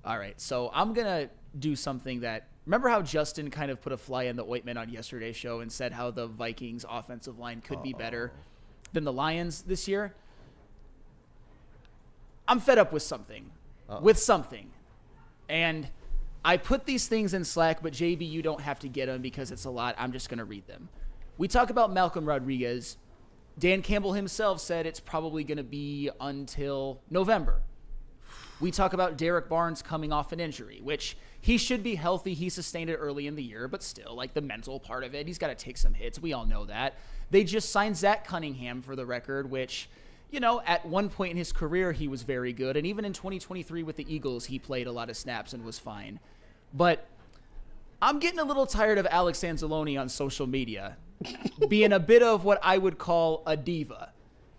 All right, so I'm going to do something that – remember how Justin kind of put a fly in the ointment on yesterday's show and said how the Vikings offensive line could be better than the Lions this year? I'm fed up with something. And I put these things in Slack, but JB, you don't have to get them because it's a lot. I'm just going to read them. We talk about Malcolm Rodriguez. Dan Campbell himself said it's probably going to be until November. We talk about Derek Barnes coming off an injury, which he should be healthy. He sustained it early in the year, but still, like the mental part of it, he's got to take some hits. We all know that. They just signed Zach Cunningham, for the record, which, you know, at one point in his career, he was very good. And even in 2023 with the Eagles, he played a lot of snaps and was fine. But I'm getting a little tired of Alex Anzalone on social media being a bit of what I would call a diva.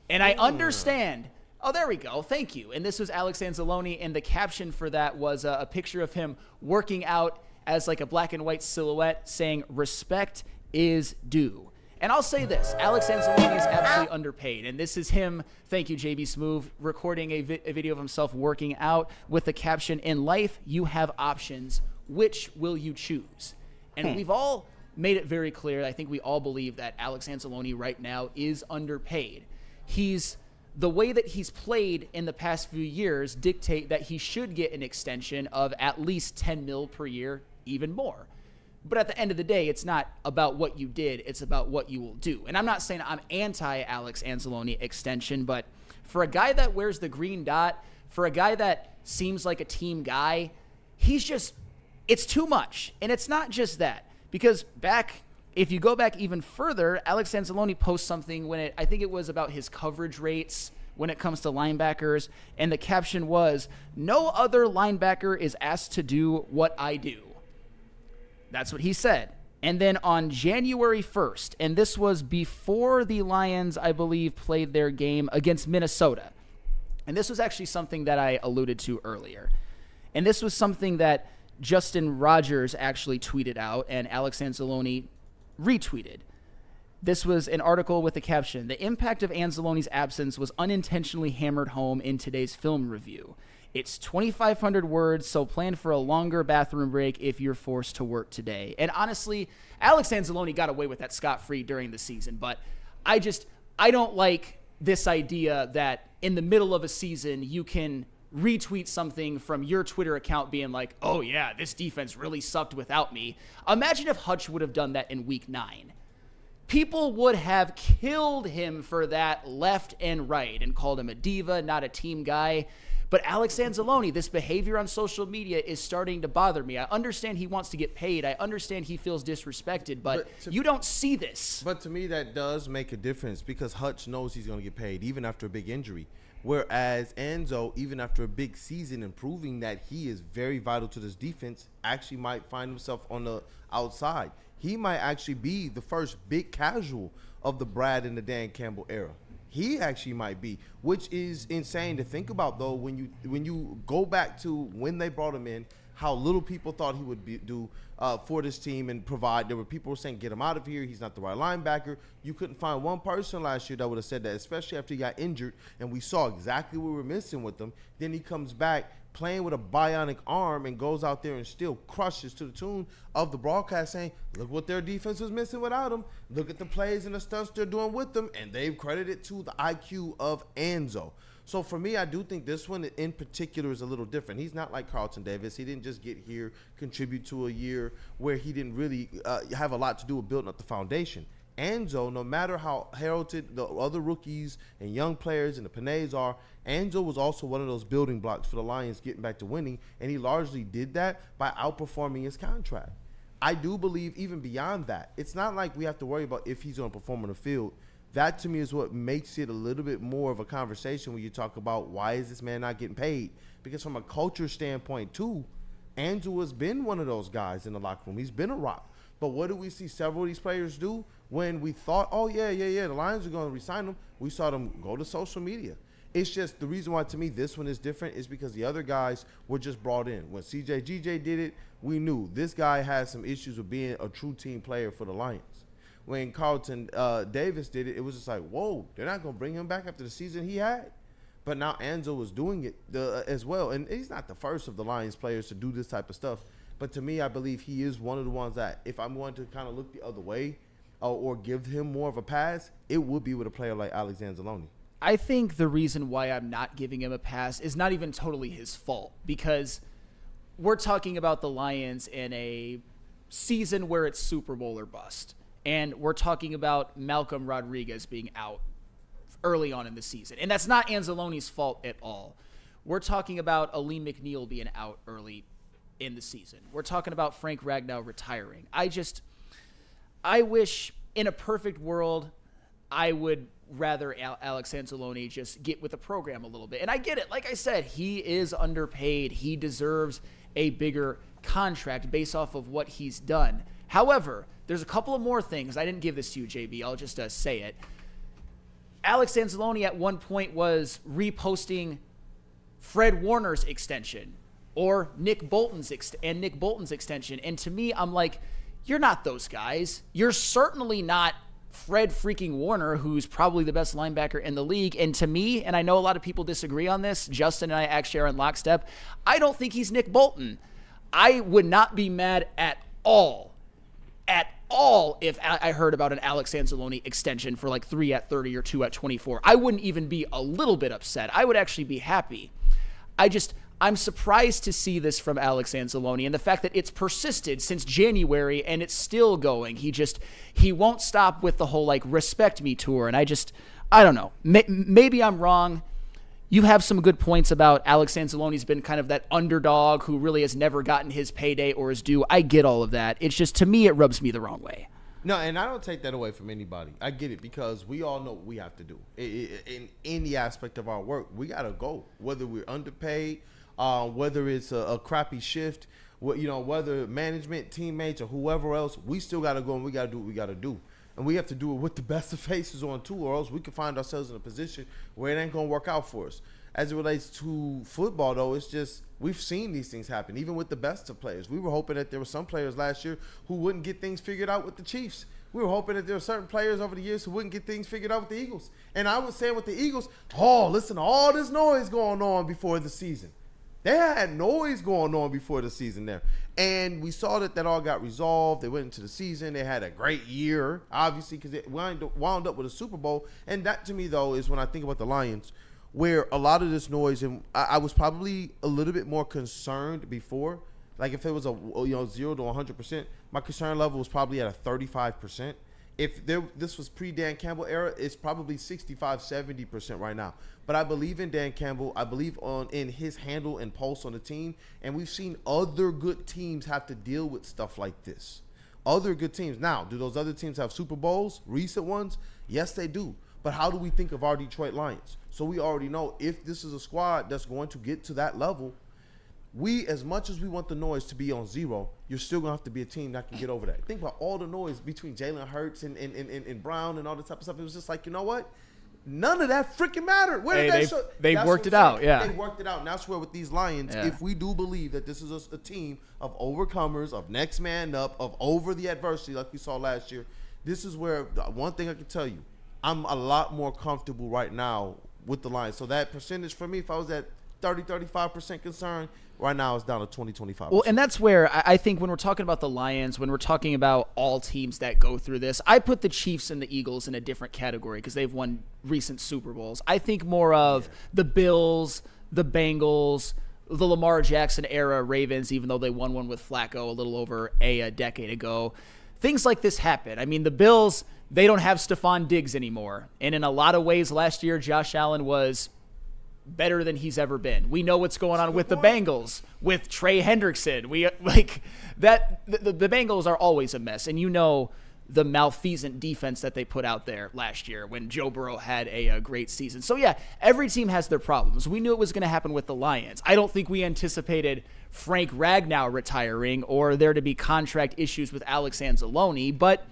And I understand. Oh, there we go. Thank you. And this was Alex Anzalone, and the caption for that was a picture of him working out as like a black and white silhouette saying, "Respect is due." And I'll say this, Alex Anzalone is absolutely underpaid. And this is him, thank you, JB Smoove, recording a video of himself working out with the caption, "In life, you have options. Which will you choose?" And we've all made it very clear. I think we all believe that Alex Anzalone right now is underpaid. The way that he's played in the past few years dictate that he should get an extension of at least $10 million per year, even more. But at the end of the day, it's not about what you did, it's about what you will do. And I'm not saying I'm anti-Alex Anzalone extension, but for a guy that wears the green dot, for a guy that seems like a team guy, it's too much. And it's not just that. Because if you go back even further, Alex Anzalone posts something I think it was about his coverage rates when it comes to linebackers, and the caption was, "No other linebacker is asked to do what I do." That's what he said. And then on January 1st, and this was before the Lions, I believe, played their game against Minnesota. And this was actually something that I alluded to earlier. And this was something that Justin Rogers actually tweeted out, and Alex Anzalone retweeted. This was an article with the caption, "The impact of Anzalone's absence was unintentionally hammered home in today's film review. It's 2,500 words, so plan for a longer bathroom break if you're forced to work today." And honestly, Alex Anzalone got away with that scot-free during the season, but I don't like this idea that in the middle of a season you can retweet something from your Twitter account being like, "Oh yeah, this defense really sucked without me." Imagine if Hutch would have done that in week 9. People would have killed him for that left and right and called him a diva, not a team guy. But Alex Anzalone, this behavior on social media is starting to bother me. I understand he wants to get paid. I understand he feels disrespected, but you don't see this. But to me, that does make a difference because Hutch knows he's going to get paid even after a big injury. Whereas Enzo, even after a big season and proving that he is very vital to this defense, actually might find himself on the outside. He might actually be the first big casual of the Brad and the Dan Campbell era. He actually might be, which is insane to think about, though, when you go back to when they brought him in, how little people thought he would do for this team and provide. There were people saying, get him out of here. He's not the right linebacker. You couldn't find one person last year that would have said that, especially after he got injured, and we saw exactly what we were missing with him. Then he comes back playing with a bionic arm and goes out there and still crushes to the tune of the broadcast saying, look what their defense was missing without him. Look at the plays and the stunts they're doing with them, and they've credited to the IQ of Enzo. So for me, I do think this one in particular is a little different. He's not like Carlton Davis. He didn't just get here, contribute to a year where he didn't really have a lot to do with building up the foundation. Enzo, no matter how heralded the other rookies and young players and the Panays are, Enzo was also one of those building blocks for the Lions getting back to winning, and he largely did that by outperforming his contract. I do believe even beyond that, it's not like we have to worry about if he's going to perform on the field. That, to me, is what makes it a little bit more of a conversation when you talk about why is this man not getting paid? Because from a culture standpoint, too, Andrew has been one of those guys in the locker room. He's been a rock. But what do we see several of these players do when we thought, oh, yeah, the Lions are going to re-sign them? We saw them go to social media. It's just the reason why, to me, this one is different is because the other guys were just brought in. When GJ did it, we knew this guy had some issues with being a true team player for the Lions. When Carlton Davis did it, it was just like, whoa, they're not going to bring him back after the season he had. But now Enzo was doing it as well. And he's not the first of the Lions players to do this type of stuff. But to me, I believe he is one of the ones that if I'm going to kind of look the other way or give him more of a pass, it would be with a player like Alex Anzalone. I think the reason why I'm not giving him a pass is not even totally his fault, because we're talking about the Lions in a season where it's Super Bowl or bust. And we're talking about Malcolm Rodriguez being out early on in the season. And that's not Anzalone's fault at all. We're talking about Alim McNeil being out early in the season. We're talking about Frank Ragnow retiring. I wish in a perfect world, I would rather Alex Anzalone just get with the program a little bit. And I get it. Like I said, he is underpaid. He deserves a bigger contract based off of what he's done. However, there's a couple of more things. I didn't give this to you, JB. I'll just say it. Alex Anzalone at one point was reposting Fred Warner's extension or Nick Bolton's extension. And to me, I'm like, you're not those guys. You're certainly not Fred freaking Warner, who's probably the best linebacker in the league. And to me, and I know a lot of people disagree on this, Justin and I actually are in lockstep, I don't think he's Nick Bolton. I would not be mad at all if I heard about an Alex Anzalone extension for like 3 at 30 or 2 at 24. I wouldn't even be a little bit upset. I would actually be happy. I'm surprised to see this from Alex Anzalone and the fact that it's persisted since January and it's still going. He won't stop with the whole like respect me tour. And I don't know. Maybe I'm wrong. You have some good points about Alex Anzalone's been kind of that underdog who really has never gotten his payday or his due. I get all of that. It's just, to me, it rubs me the wrong way. No, and I don't take that away from anybody. I get it because we all know what we have to do. In any aspect of our work, we got to go, whether we're underpaid, whether it's a crappy shift, whether management, teammates, or whoever else, we still got to go and we got to do what we got to do. And we have to do it with the best of faces on too, or else we can find ourselves in a position where it ain't going to work out for us. As it relates to football, though, it's just we've seen these things happen, even with the best of players. We were hoping that there were some players last year who wouldn't get things figured out with the Chiefs. We were hoping that there were certain players over the years who wouldn't get things figured out with the Eagles. And I was saying with the Eagles, listen to all this noise going on before the season. They had noise going on before the season there. And we saw that all got resolved. They went into the season. They had a great year, obviously, because it wound up with a Super Bowl. And that, to me, though, is when I think about the Lions, where a lot of this noise, and I was probably a little bit more concerned before. Like if it was 0 to 100%, my concern level was probably at a 35%. If this was pre-Dan Campbell era, it's probably 65, 70% right now. But I believe in Dan Campbell. I believe in his handle and pulse on the team. And we've seen other good teams have to deal with stuff like this. Other good teams. Now, do those other teams have Super Bowls, recent ones? Yes, they do. but how do we think of our Detroit Lions? So we already know if this is a squad that's going to get to that level, we, as much as we want the noise to be on zero, you're still going to have to be a team that can get over that. Think about all the noise between Jalen Hurts and Brown and all this type of stuff. It was just like, you know what? None of that freaking mattered. They worked it out, yeah. They worked it out. And that's where with these Lions, if we do believe that this is a team of overcomers, of next man up, of over the adversity like we saw last year, this is where one thing I can tell you, I'm a lot more comfortable right now with the Lions. So that percentage for me, if I was at 30-35% concerned, right now it's down to 20-25%. Well, and that's where I think when we're talking about the Lions, when we're talking about all teams that go through this, I put the Chiefs and the Eagles in a different category because they've won recent Super Bowls. I think more of the Bills, the Bengals, the Lamar Jackson era Ravens, even though they won one with Flacco a little over a decade ago. Things like this happen. I mean, the Bills, they don't have Stephon Diggs anymore. And in a lot of ways, last year, Josh Allen was better than he's ever been. We know what's going on with the Bengals, with Trey Hendrickson. The Bengals are always a mess. And you know the malfeasant defense that they put out there last year when Joe Burrow had a great season. So, yeah, every team has their problems. We knew it was going to happen with the Lions. I don't think we anticipated Frank Ragnow retiring or there to be contract issues with Alex Anzalone, but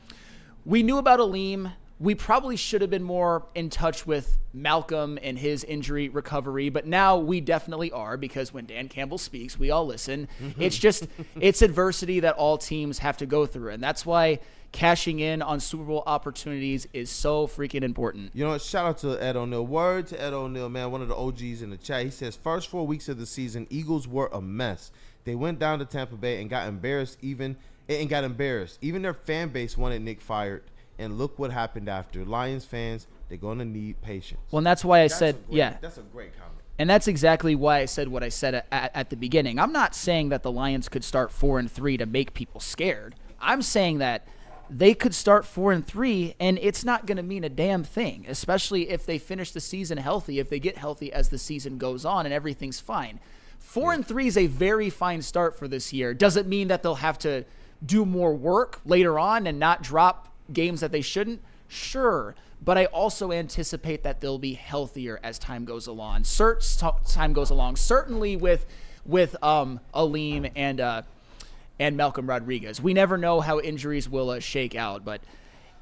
we knew about Alim. We probably should have been more in touch with Malcolm and his injury recovery, but now we definitely are because when Dan Campbell speaks, we all listen. It's adversity that all teams have to go through, and that's why cashing in on Super Bowl opportunities is so freaking important. You know what? Shout out to Ed O'Neill. Word to Ed O'Neill, man, one of the OGs in the chat. He says, first 4 weeks of the season, Eagles were a mess. They went down to Tampa Bay and got embarrassed. Even their fan base wanted Nick fired. And look what happened after. Lions fans, they're going to need patience. Well, and that's why That's a great comment. And that's exactly why I said what I said at the beginning. I'm not saying that the Lions could start 4-3 to make people scared. I'm saying that they could start 4-3, and it's not going to mean a damn thing, especially if they finish the season healthy, if they get healthy as the season goes on and everything's fine. 4-3 is a very fine start for this year. Does it mean that they'll have to do more work later on and not drop games that they shouldn't? Sure. But I also anticipate that they'll be healthier as time goes along. Certainly with Alim and Malcolm Rodriguez. We never know how injuries will shake out, but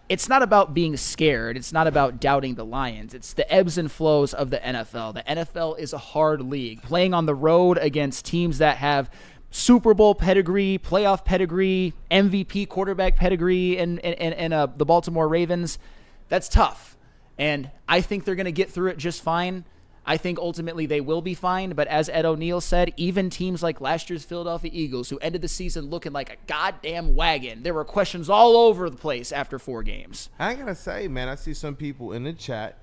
it's not about being scared. It's not about doubting the Lions. It's the ebbs and flows of the NFL. The NFL is a hard league. Playing on the road against teams that have Super Bowl pedigree, playoff pedigree, MVP quarterback pedigree, and the Baltimore Ravens, that's tough. And I think they're going to get through it just fine. I think ultimately they will be fine. But as Ed O'Neill said, even teams like last year's Philadelphia Eagles, who ended the season looking like a goddamn wagon, there were questions all over the place after 4 games. I got to say, man, I see some people in the chat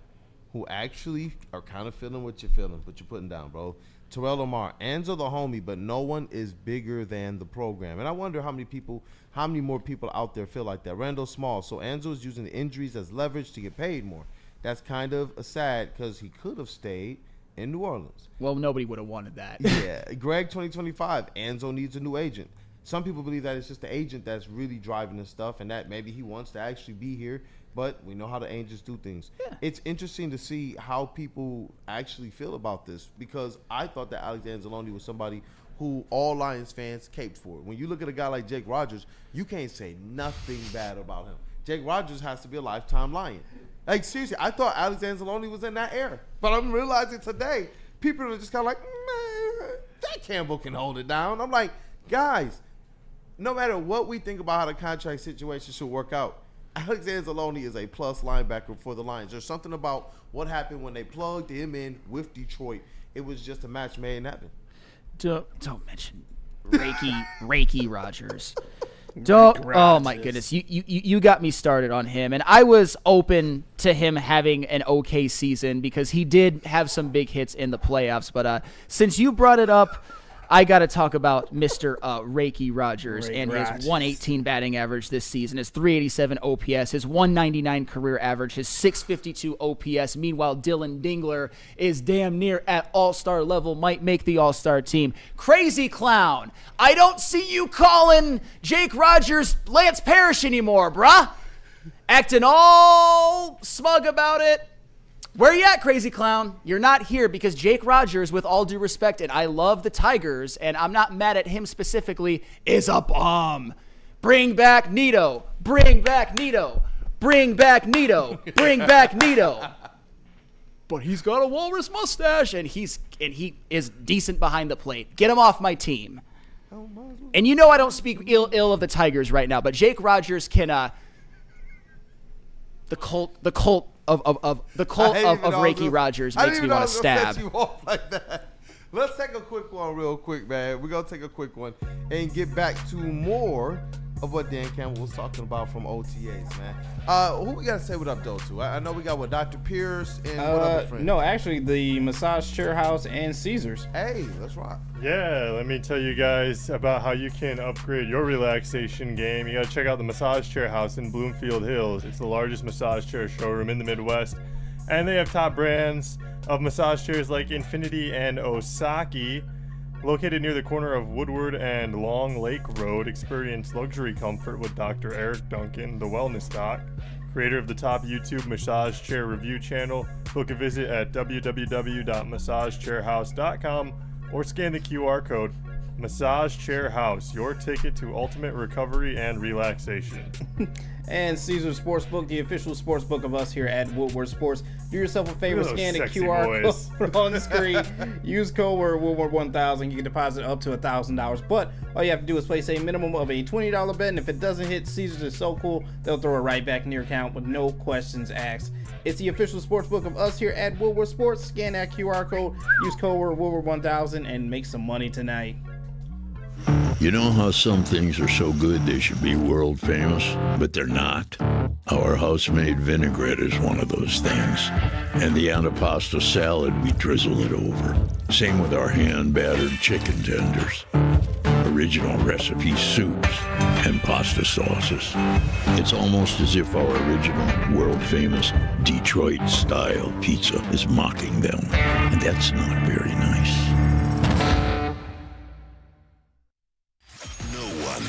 who actually are kind of feeling what you're feeling, what you're putting down, bro. Terrell Lamar, Anzo the homie, but no one is bigger than the program. And I wonder how many more people out there feel like that. Randall Small, so Anzo is using the injuries as leverage to get paid more. That's kind of sad because he could have stayed in New Orleans. Well, nobody would have wanted that. Yeah. Greg 2025, Anzo needs a new agent. Some people believe that it's just the agent that's really driving this stuff and that maybe he wants to actually be here. But we know how the Angels do things. Yeah. It's interesting to see how people actually feel about this because I thought that Alex Anzalone was somebody who all Lions fans caped for. When you look at a guy like Jake Rogers, you can't say nothing bad about him. Jake Rogers has to be a lifetime Lion. Like, seriously, I thought Alex Anzalone was in that era. But I'm realizing today, people are just kind of like, man, that Campbell can hold it down. I'm like, guys, no matter what we think about how the contract situation should work out, Alex Anzalone is a plus linebacker for the Lions. There's something about what happened when they plugged him in with Detroit. It was just a match made in heaven. Don't mention Reiki Rogers. Oh my goodness, you got me started on him, and I was open to him having an okay season because he did have some big hits in the playoffs. But since you brought it up, I got to talk about Mr. Reiki Rogers and his 118 batting average this season, his 387 OPS, his 199 career average, his 652 OPS. Meanwhile, Dylan Dingler is damn near at all-star level, might make the all-star team. Crazy clown. I don't see you calling Jake Rogers Lance Parrish anymore, bruh. Acting all smug about it. Where you at, crazy clown? You're not here because Jake Rogers, with all due respect, and I love the Tigers, and I'm not mad at him specifically, is a bum. Bring back Nito. Bring back Nito. Bring back Nito. Bring back Nito. But he's got a walrus mustache, and he is decent behind the plate. Get him off my team. And you know I don't speak ill of the Tigers right now, but Jake Rogers can the cult of Reiki Rogers makes me want to stab. You off like that. Let's take a quick one real quick, man. We're going to take a quick one and get back to more of what Dan Campbell was talking about from OTA'S, man. Who we got to say what up, though, to? I know we got, Dr. Pierce and what other friend? No, actually, the Massage Chair House and Caesars. Hey, let's rock. Yeah, let me tell you guys about how you can upgrade your relaxation game. You got to check out the Massage Chair House in Bloomfield Hills. It's the largest massage chair showroom in the Midwest. And they have top brands of massage chairs like Infinity and Osaki. Located near the corner of Woodward and Long Lake Road, experience luxury comfort with Dr. Eric Duncan, the Wellness Doc, creator of the top YouTube massage chair review channel. Book a visit at www.massagechairhouse.com or scan the QR code. Massage Chair House, your ticket to ultimate recovery and relaxation. And Caesars Sportsbook, the official sportsbook of us here at Woodward Sports. Do yourself a favor, scan the QR code on the screen. Use code word Woodward1000. You can deposit up to $1,000. But all you have to do is place a minimum of a $20 bet. And if it doesn't hit, Caesars is so cool, they'll throw it right back in your account with no questions asked. It's the official sportsbook of us here at Woodward Sports. Scan that QR code, use code word Woodward1000, and make some money tonight. You know how some things are so good they should be world famous, but they're not? Our house-made vinaigrette is one of those things. And the antipasta salad, we drizzle it over. Same with our hand-battered chicken tenders. Original recipe soups and pasta sauces. It's almost as if our original, world-famous Detroit-style pizza is mocking them. And that's not very nice.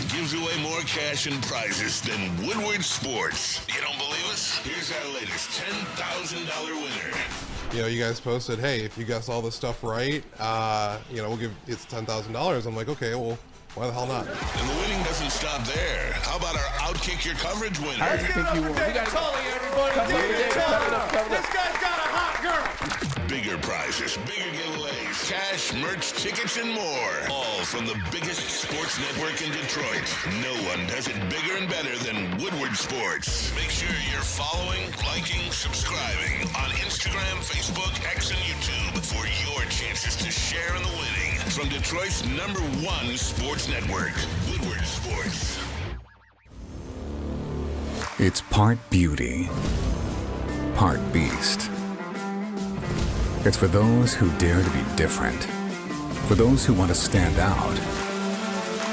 Gives away more cash and prizes than Woodward Sports. You don't believe us? Here's our latest $10,000 winner. You know, you guys posted, hey, if you guess all this stuff right, we'll give it's $10,000. I'm like, okay, well, why the hell not? And the winning doesn't stop there. How about our Outkick Your Coverage winner? I think you won. We got Tully, everybody. This guy's got a hot girl. Bigger prizes, bigger giveaways, cash, merch, tickets, and more. All from the biggest sports network in Detroit. No one does it bigger and better than Woodward Sports. Make sure you're following, liking, subscribing on Instagram, Facebook, X, and YouTube for your chances to share in the winning. From Detroit's #1 sports network, Woodward Sports. It's part beauty, part beast. It's for those who dare to be different, for those who want to stand out,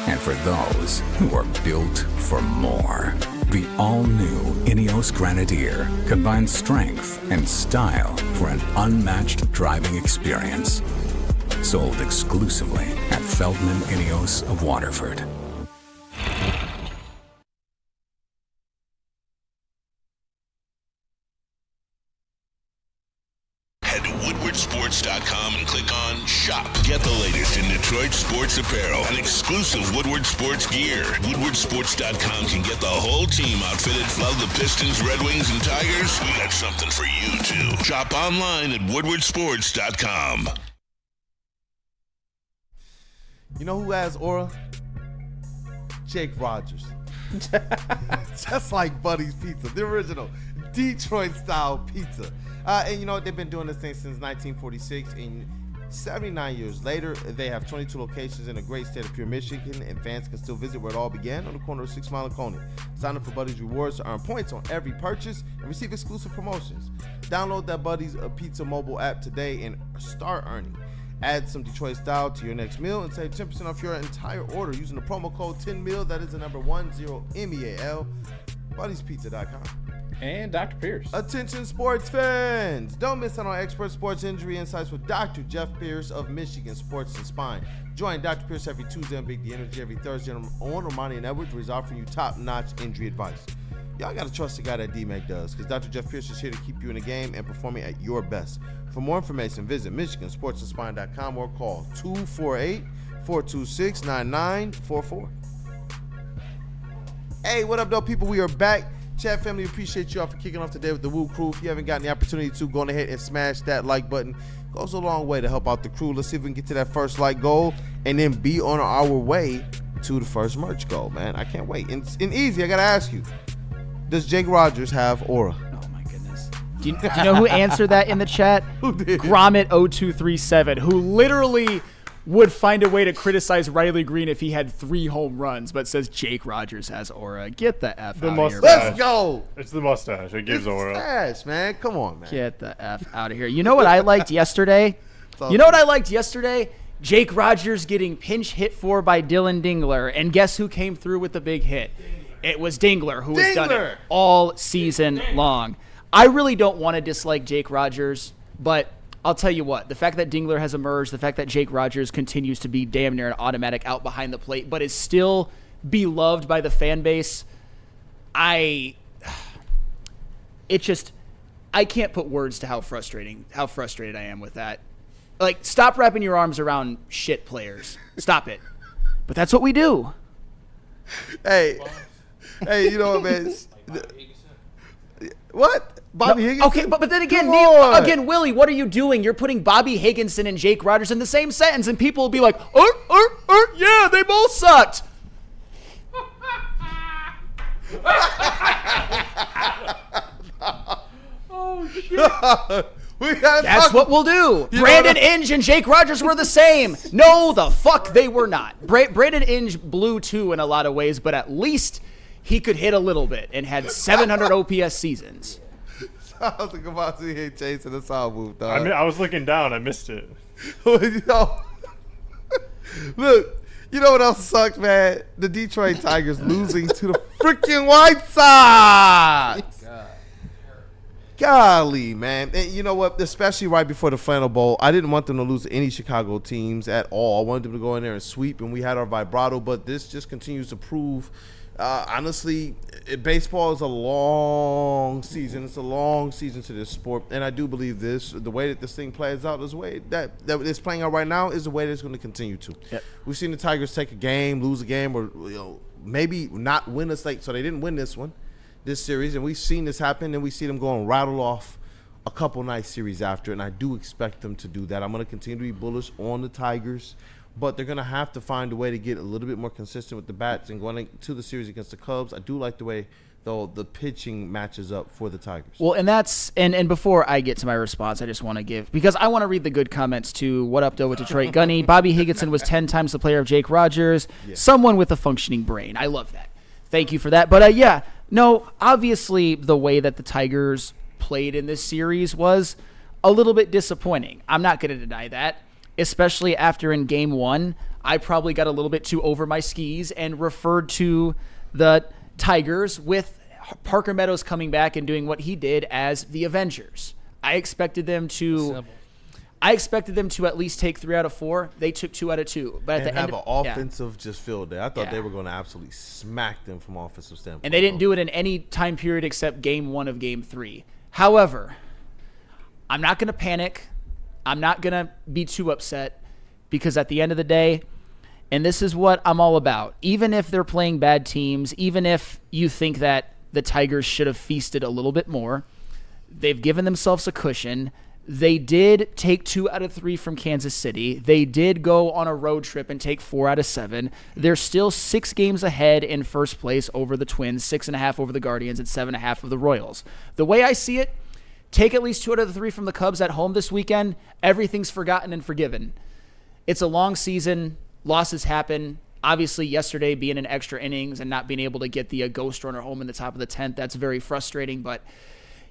and for those who are built for more. The all-new Ineos Grenadier combines strength and style for an unmatched driving experience. Sold exclusively at Feldman Ineos of Waterford. Head to WoodwardSports.com and click on Shop. Get the latest in Detroit sports apparel and exclusive Woodward Sports gear. WoodwardSports.com can get the whole team outfitted. Love the Pistons, Red Wings, and Tigers? We got something for you, too. Shop online at WoodwardSports.com. You know who has aura? Jake Rogers. Just like Buddy's Pizza, the original Detroit-style pizza. And you know, they've been doing this thing since 1946. And 79 years later, they have 22 locations in a great state of Pure Michigan, and fans can still visit where it all began on the corner of 6 Mile and Coney. Sign up for Buddy's Rewards to earn points on every purchase and receive exclusive promotions. Download that Buddy's Pizza mobile app today and start earning. Add some Detroit style to your next meal and save 10% off your entire order using the promo code 10MEAL. That is the number 10MEAL. Buddy'sPizza.com. And Dr. Pierce. Attention sports fans. Don't miss out on expert sports injury insights with Dr. Jeff Pierce of Michigan Sports and Spine. Join Dr. Pierce every Tuesday on Big D Energy, every Thursday on Ermanni and Edwards, where he's offering you top-notch injury advice. y'all got to trust the guy that D-Mac does, because Dr. Jeff Pierce is here to keep you in the game and performing at your best. For more information, visit MichiganSportsandSpine.com or call 248-426-9944. Hey, what up, though, people? We are back. Chat family, appreciate y'all for kicking off today with the Woo Crew. If you haven't gotten the opportunity to, go on ahead and smash that like button. Goes a long way to help out the crew. Let's see if we can get to that first like goal and then be on our way to the first merch goal, man. I can't wait. And easy, I got to ask you, does Jake Rogers have aura? Oh, my goodness. Do you know who answered that in the chat? Who did? Gromit0237, who literally would find a way to criticize Riley Green if he had 3 home runs, but says Jake Rogers has aura. Get the F out of here. Let's go. It's the mustache. It gives aura. Mustache, man. Come on, man. Get the F out of here. You know what I liked yesterday? Jake Rogers getting pinch hit for by Dylan Dingler, and guess who came through with the big hit? It was Dingler, who has done it all season long. I really don't want to dislike Jake Rogers, but I'll tell you what, the fact that Dingler has emerged, the fact that Jake Rogers continues to be damn near an automatic out behind the plate, but is still beloved by the fan base, I can't put words to how frustrated I am with that. Like, stop wrapping your arms around shit players. Stop it. But that's what we do. Hey, you know what, man? What? Bobby Higginson? Okay, but then again, Willie, what are you doing? You're putting Bobby Higginson and Jake Rogers in the same sentence, and people will be like, yeah, they both sucked. Oh, shit. That's what we'll do. Brandon Inge and Jake Rogers were the same. No, the fuck they were not. Brandon Inge blew too in a lot of ways, but at least he could hit a little bit and had 700 OPS seasons. I was thinking about seeing chasing the sound move, dog. I mean, I was looking down. I missed it. Look, you know what else sucked, man? The Detroit Tigers losing to the freaking White Sox. Golly, man. And you know what? Especially right before the Flannel Bowl, I didn't want them to lose to any Chicago teams at all. I wanted them to go in there and sweep, and we had our vibrato, but this just continues to prove, honestly, baseball is a long season. It's a long season to this sport, and I do believe the way that this thing plays out is the way that it's playing out right now is the way that it's going to continue to. Yep. We've seen the Tigers take a game, lose a game, or maybe not win a stake, so they didn't win this series, and we've seen this happen, and we see them go and rattle off a couple nice series after, and I do expect them to do that. I'm going to continue to be bullish on the Tigers, but they're going to have to find a way to get a little bit more consistent with the bats, and going to the series against the Cubs, I do like the way, though, the pitching matches up for the Tigers. Well, and that's and before I get to my response, I just want to give, because I want to read the good comments to What Up, Though, with Detroit Gunny. Bobby Higginson was 10 times the player of Jake Rogers. Yeah. Someone with a functioning brain. I love that. Thank you for that. But, no, obviously the way that the Tigers played in this series was a little bit disappointing. I'm not going to deny that, especially after in Game 1, I probably got a little bit too over my skis and referred to the Tigers with Parker Meadows coming back and doing what he did as the Avengers. I expected them to at least take 3 out of 4. They took 2 out of 2. But at the end, have an offensive just field day. I thought they were going to absolutely smack them from offensive standpoint. And they didn't do it in any time period except Game 1 of Game 3. However, I'm not going to panic. I'm not going to be too upset, because at the end of the day, and this is what I'm all about, even if they're playing bad teams, even if you think that the Tigers should have feasted a little bit more, they've given themselves a cushion. They did take 2 out of 3 from Kansas City. They did go on a road trip and take 4 out of 7. They're still 6 games ahead in first place over the Twins, 6.5 over the Guardians, and 7.5 of the Royals. The way I see it, take at least 2 out of the 3 from the Cubs at home this weekend. Everything's forgotten and forgiven. It's a long season. Losses happen. Obviously, yesterday being in extra innings and not being able to get the ghost runner home in the top of the 10th, that's very frustrating, but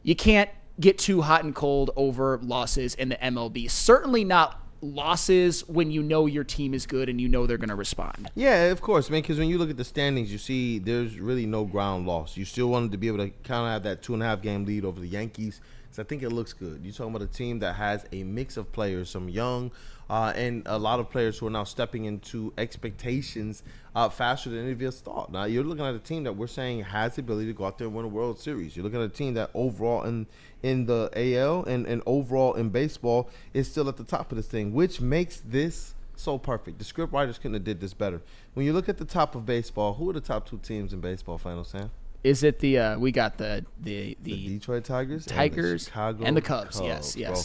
you can't get too hot and cold over losses in the MLB. Certainly not losses when you know your team is good and you know they're going to respond. Yeah, of course, man, because when you look at the standings, you see there's really no ground loss. You still wanted to be able to kind of have that 2.5 game lead over the Yankees, because I think it looks good. You're talking about a team that has a mix of players, some young and a lot of players who are now stepping into expectations faster than any of us thought. Now, you're looking at a team that we're saying has the ability to go out there and win a World Series. You're looking at a team that overall in the AL and overall in baseball is still at the top of this thing, which makes this so perfect. The script writers couldn't have did this better. When you look at the top of baseball, who are the top 2 teams in baseball, Final Sam? Is it the we got the Detroit Tigers and the Cubs. Yes. Bro.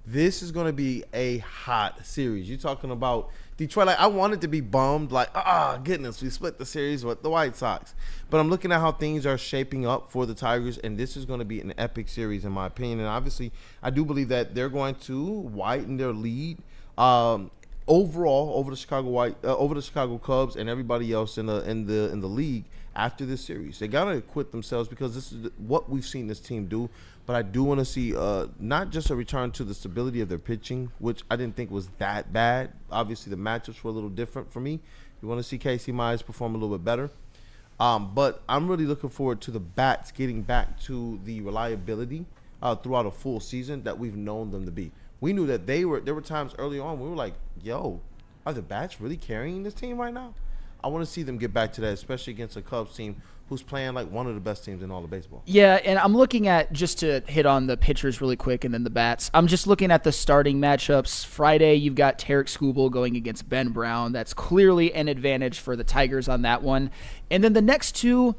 This is going to be a hot series. You're talking about Detroit. Like, I wanted to be bummed. Like, goodness, we split the series with the White Sox. But I'm looking at how things are shaping up for the Tigers, and this is going to be an epic series, in my opinion. And obviously, I do believe that they're going to widen their lead overall over the Chicago Cubs and everybody else in the league after this series. They got to acquit themselves because this is what we've seen this team do. But I do want to see not just a return to the stability of their pitching, which I didn't think was that bad. Obviously, the matchups were a little different for me. You want to see Casey Mize perform a little bit better. But I'm really looking forward to the bats getting back to the reliability throughout a full season that we've known them to be. We knew that there were times early on we were like, yo, are the bats really carrying this team right now? I want to see them get back to that, especially against a Cubs team who's playing like one of the best teams in all of baseball. Yeah, and I'm looking at, just to hit on the pitchers really quick and then the bats, I'm just looking at the starting matchups. Friday, you've got Tarek Skubal going against Ben Brown. That's clearly an advantage for the Tigers on that one. And then the next 2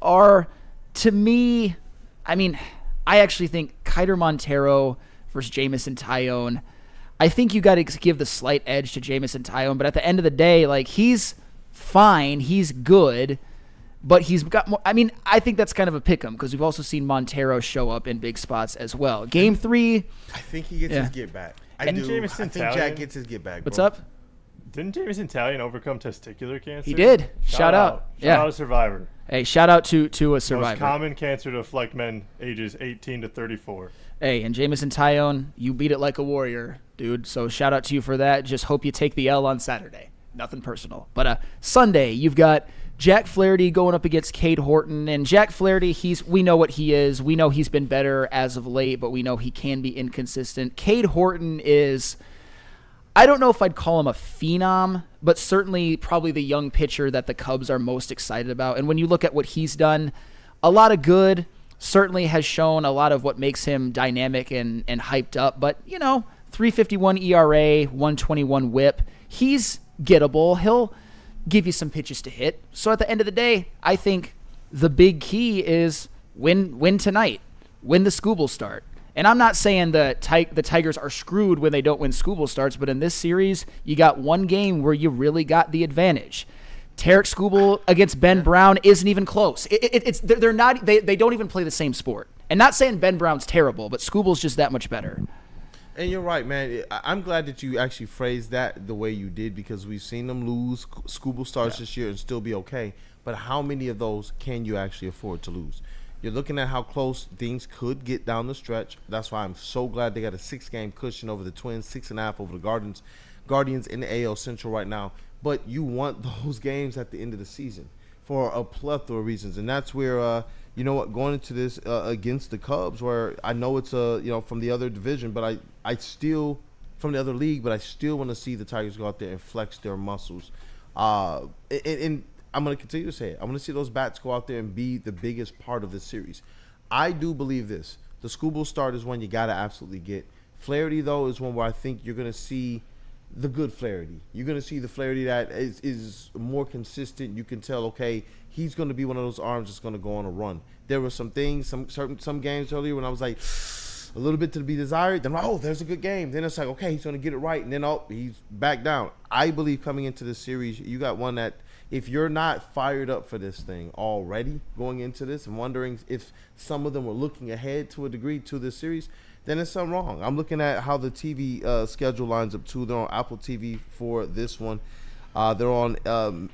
are, to me, I mean, I actually think Kiter Montero versus Jamison Tyone. I think you got to give the slight edge to Jamison Tyone, but at the end of the day, like, he's fine, he's good, but he's got more. I mean, I think that's kind of a pick 'em because we've also seen Montero show up in big spots as well. Game 3, I think he gets his get back. I think Jack gets his get back. What's up? Didn't Jamison Tyone overcome testicular cancer? He did. Shout out. Shout out a survivor. Hey, shout out to a survivor. Most common cancer to afflict men ages 18 to 34. Hey, and Jamison Tyone, you beat it like a warrior, dude. So shout out to you for that. Just hope you take the L on Saturday. Nothing personal. But Sunday, you've got Jack Flaherty going up against Cade Horton. And Jack Flaherty, we know what he is. We know he's been better as of late, but we know he can be inconsistent. Cade Horton is, I don't know if I'd call him a phenom, but certainly probably the young pitcher that the Cubs are most excited about. And when you look at what he's done, a lot of good, certainly has shown a lot of what makes him dynamic and hyped up. But, 3.51 ERA, 121 whip. He's gettable. He'll give you some pitches to hit. So at the end of the day, I think the big key is win tonight. Win the Skubal start. And I'm not saying the Tigers are screwed when they don't win Skubal starts, but in this series, you got one game where you really got the advantage. Tarek Skubal against Ben Brown isn't even close. They're not. They don't even play the same sport. And not saying Ben Brown's terrible, but Skubal's just that much better. And you're right, man. I'm glad that you actually phrased that the way you did because we've seen them lose Skubal starts this year and still be okay. But how many of those can you actually afford to lose? You're looking at how close things could get down the stretch. That's why I'm so glad they got a 6-game cushion over the Twins, 6.5 over the Guardians in the AL Central right now. But you want those games at the end of the season for a plethora of reasons. And that's where, going into this against the Cubs, where I know it's, from the other division, but I still, from the other league, but I still want to see the Tigers go out there and flex their muscles. And I'm going to continue to say it. I want to see those bats go out there and be the biggest part of the series. I do believe this. The Skubal start is one you got to absolutely get. Flaherty, though, is one where I think you're going to see the good Flaherty. You're going to see the Flaherty that is more consistent. You can tell, okay, he's going to be one of those arms that's going to go on a run. There were some things, some games earlier when I was like, a little bit to be desired. Then, there's a good game. Then it's like, okay, he's going to get it right. And then, he's back down. I believe coming into this series, you got one that if you're not fired up for this thing already going into this and wondering if some of them were looking ahead to a degree to this series, then there's something wrong. I'm looking at how the TV schedule lines up too. They're on Apple TV for this one. They're on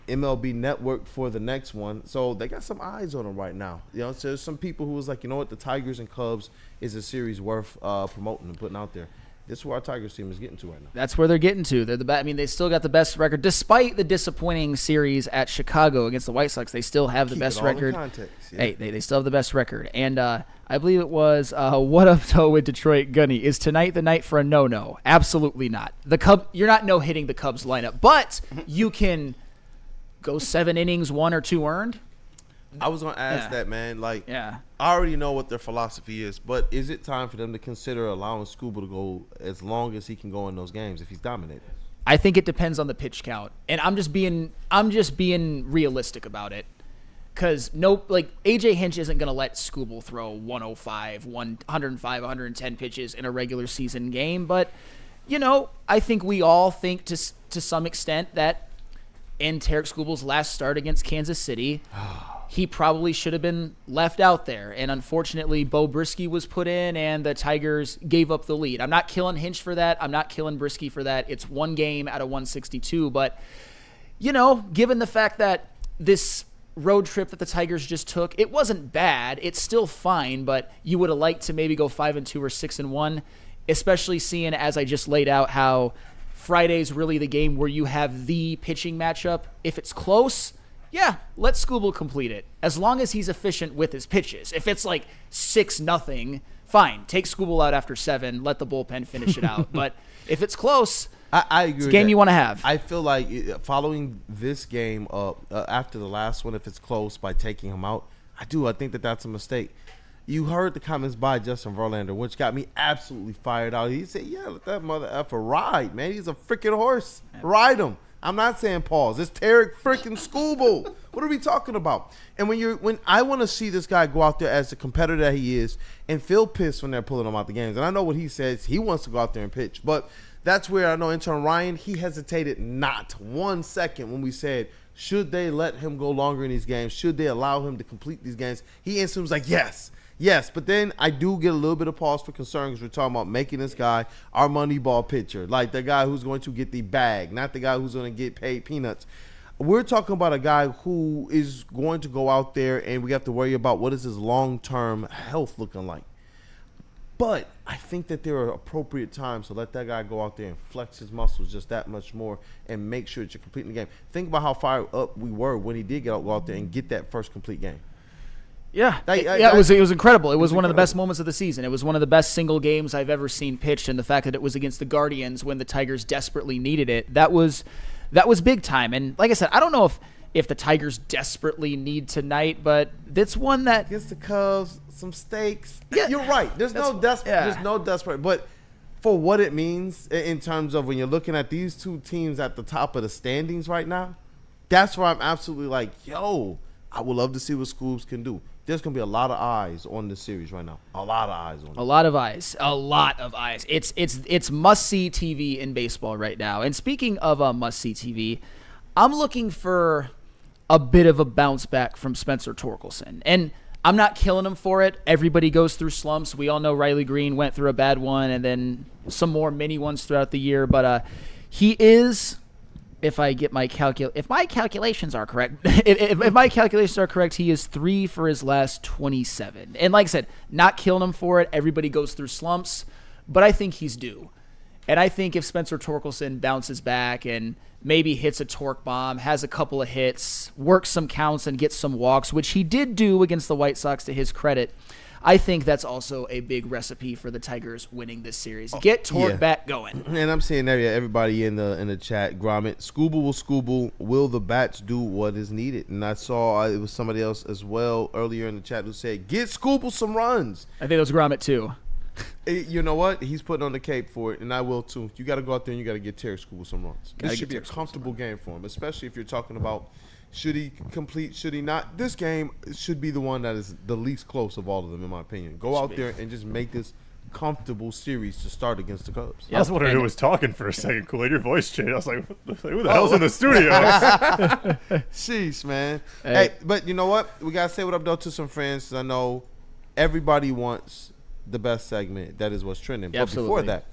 MLB Network for the next one. So they got some eyes on them right now. So there's some people who was like, you know what, the Tigers and Cubs is a series worth promoting and putting out there. This is where our Tigers team is getting to right now. That's where they're getting to. They're the I mean, they still got the best record. Despite the disappointing series at Chicago against the White Sox, they still have the Keep best it all in record. context, yeah. Hey, they still have the best record. And I believe it was, what up, though, with Detroit Gunny? Is tonight the night for a no-no? Absolutely not. You're not no-hitting the Cubs lineup, but you can go 7 innings, 1 or 2 earned. I was going to ask that, man. Like, Yeah. I already know what their philosophy is, but is it time for them to consider allowing Scuba to go as long as he can go in those games if he's dominated? I think it depends on the pitch count, and I'm just being realistic about it, because AJ Hinch isn't gonna let Scooble throw 105, 105, 110 pitches in a regular season game, but I think we all think to some extent that in Tarek Scooble's last start against Kansas City, he probably should have been left out there. And unfortunately, Bo Brisky was put in, and the Tigers gave up the lead. I'm not killing Hinch for that. I'm not killing Brisky for that. It's 1 game out of 162. But, given the fact that this road trip that the Tigers just took, it wasn't bad. It's still fine, but you would have liked to maybe go 5-2 or 6-1, especially seeing, as I just laid out, how Friday's really the game where you have the pitching matchup. If it's close, yeah, let Scooble complete it, as long as he's efficient with his pitches. If it's like 6-0, fine. Take Scooble out after 7. Let the bullpen finish it out. But if it's close, I agree. It's a game you want to have. I feel like following this game up after the last one, if it's close, by taking him out, I think that that's a mistake. You heard the comments by Justin Verlander, which got me absolutely fired out. He said, yeah, let that mother effer ride, man. He's a freaking horse. Ride him. I'm not saying pause. It's Tarek freaking Scooble. What are we talking about? And when I want to see this guy go out there as the competitor that he is and feel pissed when they're pulling him out the games. And I know what he says. He wants to go out there and pitch. But that's where I know intern Ryan, he hesitated not 1 second when we said, should they let him go longer in these games? Should they allow him to complete these games? He instantly was like, yes. Yes, but then I do get a little bit of pause for concern because we're talking about making this guy our money ball pitcher, like the guy who's going to get the bag, not the guy who's going to get paid peanuts. We're talking about a guy who is going to go out there, and we have to worry about what is his long-term health looking like. But I think that there are appropriate times to let that guy go out there and flex his muscles just that much more and make sure that you're completing the game. Think about how fired up we were when he did go out there and get that first complete game. Yeah, it was incredible. It was one of the best moments of the season. It was one of the best single games I've ever seen pitched, and the fact that it was against the Guardians when the Tigers desperately needed it, that was big time. And like I said, I don't know if the Tigers desperately need tonight, but it's one that against the Cubs, some stakes. Yeah, you're right. There's no desperate, but for what it means in terms of when you're looking at these two teams at the top of the standings right now, that's where I'm absolutely like, yo, I would love to see what Scoobs can do. There's going to be a lot of eyes on this series right now. A lot of eyes on it. A lot of eyes. A lot of eyes. It's must-see TV in baseball right now. And speaking of must-see TV, I'm looking for a bit of a bounce back from Spencer Torkelson. And I'm not killing him for it. Everybody goes through slumps. We all know Riley Green went through a bad one and then some more mini ones throughout the year. But he is... If my calculations are correct, if my calculations are correct, he is 3 for his last 27. And like I said, not killing him for it. Everybody goes through slumps, but I think he's due. And I think if Spencer Torkelson bounces back and maybe hits a torque bomb, has a couple of hits, works some counts and gets some walks, which he did do against the White Sox to his credit, I think that's also a big recipe for the Tigers winning this series. Get Torque back going. And I'm seeing everybody in the chat, Gromit, Scooble will Scooble. Will the bats do what is needed? And I saw it was somebody else as well earlier in the chat who said, get Scooble some runs. I think it was Gromit too. You know what? He's putting on the cape for it, and I will too. You got to go out there and you got to get Terry Scooble some runs. This should be a comfortable game for him, especially if you're talking about should he complete, should he not? This game should be the one that is the least close of all of them, in my opinion. Go out there and just make this comfortable series to start against the Cubs. I was wondering who was talking for a second. Kool-Aid, your voice changed. I was like, who the hell's in the studio? Sheesh, man. Hey, but you know what? We got to say what up, though, to some friends. I know everybody wants the best segment. That is what's trending. But before that,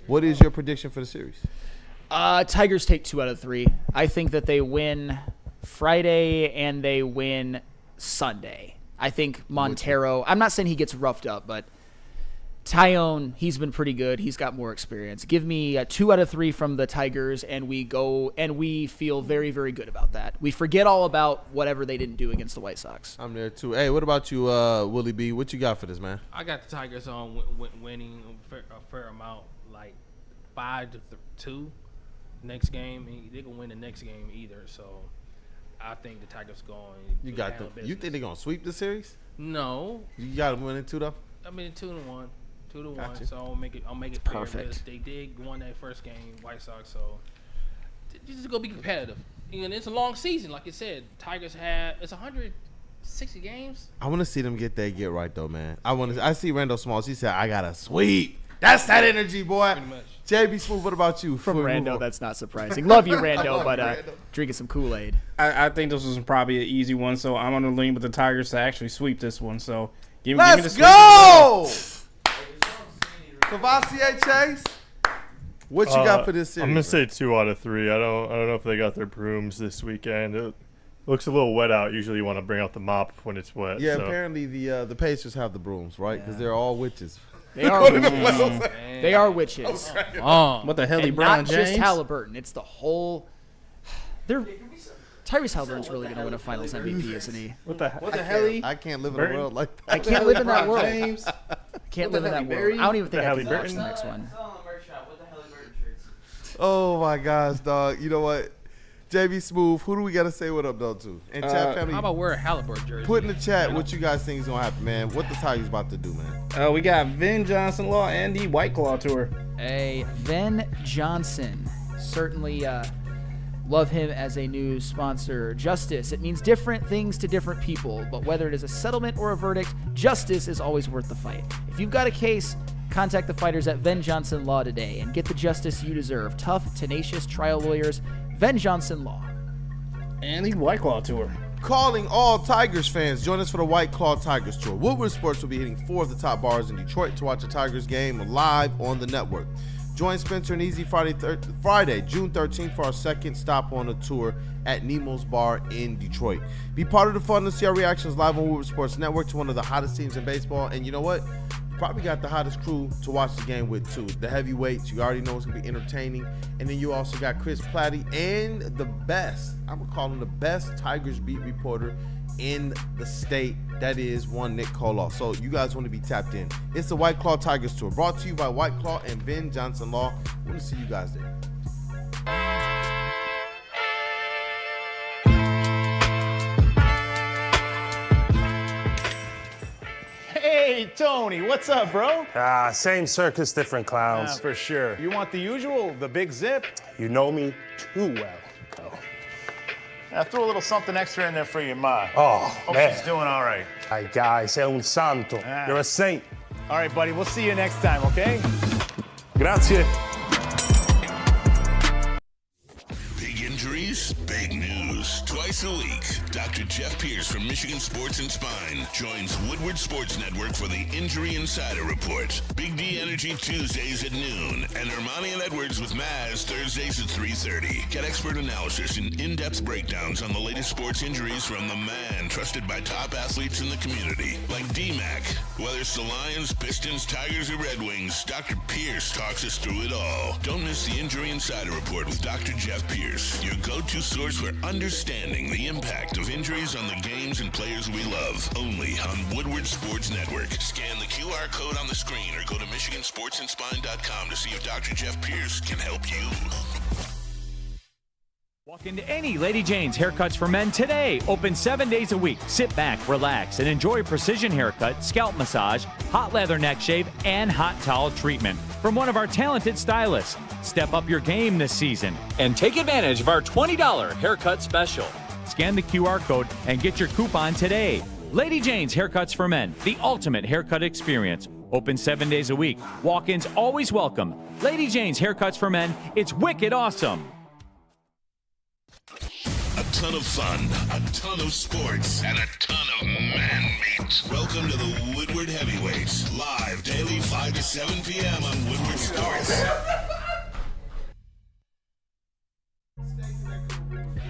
what is your prediction for the series? Tigers take 2 out of 3. I think that they win Friday and they win Sunday. I think Montero, I'm not saying he gets roughed up, but Tyone, he's been pretty good. He's got more experience. Give me 2 out of 3 from the Tigers, and we feel very, very good about that. We forget all about whatever they didn't do against the White Sox. I'm there too. Hey, what about you, Willie B? What you got for this, man? I got the Tigers on winning a fair amount, like 5-2 next game. They're gonna win the next game either. So I think the Tigers going. You got them. You think they're gonna sweep the series? No. You got them winning 2 though. I mean 2-1. 2-1. Gotcha. So I'll make it fair. Perfect. They did won that first game, White Sox. So just gonna be competitive. And it's a long season, like you said. Tigers it's 160 games. I want to see them get right though, man. I see Randall Smalls. He said, "I got a sweep." That's that energy, boy. Pretty much. JB Smooth, what about you? From Rando, that's not surprising. Love you, Rando, but drinking some Kool-Aid. I think this was probably an easy one, so I'm going to lean with the Tigers to actually sweep this one. So give me the Let's sweep. go! Cavassier Chase, what you got for this series? I'm gonna say 2 out of 3. I don't know if they got their brooms this weekend. It looks a little wet out. Usually you want to bring out the mop when it's wet. Yeah, so. Apparently the Pacers have the brooms, right? Because they're all witches. They are witches. They are witches. What the hell, And LeBron not James? just Haliburton. It's the whole. Tyrese Haliburton's really going to win a Finals MVP, isn't he? What the hell? I can't live in a world like that. I can't live in that world. James? Can't live in that world. I don't even think I can watch the next one. Oh my gosh, dog! You know what? JB Smooth, who do we got to say what up though to? And chat family, How about wear a Haliburton jersey? put in the chat what you guys think is gonna happen, man. What the Tigers about to do, man? We got Vin Johnson Law and the White Claw Tour. A Ven Johnson. Certainly love him as a new sponsor. Justice. It means different things to different people, but whether it is a settlement or a verdict, justice is always worth the fight. If you've got a case, contact the fighters at Ven Johnson Law today and get the justice you deserve. Tough, tenacious trial lawyers. Ven Johnson Law. And the White Claw Tour. Calling all Tigers fans, join us for the White Claw Tigers Tour. Woodward Sports will be hitting 4 of the top bars in Detroit to watch a Tigers game live on the network. Join Spencer and Easy Friday, June 13th for our second stop on the tour at Nemo's Bar in Detroit. Be part of the fun to see our reactions live on Woodward Sports Network to one of the hottest teams in baseball. And you know what? Probably got the hottest crew to watch the game with too. The heavyweights, you already know it's gonna be entertaining. And then you also got Chris Platty and the best, I'm gonna call him the best Tigers beat reporter in the state. That is one Nick Koloff. So you guys want to be tapped in. It's the White Claw Tigers Tour, brought to you by White Claw and Ven Johnson Law. Want to see you guys there. Hey, Tony, what's up, bro? Same circus, different clowns. For sure. You want the usual, the big zip? You know me too well. I threw a little something extra in there for your ma. Oh, Hope man. she's doing all right. Ay, guy, sei un santo. You're a saint. All right, buddy, we'll see you next time, okay? Grazie. Big injuries, big news. Twice a week, Dr. Jeff Pierce from Michigan Sports and Spine joins Woodward Sports Network for the Injury Insider Report. Big D Energy Tuesdays at noon, and Ermanni and Edwards with Maz Thursdays at 3:30. Get expert analysis and in-depth breakdowns on the latest sports injuries from the man trusted by top athletes in the community, like D-Mac. Whether it's the Lions, Pistons, Tigers, or Red Wings, Dr. Pierce talks us through it all. Don't miss the Injury Insider Report with Dr. Jeff Pierce, your go-to source for understanding the impact of injuries on the games and players we love. Only on Woodward Sports Network. Scan the QR code on the screen or go to MichiganSportsandSpine.com to see if Dr. Jeff Pierce can help you. Walk into any Lady Jane's Haircuts for Men today. Open 7 days a week. Sit back, relax, and enjoy precision haircut, scalp massage, hot leather neck shave, and hot towel treatment from one of our talented stylists. Step up your game this season and take advantage of our $20 haircut special. Scan the QR code and get your coupon today. Lady Jane's Haircuts for Men, the ultimate haircut experience. Open 7 days a week. Walk-ins always welcome. Lady Jane's Haircuts for Men, it's wicked awesome. A ton of fun, a ton of sports, and a ton of man meat. Welcome to the Woodward Heavyweights, live daily 5 to 7 p.m. on Woodward Sports.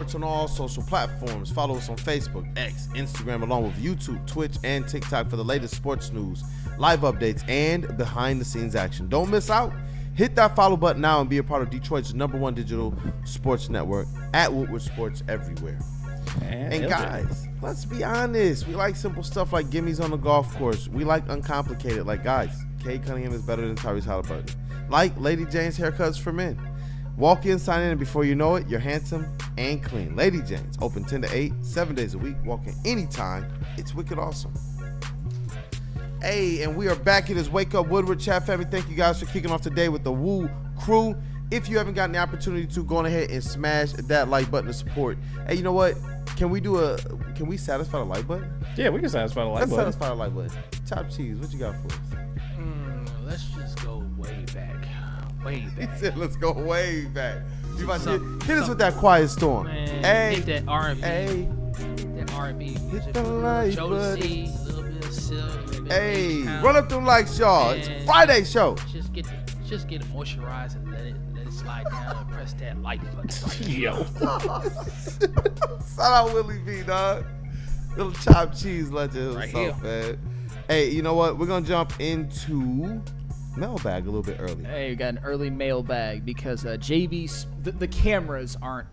Sports on all social platforms. Follow us on Facebook, X, Instagram, along with YouTube, Twitch, and TikTok for the latest sports news, live updates, and behind-the-scenes action. Don't miss out. Hit that follow button now and be a part of Detroit's #1 digital sports network at Woodward Sports everywhere. And guys, let's be honest. We like simple stuff like gimmies on the golf course. We like uncomplicated. Like, guys, Cade Cunningham is better than Tyrese Haliburton. Like Lady Jane's haircuts for men. Walk in, sign in, and before you know it, you're handsome and clean. Lady Jane's, open 10 to 8, 7 days a week. Walk in anytime. It's wicked awesome. Hey, and we are back. It is Wake Up Woodward Chat family. Thank you guys for kicking off today with the Woo Crew. If you haven't gotten the opportunity to, go on ahead and smash that like button to support. Hey, you know what? Can we satisfy the like button? Yeah, we can satisfy the like Let's button. satisfy the like button. Top cheese, what you got for us? Let's just go way back. Way back. He said, let's go way back. You about to hit us with that quiet storm. Man, Hey, hit that R&B. hey, That R&B. hit the like button. Jodeci, a little bit of Silk. a little bit of Hey, H-Town. run up them likes, y'all. It's And Friday show. Just get it moisturized and let it slide down and press that like button. Yo. Shout out Willie B, dog. Little chopped cheese legend Right himself, man. Hey, you know what? We're gonna jump into mailbag a little bit early. Hey, we got an early mailbag because JB's the cameras aren't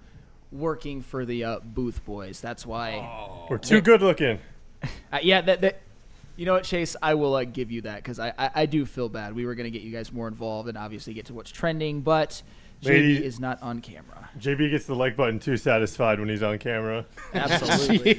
working for the booth boys. That's why We're too good looking. yeah, that you know what, Chase, I will give you that because I do feel bad. We were gonna get you guys more involved and obviously get to what's trending, but JB is not on camera. JB gets the like button too satisfied when he's on camera. Absolutely.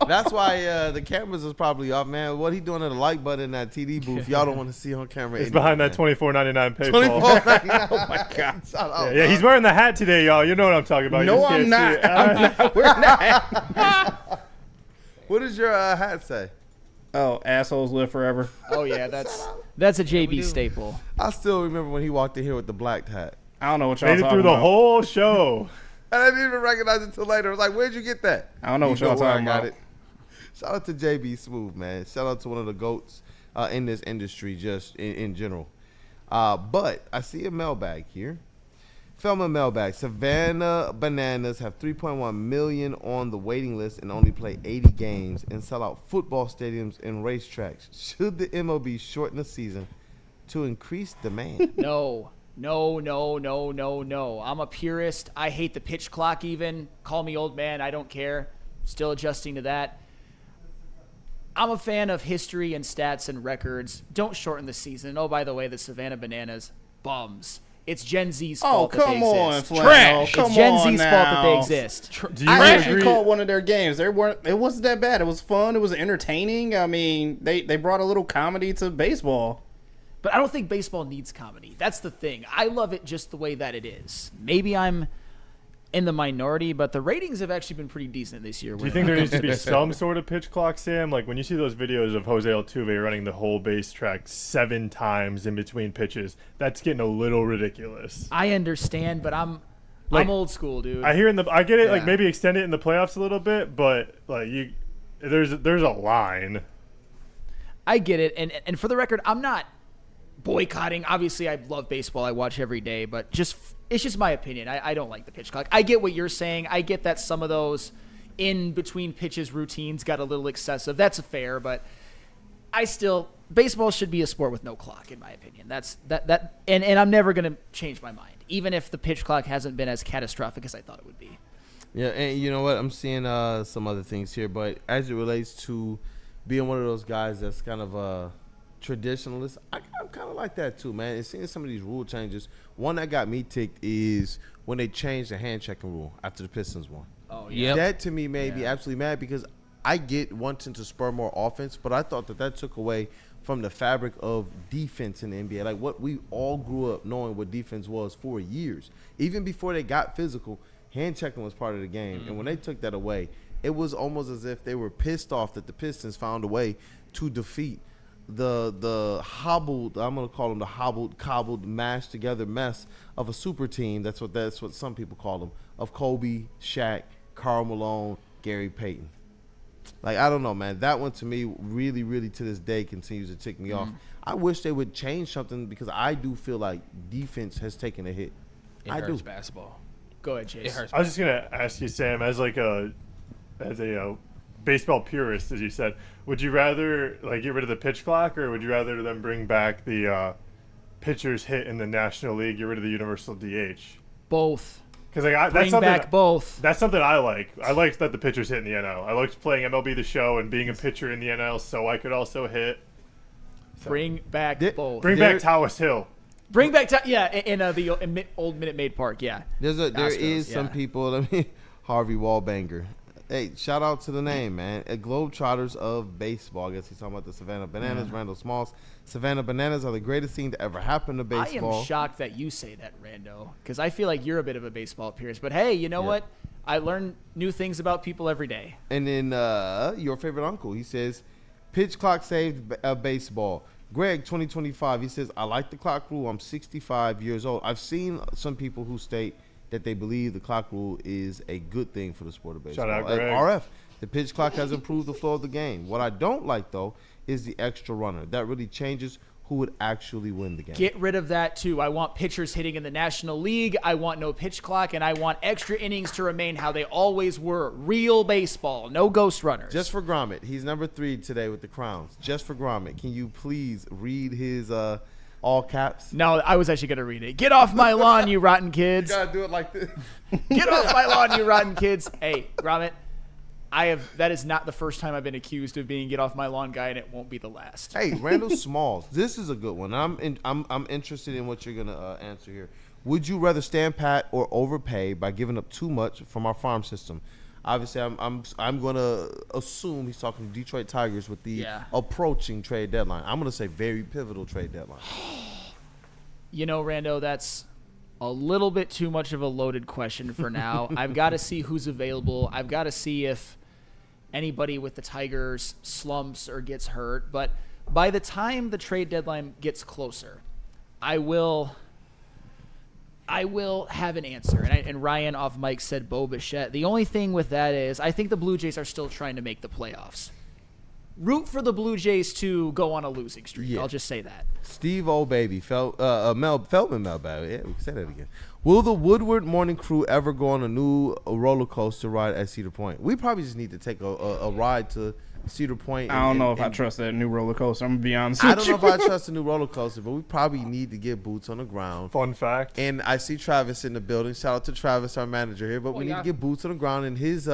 That's why the cameras is probably off, man. What he doing at the like button in that TD booth, y'all don't want to see on camera. It's anyway, behind man. that $24.99 PayPal. $24.99. Oh my God. Shout out, Yeah, he's dog. wearing the hat today, y'all. You know what I'm talking about. You No, just I'm can't see not. it. I'm not wearing that. What does your hat say? Oh, assholes live forever. Oh yeah, that's a JB staple. I still remember when he walked in here with the black hat. I don't know what y'all Made it talking through the about. whole show. And I didn't even recognize it until later. I was like, where'd you get that? I don't know what You y'all where I talking got about. it. Shout out to JB Smooth, man. Shout out to one of the GOATs in this industry just in general. But I see a mailbag here. Feldman Mailbag. Savannah Bananas have 3.1 million on the waiting list and only play 80 games and sell out football stadiums and racetracks. Should the MLB shorten the season to increase demand? No. I'm a purist. I hate the pitch clock even. Call me old man. I don't care. Still adjusting to that. I'm a fan of history and stats and records. Don't shorten the season. Oh, by the way, the Savannah Bananas, bums. It's Gen Z's fault that they come on, exist. Flannel. It's Come Gen on Z's fault that they now. exist. Do you I actually agree? caught one of their games. It wasn't that bad. It was fun. It was entertaining. I mean, they brought a little comedy to baseball. But I don't think baseball needs comedy. That's the thing. I love it just the way that it is. Maybe I'm in the minority, but the ratings have actually been pretty decent this year. Do you think there needs to be some sort of pitch clock, Sam? Like when you see those videos of Jose Altuve running the whole base track 7 times in between pitches, that's getting a little ridiculous. I understand, but I'm old school, dude. I get it. Like Yeah. maybe extend it in the playoffs a little bit, but like there's a line. I get it, and for the record, I'm not boycotting. Obviously, I love baseball. I watch every day, but it's just my opinion. I don't like the pitch clock. I get what you're saying. I get that some of those in between pitches routines got a little excessive. That's fair, but baseball should be a sport with no clock, in my opinion. And I'm never gonna change my mind, even if the pitch clock hasn't been as catastrophic as I thought it would be. Yeah, and you know what? I'm seeing some other things here, but as it relates to being one of those guys that's kind of a traditionalist, I'm kind of like that too, man. And seeing some of these rule changes, one that got me ticked is when they changed the hand checking rule after the Pistons won. Oh, yeah. That to me made me absolutely mad because I get wanting to spur more offense, but I thought that took away from the fabric of defense in the NBA. Like what we all grew up knowing what defense was for years. Even before they got physical, hand checking was part of the game. And when they took that away, it was almost as if they were pissed off that the Pistons found a way to defeat the hobbled, I'm gonna call them the hobbled, cobbled, mashed together mess of a super team. That's what some people call them, of Kobe, Shaq, Karl Malone, Gary Payton. Like, I don't know, man. That one to me really, really to this day continues to tick me off. I wish they would change something because I do feel like defense has taken a hit. It I hurts do. basketball. Go ahead, Chase. It hurts. I was just gonna ask you, Sam, as a baseball purist, as you said, would you rather like get rid of the pitch clock, or would you rather them bring back the pitchers hit in the National League, get rid of the universal DH? Both. Because like Bring back both. That's something I like. I liked that the pitchers hit in the NL. I liked playing MLB The Show and being a pitcher in the NL, so I could also hit. So. Bring back both. Bring back Tawas Hill. Bring back in the old Minute Maid Park. Yeah. There is some people. I mean, Harvey Wallbanger. Hey, shout out to the name, man. Globetrotters of baseball. I guess he's talking about the Savannah Bananas. Randall Smalls. Savannah Bananas are the greatest thing to ever happen to baseball. I am shocked that you say that, Rando, because I feel like you're a bit of a baseball purist. But hey, you know what? I learn new things about people every day. And then your favorite uncle, he says, pitch clock saved baseball. Greg, 2025, he says, I like the clock rule. I'm 65 years old. I've seen some people who state that they believe the clock rule is a good thing for the sport of baseball. Shout out, Greg. RF, the pitch clock has improved the flow of the game. What I don't like, though, is the extra runner. That really changes who would actually win the game. Get rid of that, too. I want pitchers hitting in the National League. I want no pitch clock, and I want extra innings to remain how they always were. Real baseball. No ghost runners. Just for Gromit. He's number 3 today with the Crowns. Just for Gromit. Can you please read his all caps? No, I was actually going to read it. Get off my lawn, you rotten kids. You got to do it like this. Get off my lawn, you rotten kids. Hey, Gromit, that is not the first time I've been accused of being get off my lawn guy, and it won't be the last. Hey, Randall Smalls, this is a good one. I'm interested in what you're gonna answer here. Would you rather stand pat or overpay by giving up too much from our farm system? Obviously, I'm gonna assume he's talking to Detroit Tigers with the approaching trade deadline. I'm gonna say very pivotal trade deadline. You know, Rando, that's a little bit too much of a loaded question for now. I've got to see who's available. I've got to see if anybody with the Tigers slumps or gets hurt. But by the time the trade deadline gets closer, I will have an answer. And Ryan off mic said Bo Bichette. The only thing with that is I think the Blue Jays are still trying to make the playoffs. Root for the Blue Jays to go on a losing streak. Yeah. I'll just say that. Steve O'Baby, Feldman Mailbag. Yeah, we can say that again. Will the Woodward morning crew ever go on a new roller coaster ride at Cedar Point? We probably just need to take a ride to Cedar Point. I don't know if I trust that new roller coaster. I'm going to be honest with you. I don't know if I trust the new roller coaster, but we probably need to get boots on the ground. Fun fact. And I see Travis in the building. Shout out to Travis, our manager here. But we need to get boots on the ground in his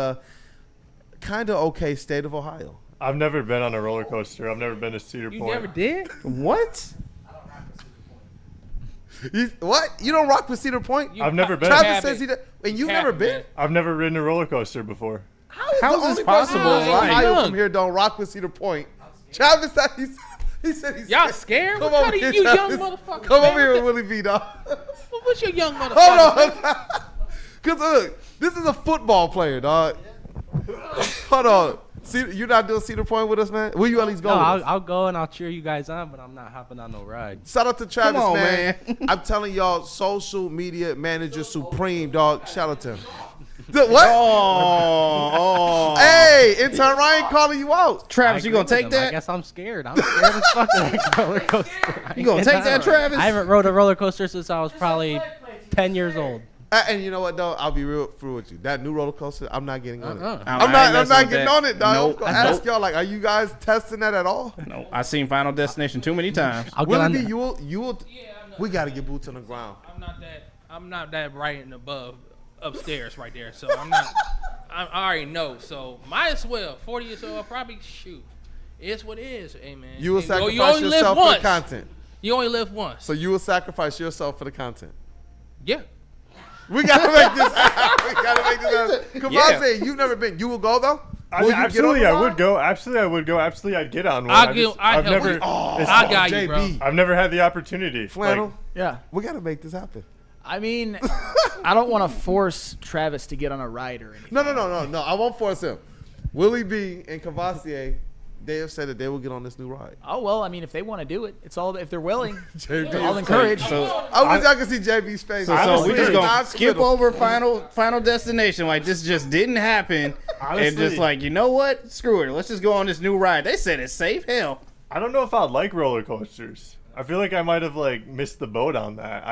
kind of okay state of Ohio. I've never been on a roller coaster. I've never been to Cedar Point. You never did? What? What? You don't rock with Cedar Point? I've never been. Travis says he does. And you've never been? I've never ridden a roller coaster before. How is this possible? Ohio from here don't rock with Cedar Point. Travis said he said he's y'all scared? What kind of you young motherfuckers? Come over here with Willie V, dog. What's your young motherfucker? Hold on. Because look, this is a football player, dog. Hold on. You're not doing Cedar Point with us, man? Will you at least go? No, I'll go and I'll cheer you guys on, but I'm not hopping on no ride. Shout out to Travis, man. I'm telling y'all, social media manager supreme, dog. Shout out to him. What? Oh. Hey, intern Ryan calling you out. Travis, you gonna take that? I guess I'm scared. I'm scared as fuck of that roller coaster. You gonna take that, Travis? I haven't rode a roller coaster since I was probably 10 years old. And you know what, though? I'll be real through with you. That new roller coaster, I'm not getting on it. I'm not getting on it, dog. Nope. Ask y'all, like, are you guys testing that at all? No, I've seen Final Destination too many times. Willie, you will. We got to get boots on the ground. I'm not that right and above upstairs right there, so I'm not. I already know, so might as well. 40 years old, I'll probably shoot. It's what it is, hey man. You will sacrifice yourself for the content. You only live once. So you will sacrifice yourself for the content. Yeah. We gotta make this happen. Come on, say you've never been. You will go though. Absolutely, I would go. Absolutely, I'd get on one. I've never. I got you, bro. I've never had the opportunity. Flannel. Yeah, we gotta make this happen. I mean, I don't want to force Travis to get on a ride or anything. No. I won't force him. Willie B and Cavassier, they have said that they will get on this new ride. Oh well, I mean, if they want to do it, it's all if they're willing. I'll encourage. So I wish y'all could see JB's face. So we just gonna skip over final destination. Like this just didn't happen, and just like you know what? Screw it. Let's just go on this new ride. They said it's safe. Hell, I don't know if I'd like roller coasters. I feel like I might have like missed the boat on that.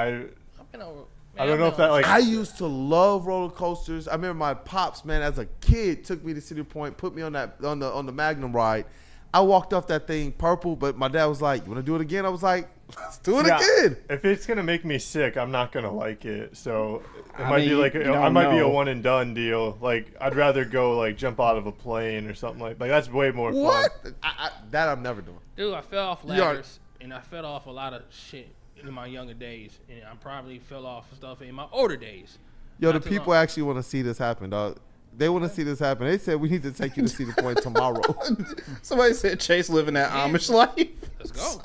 I don't know if that I used to love roller coasters. I remember my pops, man, as a kid, took me to Cedar Point, put me on the Magnum ride. I walked off that thing purple, but my dad was like, "You want to do it again?" I was like, "Let's do it again." If it's gonna make me sick, I'm not gonna like it. So it I might be mean, like you I don't might be a know. one and done deal. Like I'd rather go like jump out of a plane or something like that's way more What? fun. That I'm never doing. Dude, I fell off You are- ladders, and I fell off a lot of shit in my younger days, and I probably fell off stuff in my older days. Yo, Not the too people long. actually want to see this happen, dog. They want to see this happen. They said we need to take you to Cedar Point tomorrow. Somebody said Chase living that Amish life. Let's go.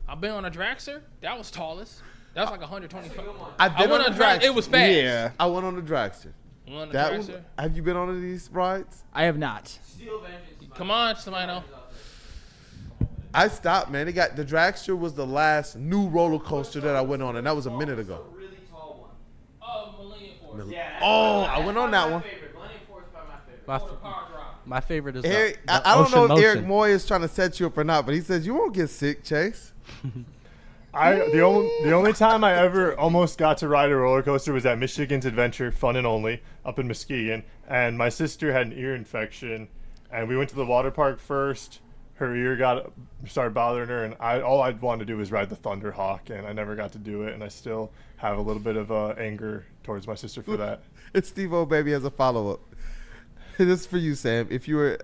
I've been on a dragster. That was tallest. That was like 125. I've been I went on on a a dragster. It was fast. Yeah. I went on the dragster. You went on a That was, dragster? have you been on any of these rides? I have not. Come on, somebody know. I stopped, man. The dragster was the last new roller coaster that I went on, and that was a minute ago. Oh, I went on that one. My favorite is Eric, the I don't know if Ocean Eric Motion. Moy is trying to set you up or not, but he says you won't get sick, Chase. The only time I ever almost got to ride a roller coaster was at Michigan's Adventure, fun and only, up in Muskegon. And my sister had an ear infection, and we went to the water park first. Her ear started bothering her, and all I wanted to do was ride the Thunder Hawk, and I never got to do it. And I still have a little bit of anger towards my sister for that. It's Steve O Baby as a follow up. This is for you, Sam. If you were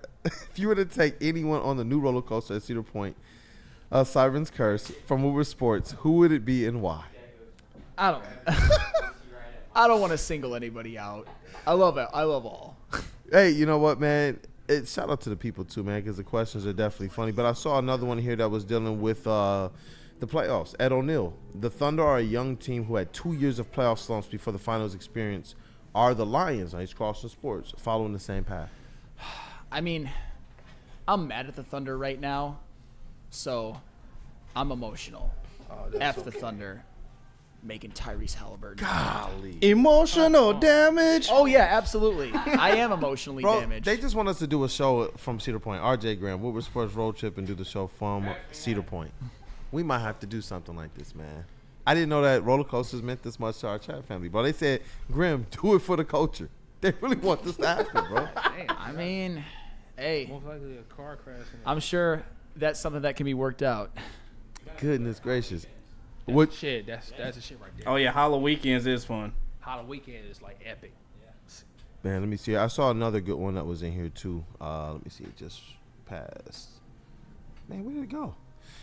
to take anyone on the new roller coaster at Cedar Point, Siren's Curse from Woodward Sports, who would it be and why? I don't want to single anybody out. I love it. I love all. Hey, you know what, man? Shout out to the people too, man, because the questions are definitely funny. But I saw another one here that was dealing with the playoffs. Ed O'Neill. The Thunder are a young team who had 2 years of playoff slumps before the finals experience. Are the Lions, Ice Crossing Sports, following the same path? I mean, I'm mad at the Thunder right now, so I'm emotional. F the Thunder making Tyrese Haliburton. Golly. Emotional damage. Oh, yeah, absolutely. I am emotionally Bro, damaged. they just want us to do a show from Cedar Point. RJ Graham, Woodward Sports Road Trip, and do the show from Cedar Point. We might have to do something like this, man. I didn't know that roller coasters meant this much to our chat family, bro. They said, Grim, do it for the culture. They really want this to happen, bro. Hey, I mean, hey, Most likely a car crash. I'm sure that's something that can be worked out. Goodness gracious. What shit? That's the shit right there. Oh yeah, Halloween weekends is fun. Halloween weekend is like epic. Man, let me see. I saw another good one that was in here, too. Let me see. It just passed. Man, where did it go?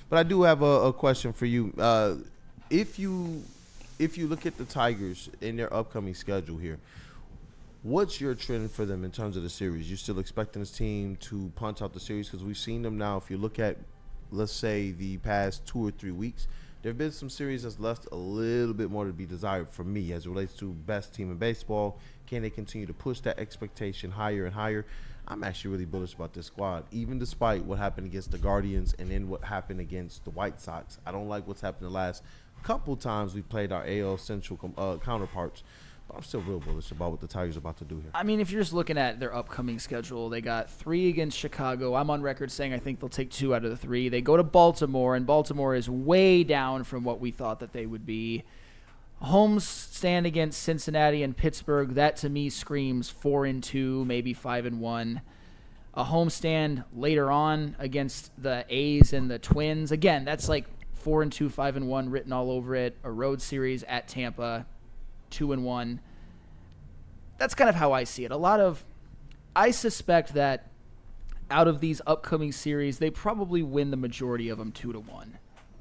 But I do have a question for you. If you look at the Tigers in their upcoming schedule here, what's your trend for them in terms of the series? You still expecting this team to punch out the series? Because we've seen them now. If you look at, let's say, the past 2 or 3 weeks, there have been some series that's left a little bit more to be desired for me as it relates to best team in baseball. Can they continue to push that expectation higher and higher? I'm actually really bullish about this squad, even despite what happened against the Guardians and then what happened against the White Sox. I don't like what's happened the last couple times we played our AL Central counterparts, but I'm still real bullish about what the Tigers are about to do here. I mean, if you're just looking at their upcoming schedule, they got 3 against Chicago. I'm on record saying I think they'll take 2 out of the 3. They go to Baltimore, and Baltimore is way down from what we thought that they would be. Home stand against Cincinnati and Pittsburgh, that to me screams 4-2, maybe 5-1. A home stand later on against the A's and the Twins. Again, that's like 4-2, 5-1 written all over it. A road series at Tampa, 2-1. That's kind of how I see it. I suspect that out of these upcoming series, they probably win the majority of them 2-1.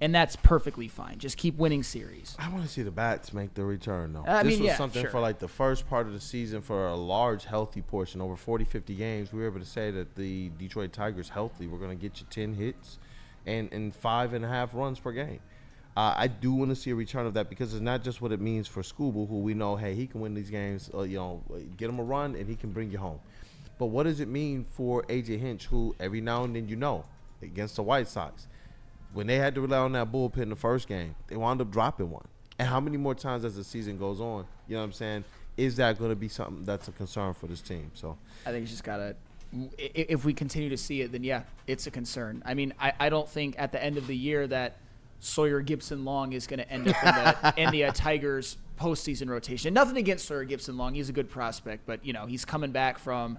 And that's perfectly fine. Just keep winning series. I want to see the bats make their return, though. I This mean, was yeah, something sure. for like the first part of the season for a large, healthy portion, over 40, 50 games. We were able to say that the Detroit Tigers healthy. We're going to get you 10 hits and 5.5 runs per game. I do want to see a return of that because it's not just what it means for Scooble, who we know, hey, he can win these games, get him a run and he can bring you home. But what does it mean for A.J. Hinch, who every now and then, against the White Sox, when they had to rely on that bullpen in the first game, they wound up dropping one. And how many more times as the season goes on, you know what I'm saying, is that going to be something that's a concern for this team? So I think it's just got to – if we continue to see it, then, yeah, it's a concern. I mean, I don't think at the end of the year that Sawyer Gibson Long is going to end up in the Tigers postseason rotation. Nothing against Sir Gibson Long. He's a good prospect, but, he's coming back from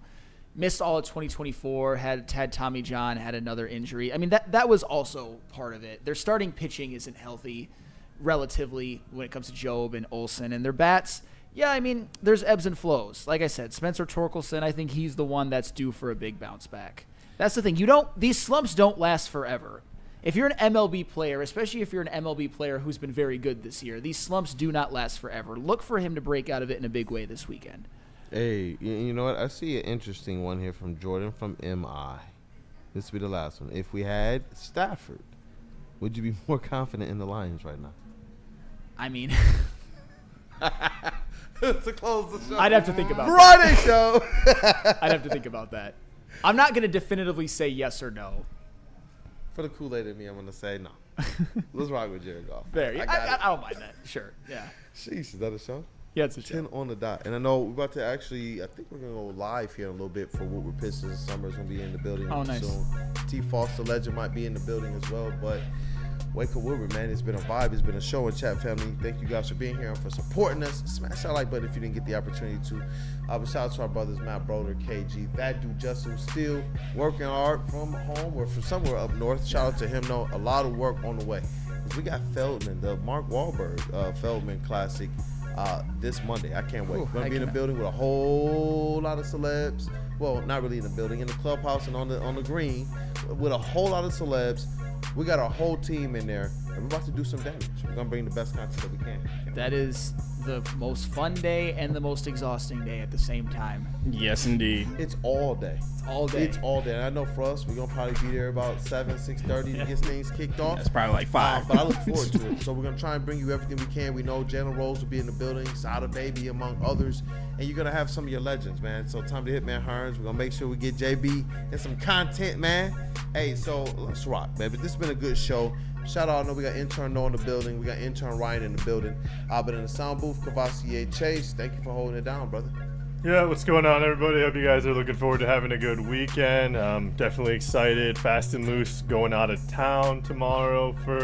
missed all of 2024, had Tommy John, had another injury. I mean, that was also part of it. Their starting pitching isn't healthy relatively when it comes to Job and Olsen. And their bats, there's ebbs and flows. Like I said, Spencer Torkelson, I think he's the one that's due for a big bounce back. That's the thing. These slumps don't last forever. If you're an MLB player, especially if you're an MLB player who's been very good this year, these slumps do not last forever. Look for him to break out of it in a big way this weekend. Hey, you know what? I see an interesting one here from Jordan from MI. This will be the last one. If we had Stafford, would you be more confident in the Lions right now? I mean, to close the show. I'd have to think about Friday show. I'd have to think about that. I'm not going to definitively say yes or no. For the Kool-Aid in me, I'm going to say no. Let's rock with Jared Goff. There, I don't mind that. Sure, yeah. Sheesh, is that a show? Yeah, it's a 10 show. on the dot. And I know we're about to I think we're going to go live here in a little bit for Woodward Pistons. Summer's going to be in the building nice. soon. T. Foster Legend might be in the building as well. But Wake Up Woodward, man, it's been a vibe. It's been a show and chat, family. Thank you guys for being here and for supporting us. Smash that like button if you didn't get the opportunity to. But shout out to our brothers, Matt Broder, KG, that dude Justin, still working hard from home or from somewhere up north. Shout out to him, though. A lot of work on the way. We got Feldman, the Mark Wahlberg Feldman Classic this Monday. I can't wait. We're going to be in the building with a whole lot of celebs. Well, not really in the building, in the clubhouse and on the green with a whole lot of celebs. We got our whole team in there, and we're about to do some damage. We're going to bring the best content that we can. That is the most fun day and the most exhausting day at the same time. Yes, indeed. It's all day. It's all day. It's all day. And I know for us, we're going to probably be there about 6:30 to get things kicked off. That's probably like 5. But I look forward to it. So we're going to try and bring you everything we can. We know Jalen Rose will be in the building, Sada Baby, among others. And you're going to have some of your legends, man. So time to hit man Hearns. We're going to make sure we get JB and some content, man. Hey, so let's rock, baby. This has been a good show. Shout out, I know we got intern Noah in the building. We got intern Ryan in the building. But in the sound booth, Cavassier Chase, thank you for holding it down, brother. Yeah, what's going on, everybody? Hope you guys are looking forward to having a good weekend. Definitely excited. Fast and Loose going out of town tomorrow for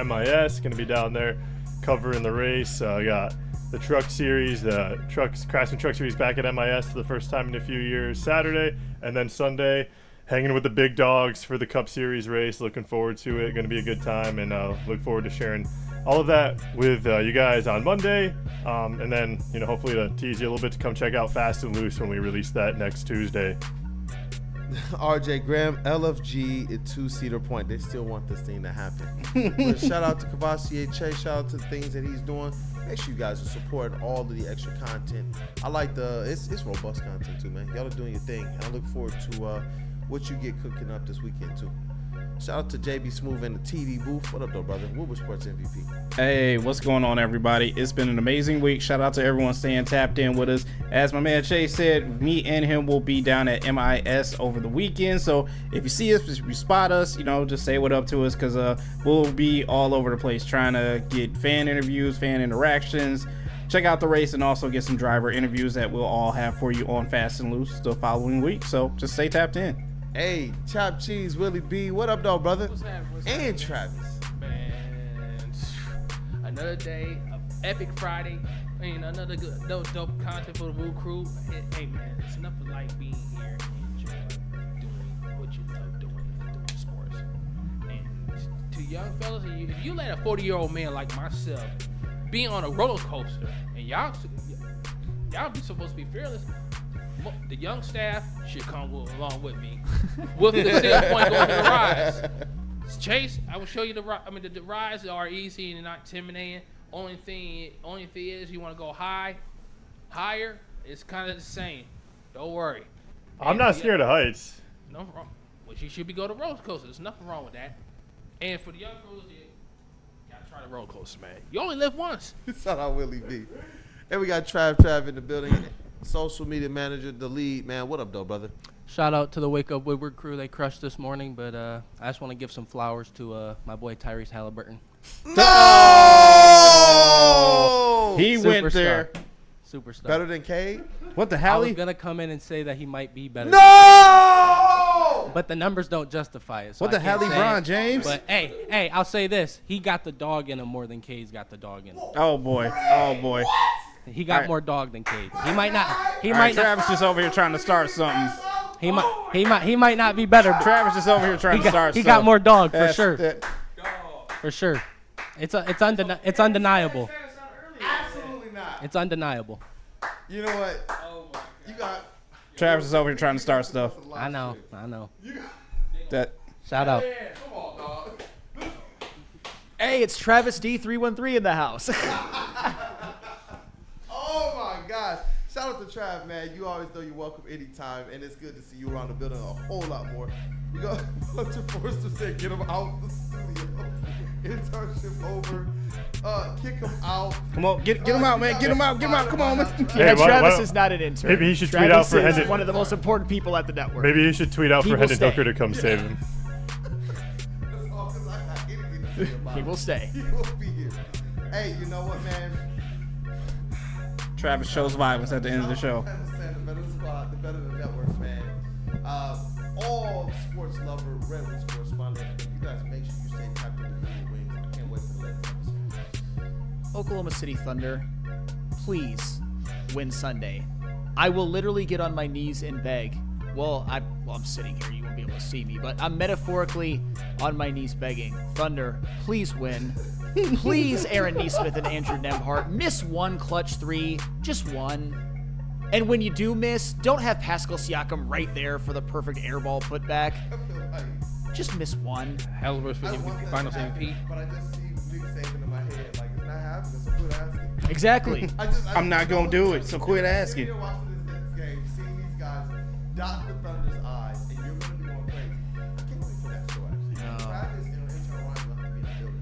MIS. Going to be down there covering the race. Got the Truck Series, the Craftsman Truck Series back at MIS for the first time in a few years Saturday. And then Sunday, hanging with the big dogs for the Cup Series race. Looking forward to it. Going to be a good time, and look forward to sharing all of that with you guys on Monday. And then, hopefully to tease you a little bit to come check out Fast and Loose when we release that next Tuesday. RJ Graham, LFG at 2-seater point. They still want this thing to happen. But shout out to Cavassier Chase. Shout out to the things that he's doing. Make sure you guys are supporting all of the extra content. I like it's robust content too, man. Y'all are doing your thing. And I look forward to what you get cooking up this weekend too. Shout out to JB Smooth in the TV booth. What up, though, brother? Woodward Sports MVP. Hey, what's going on, everybody? It's been an amazing week. Shout out to everyone staying tapped in with us. As my man Chase said, me and him will be down at MIS over the weekend. So if you see us, if you spot us, just say what up to us, because we'll be all over the place trying to get fan interviews, fan interactions. Check out the race and also get some driver interviews that we'll all have for you on Fast and Loose the following week. So just stay tapped in. Hey, Chop Cheese, Willie B. What up, though, brother? What's happening? And Travis. Man, another day of epic Friday. Another good, dope content for the Woo crew. Hey, man, it's nothing like being here and enjoying doing what you love doing sports. And to young fellas, if you let a 40-year-old man like myself be on a roller coaster, and y'all be supposed to be fearless. The young staff should come along with me with the standpoint going to the rides. Chase, I will show you the rides are easy and not intimidating. Only thing is you want to go higher. It's kind of the same. Don't worry. I'm not scared of heights. No wrong. Well, you should be going to roller coasters. There's nothing wrong with that. And for the young crews, you gotta try the roller coaster, man. You only live once. Shout out Willie B. And we got Trav in the building. Social media manager, the lead, man. What up, though, brother? Shout out to the Wake Up Woodward crew. They crushed this morning, but I just want to give some flowers to my boy Tyrese Haliburton. No! He went there. Superstar. Better than Cade? What the I hell? was going to come in and say that he might be better. No! but the numbers don't justify it. So What the I hell, can't say LeBron it. James? But hey, I'll say this: he got the dog in him more than K's got the dog in him. Oh boy. Oh boy. He got All right. more dog than Cade. He might not. He All might right, not. Travis just over here trying to start something. He might not be better. But Travis just over here trying to start. He got more dog for That's- sure. that- For sure. It's undeniable. Absolutely not. It's undeniable. You know what? You got. Travis is over here trying to start stuff. I know. That. Shout out. Come on, dog. Hey, it's Travis D313 in the house. Oh my gosh. Shout out to Trav, man. You always know you're welcome anytime, and it's good to see you around the building a whole lot more. We got Hunter Forster said, get him out the studio. Internship over. Kick him out. Come on, get him out, man. Get him out. Come on, man. Yeah, Travis is not an intern. Maybe he should Travis tweet out for is Hendon. one of the most important people at the network. Maybe he should tweet out He for will Hendon stay. Hooker to come save him. That's all because I got anything to say about He it. will stay. He will be here. Hey, you know what, man? Travis shows violence at the end of the show. The better the squad, the better the network, man. All sports lover, Red Wings correspondent, you guys make sure you stay tapped into the Wings. I can't wait for the next episode. Oklahoma City Thunder, please win Sunday. I will literally get on my knees and beg. Well, I'm sitting here. You won't be able to see me, but I'm metaphorically on my knees begging. Thunder, please win. Please, Aaron Nesmith and Andrew Nembhard, miss one clutch three, just one. And when you do miss, don't have Pascal Siakam right there for the perfect airball putback. Just miss one. Haliburton for I want that Finals to happen, MVP. but I just see Nick Saban in my head. Like, it's not happening, so quit asking. Exactly. I'm not going to do it, so quit asking. You're watching this game, seeing these guys dot the Thunder's eyes, and you're going to be going crazy. I can't wait for that show, actually. Travis and intern Ryan left to be in the building.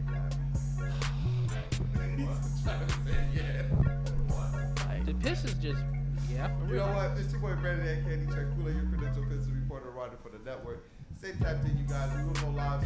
Travis said, yeah. The piss is just, yeah. You know what? It's your boy Brandon at Candy Check Cooler, your credential business reporter, writer for the network. Stay tapped in, you guys. We will go live